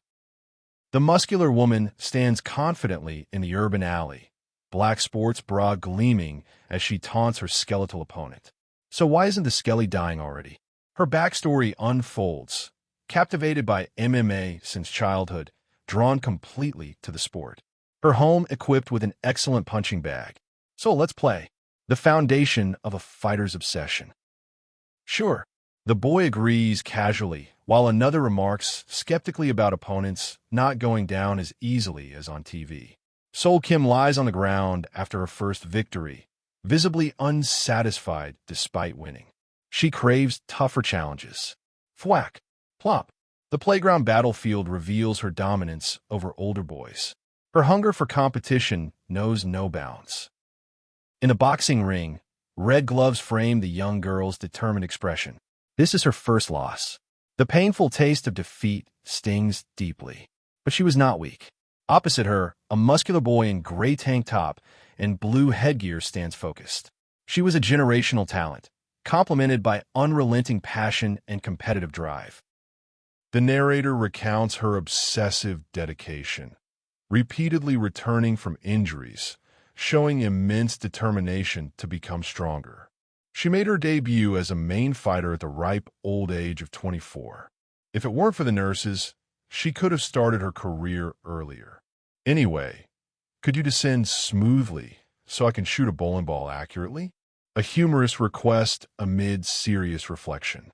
The muscular woman stands confidently in the urban alley, black sports bra gleaming as she taunts her skeletal opponent. So why isn't the skelly dying already? Her backstory unfolds, captivated by MMA since childhood, drawn completely to the sport. Her home equipped with an excellent punching bag. So let's play. The foundation of a fighter's obsession. Sure. The boy agrees casually, while another remarks skeptically about opponents not going down as easily as on TV. Sol Kim lies on the ground after her first victory, visibly unsatisfied despite winning. She craves tougher challenges. Thwack, plop. The playground battlefield reveals her dominance over older boys. Her hunger for competition knows no bounds. In the boxing ring, red gloves frame the young girl's determined expression. This is her first loss. The painful taste of defeat stings deeply. But she was not weak. Opposite her, a muscular boy in gray tank top and blue headgear stands focused. She was a generational talent, complemented by unrelenting passion and competitive drive. The narrator recounts her obsessive dedication, repeatedly returning from injuries, showing immense determination to become stronger. She made her debut as a main fighter at the ripe old age of 24. If it weren't for the nurses, she could have started her career earlier. Anyway, could you descend smoothly so I can shoot a bowling ball accurately? A humorous request amid serious reflection.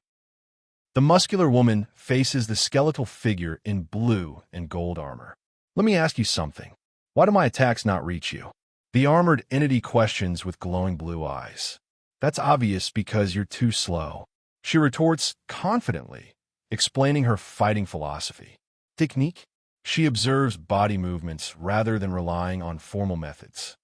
The muscular woman faces the skeletal figure in blue and gold armor. Let me ask you something. Why do my attacks not reach you? The armored entity questions with glowing blue eyes. That's obvious because you're too slow. She retorts confidently, explaining her fighting philosophy. Technique? She observes body movements rather than relying on formal methods.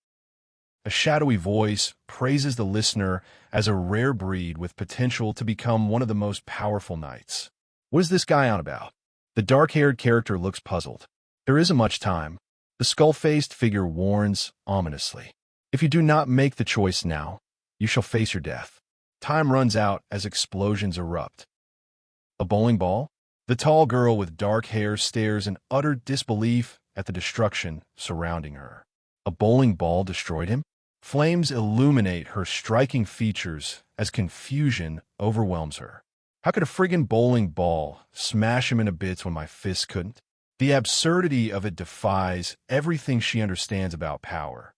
A shadowy voice praises the listener as a rare breed with potential to become one of the most powerful knights. What is this guy on about? The dark-haired character looks puzzled. There isn't much time. The skull-faced figure warns ominously. If you do not make the choice now, you shall face your death. Time runs out as explosions erupt. A bowling ball? The tall girl with dark hair stares in utter disbelief at the destruction surrounding her. A bowling ball destroyed him? Flames illuminate her striking features as confusion overwhelms her. How could a friggin' bowling ball smash him into bits when my fist couldn't? The absurdity of it defies everything she understands about power.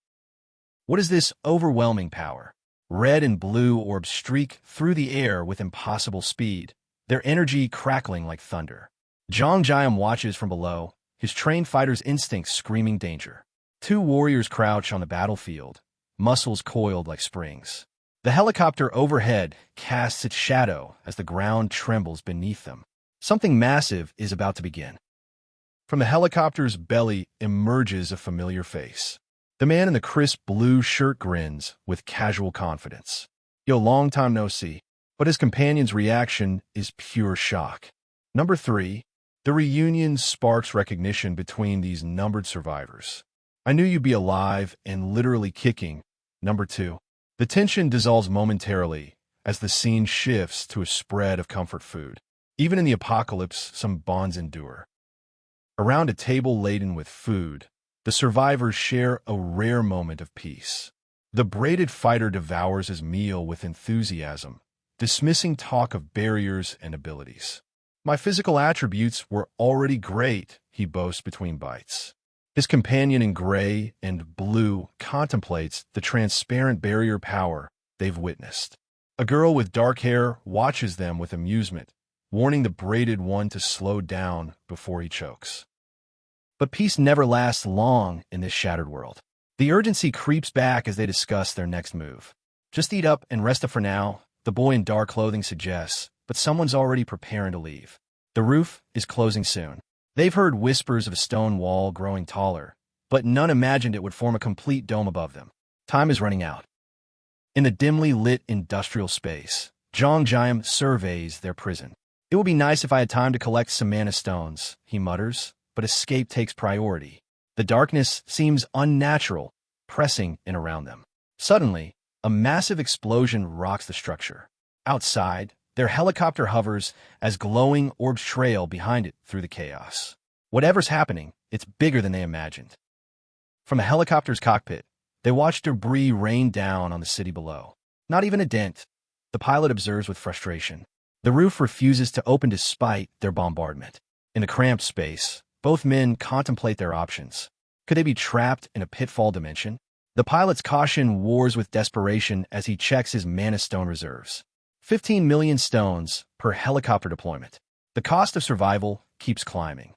What is this overwhelming power? Red and blue orbs streak through the air with impossible speed, their energy crackling like thunder. Jeong-gyeom watches from below, his trained fighter's instincts screaming danger. Two warriors crouch on the battlefield, muscles coiled like springs. The helicopter overhead casts its shadow as the ground trembles beneath them. Something massive is about to begin. From the helicopter's belly emerges a familiar face. The man in the crisp blue shirt grins with casual confidence. Yo, long time no see. But his companion's reaction is pure shock. Number 3, the reunion sparks recognition between these numbered survivors. I knew you'd be alive and literally kicking. Number 2, the tension dissolves momentarily as the scene shifts to a spread of comfort food. Even in the apocalypse, some bonds endure. Around a table laden with food, the survivors share a rare moment of peace. The braided fighter devours his meal with enthusiasm, dismissing talk of barriers and abilities. My physical attributes were already great, he boasts between bites. His companion in gray and blue contemplates the transparent barrier power they've witnessed. A girl with dark hair watches them with amusement, warning the braided one to slow down before he chokes. But peace never lasts long in this shattered world. The urgency creeps back as they discuss their next move. Just eat up and rest up for now, the boy in dark clothing suggests, but someone's already preparing to leave. The roof is closing soon. They've heard whispers of a stone wall growing taller, but none imagined it would form a complete dome above them. Time is running out. In the dimly lit industrial space, Jeong-gyeom surveys their prison. It would be nice if I had time to collect some mana stones, he mutters, but escape takes priority. The darkness seems unnatural, pressing in around them. Suddenly, a massive explosion rocks the structure. Outside, their helicopter hovers as glowing orbs trail behind it through the chaos. Whatever's happening, it's bigger than they imagined. From a helicopter's cockpit, they watch debris rain down on the city below. Not even a dent, the pilot observes with frustration. The roof refuses to open despite their bombardment. In the cramped space, both men contemplate their options. Could they be trapped in a pitfall dimension? The pilot's caution wars with desperation as he checks his mana stone reserves. 15 million stones per helicopter deployment. The cost of survival keeps climbing.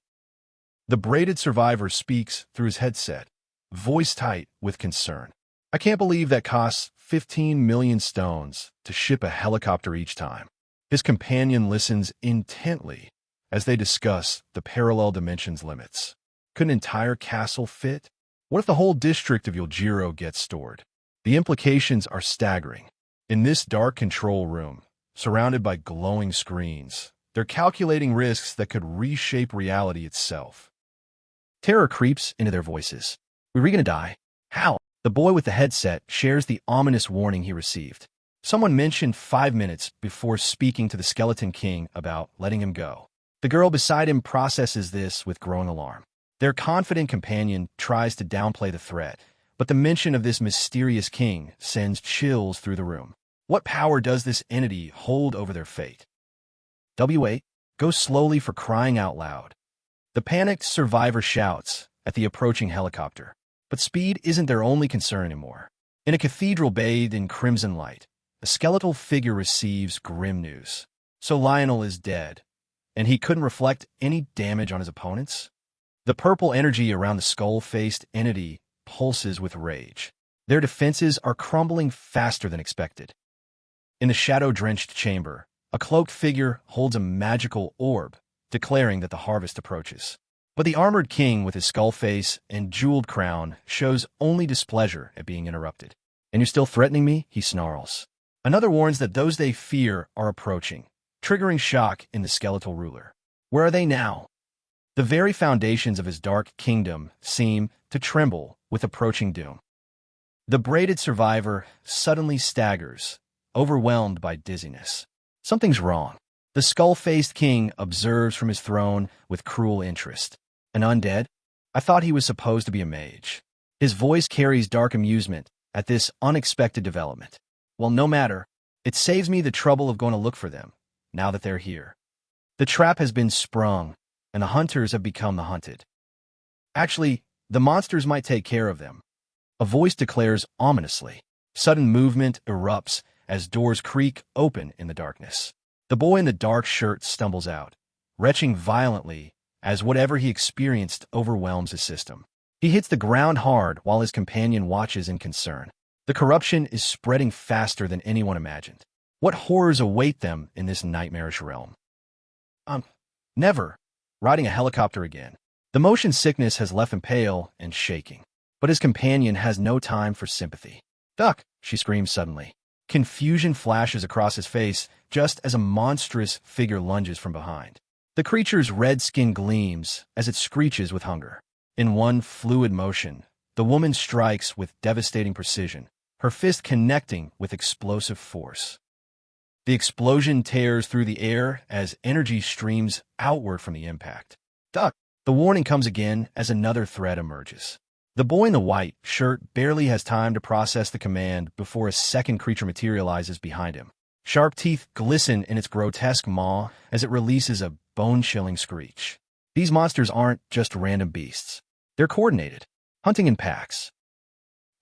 The braided survivor speaks through his headset, voice tight with concern. I can't believe that costs 15 million stones to ship a helicopter each time. His companion listens intently as they discuss the parallel dimensions limits. Could an entire castle fit? What if the whole district of Yeoljiro gets stored? The implications are staggering. In this dark control room, surrounded by glowing screens, they're calculating risks that could reshape reality itself. Terror creeps into their voices. We're gonna die. How? The boy with the headset shares the ominous warning he received. Someone mentioned 5 minutes before speaking to the Skeleton King about letting him go. The girl beside him processes this with growing alarm. Their confident companion tries to downplay the threat, but the mention of this mysterious king sends chills through the room. What power does this entity hold over their fate? W8 goes slowly for crying out loud. The panicked survivor shouts at the approaching helicopter. But speed isn't their only concern anymore. In a cathedral bathed in crimson light, a skeletal figure receives grim news. So Lionel is dead, and he couldn't reflect any damage on his opponents? The purple energy around the skull-faced entity pulses with rage. Their defenses are crumbling faster than expected. In the shadow-drenched chamber, a cloaked figure holds a magical orb, declaring that the harvest approaches. But the armored king with his skull face and jeweled crown shows only displeasure at being interrupted. And you're still threatening me? He snarls. Another warns that those they fear are approaching, triggering shock in the skeletal ruler. Where are they now? The very foundations of his dark kingdom seem to tremble with approaching doom. The braided survivor suddenly staggers, overwhelmed by dizziness. Something's wrong. The skull-faced king observes from his throne with cruel interest. An undead? I thought he was supposed to be a mage. His voice carries dark amusement at this unexpected development. Well, no matter. It saves me the trouble of going to look for them, now that they're here. The trap has been sprung, and the hunters have become the hunted. Actually, the monsters might take care of them. A voice declares ominously. Sudden movement erupts as doors creak open in the darkness. The boy in the dark shirt stumbles out, retching violently as whatever he experienced overwhelms his system. He hits the ground hard while his companion watches in concern. The corruption is spreading faster than anyone imagined. What horrors await them in this nightmarish realm? Never riding a helicopter again. The motion sickness has left him pale and shaking, but his companion has no time for sympathy. Duck, she screams suddenly. Confusion flashes across his face just as a monstrous figure lunges from behind. The creature's red skin gleams as it screeches with hunger. In one fluid motion, the woman strikes with devastating precision, her fist connecting with explosive force. The explosion tears through the air as energy streams outward from the impact. Duck! The warning comes again as another threat emerges. The boy in the white shirt barely has time to process the command before a second creature materializes behind him. Sharp teeth glisten in its grotesque maw as it releases a bone-chilling screech. These monsters aren't just random beasts. They're coordinated, hunting in packs.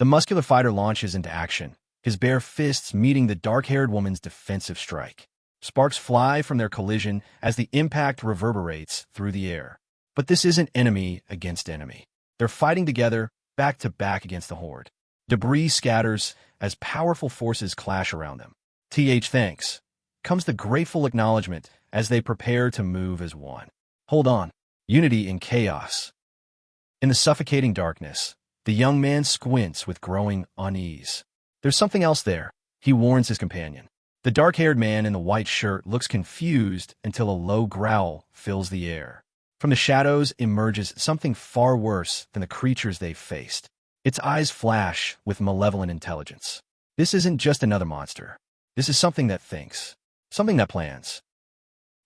The muscular fighter launches into action, his bare fists meeting the dark-haired woman's defensive strike. Sparks fly from their collision as the impact reverberates through the air. But this isn't enemy against enemy. They're fighting together, back to back against the horde. Debris scatters as powerful forces clash around them. Thanks, comes the grateful acknowledgement as they prepare to move as one. Hold on. Unity in chaos. In the suffocating darkness, the young man squints with growing unease. There's something else there, he warns his companion. The dark-haired man in the white shirt looks confused until a low growl fills the air. From the shadows emerges something far worse than the creatures they've faced. Its eyes flash with malevolent intelligence. This isn't just another monster. This is something that thinks, something that plans.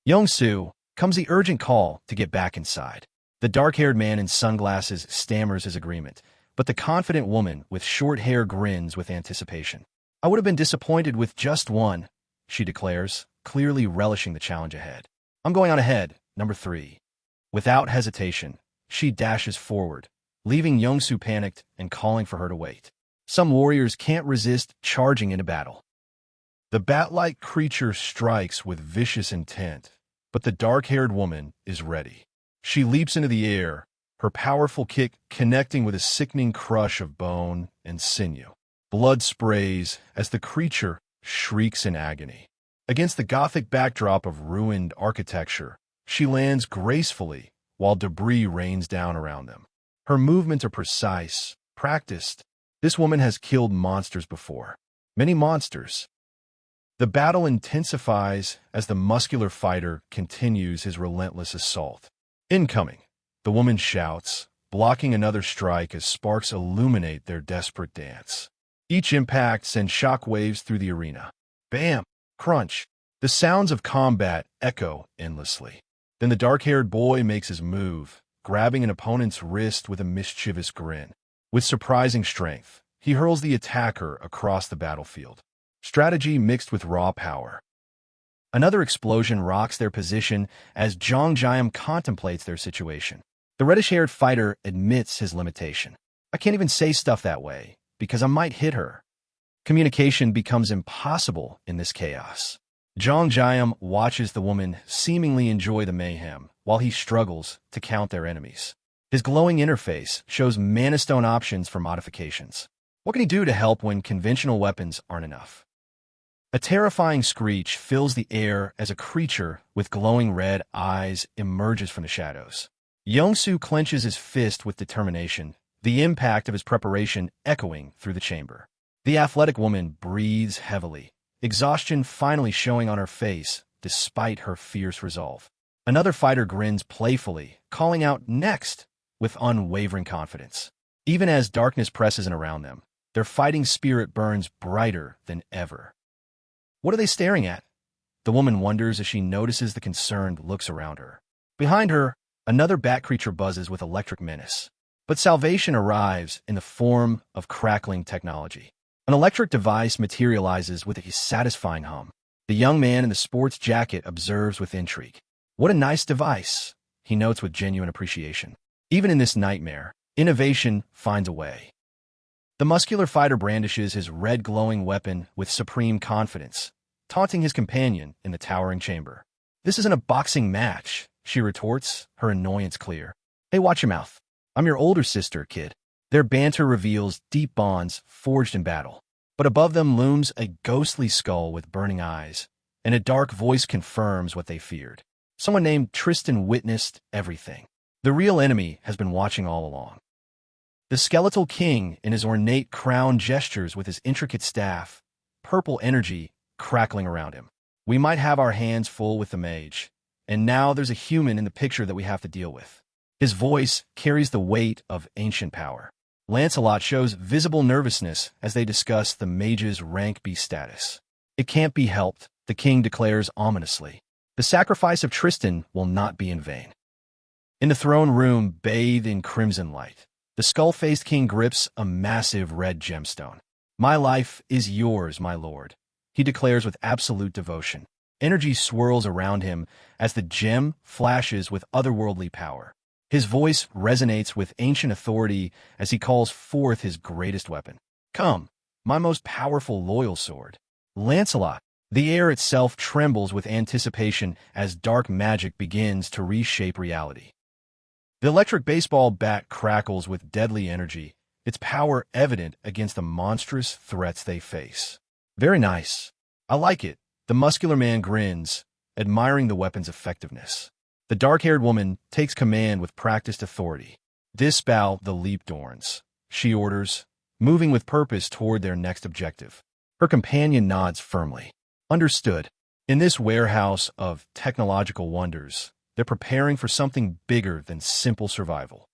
Young-soo, comes the urgent call to get back inside. The dark-haired man in sunglasses stammers his agreement, but the confident woman with short hair grins with anticipation. I would have been disappointed with just one, she declares, clearly relishing the challenge ahead. I'm going on ahead, number 3. Without hesitation, she dashes forward, leaving Young-soo panicked and calling for her to wait. Some warriors can't resist charging into battle. The bat-like creature strikes with vicious intent, but the dark-haired woman is ready. She leaps into the air, her powerful kick connecting with a sickening crush of bone and sinew. Blood sprays as the creature shrieks in agony. Against the gothic backdrop of ruined architecture, she lands gracefully while debris rains down around them. Her movements are precise, practiced. This woman has killed monsters before. Many monsters. The battle intensifies as the muscular fighter continues his relentless assault. Incoming, the woman shouts, blocking another strike as sparks illuminate their desperate dance. Each impact sends shockwaves through the arena. Bam! Crunch! The sounds of combat echo endlessly. Then the dark-haired boy makes his move, grabbing an opponent's wrist with a mischievous grin. With surprising strength, he hurls the attacker across the battlefield. Strategy mixed with raw power. Another explosion rocks their position as Jeong-gyeom contemplates their situation. The reddish-haired fighter admits his limitation. I can't even say stuff that way, because I might hit her. Communication becomes impossible in this chaos. Jeong-gyeom watches the woman seemingly enjoy the mayhem while he struggles to count their enemies. His glowing interface shows mana stone options for modifications. What can he do to help when conventional weapons aren't enough? A terrifying screech fills the air as a creature with glowing red eyes emerges from the shadows. Young-soo clenches his fist with determination, the impact of his preparation echoing through the chamber. The athletic woman breathes heavily, exhaustion finally showing on her face despite her fierce resolve. Another fighter grins playfully, calling out "next" with unwavering confidence. Even as darkness presses in around them, their fighting spirit burns brighter than ever. What are they staring at? The woman wonders as she notices the concerned looks around her. Behind her, another bat creature buzzes with electric menace. But salvation arrives in the form of crackling technology. An electric device materializes with a satisfying hum. The young man in the sports jacket observes with intrigue. What a nice device, he notes with genuine appreciation. Even in this nightmare, innovation finds a way. The muscular fighter brandishes his red glowing weapon with supreme confidence, taunting his companion in the towering chamber. This isn't a boxing match, she retorts, her annoyance clear. Hey, watch your mouth. I'm your older sister, kid. Their banter reveals deep bonds forged in battle. But above them looms a ghostly skull with burning eyes, and a dark voice confirms what they feared. Someone named Tristan witnessed everything. The real enemy has been watching all along. The skeletal king in his ornate crown gestures with his intricate staff, purple energy crackling around him. We might have our hands full with the mage, and now there's a human in the picture that we have to deal with. His voice carries the weight of ancient power. Lancelot shows visible nervousness as they discuss the mage's rank B status. It can't be helped, the king declares ominously. The sacrifice of Tristan will not be in vain. In the throne room bathed in crimson light, the skull-faced king grips a massive red gemstone. My life is yours, my lord. he declares with absolute devotion. Energy swirls around him as the gem flashes with otherworldly power. His voice resonates with ancient authority as he calls forth his greatest weapon. Come, my most powerful loyal sword. Lancelot. The air itself trembles with anticipation as dark magic begins to reshape reality. The electric baseball bat crackles with deadly energy, its power evident against the monstrous threats they face. Very nice. I like it. The muscular man grins, admiring the weapon's effectiveness. The dark-haired woman takes command with practiced authority. Dispel the leapdorns, she orders, moving with purpose toward their next objective. Her companion nods firmly. Understood. In this warehouse of technological wonders, they're preparing for something bigger than simple survival.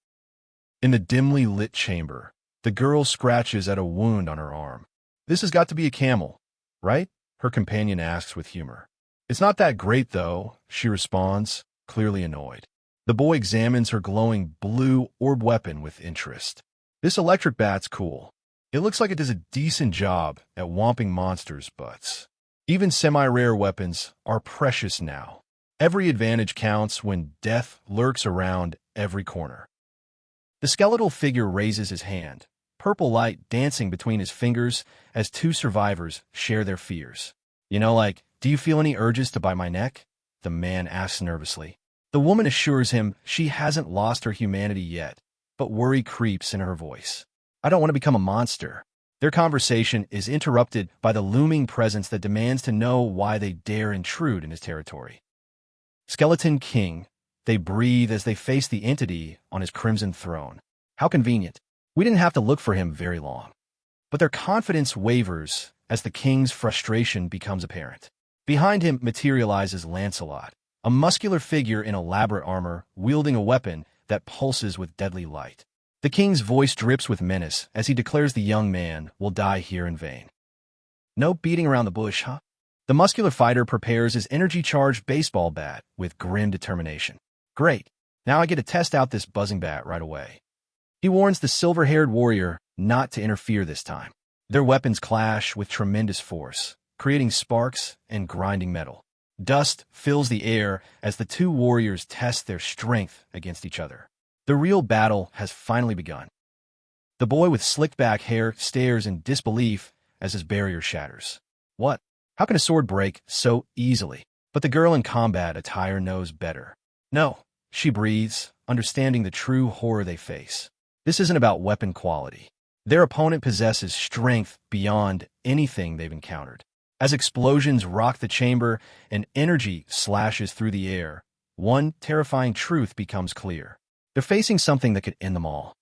In the dimly lit chamber, the girl scratches at a wound on her arm. This has got to be a camel, right? Her companion asks with humor. It's not that great, though, she responds, clearly annoyed. The boy examines her glowing blue orb weapon with interest. This electric bat's cool. It looks like it does a decent job at whomping monsters' butts. Even semi-rare weapons are precious now. Every advantage counts when death lurks around every corner. The skeletal figure raises his hand, purple light dancing between his fingers as two survivors share their fears. Do you feel any urges to bite my neck? The man asks nervously. The woman assures him she hasn't lost her humanity yet, but worry creeps in her voice. I don't want to become a monster. Their conversation is interrupted by the looming presence that demands to know why they dare intrude in his territory. Skeleton King, they breathe as they face the entity on his crimson throne. How convenient. We didn't have to look for him very long. But their confidence wavers as the king's frustration becomes apparent. Behind him materializes Lancelot, a muscular figure in elaborate armor, wielding a weapon that pulses with deadly light. The king's voice drips with menace as he declares the young man will die here in vain. No beating around the bush, huh? The muscular fighter prepares his energy-charged baseball bat with grim determination. Great. Now I get to test out this buzzing bat right away. He warns the silver-haired warrior not to interfere this time. Their weapons clash with tremendous force, creating sparks and grinding metal. Dust fills the air as the two warriors test their strength against each other. The real battle has finally begun. The boy with slicked-back hair stares in disbelief as his barrier shatters. What? How can a sword break so easily? But the girl in combat attire knows better. No, she breathes, understanding the true horror they face. This isn't about weapon quality. Their opponent possesses strength beyond anything they've encountered. As explosions rock the chamber and energy slashes through the air, one terrifying truth becomes clear. They're facing something that could end them all.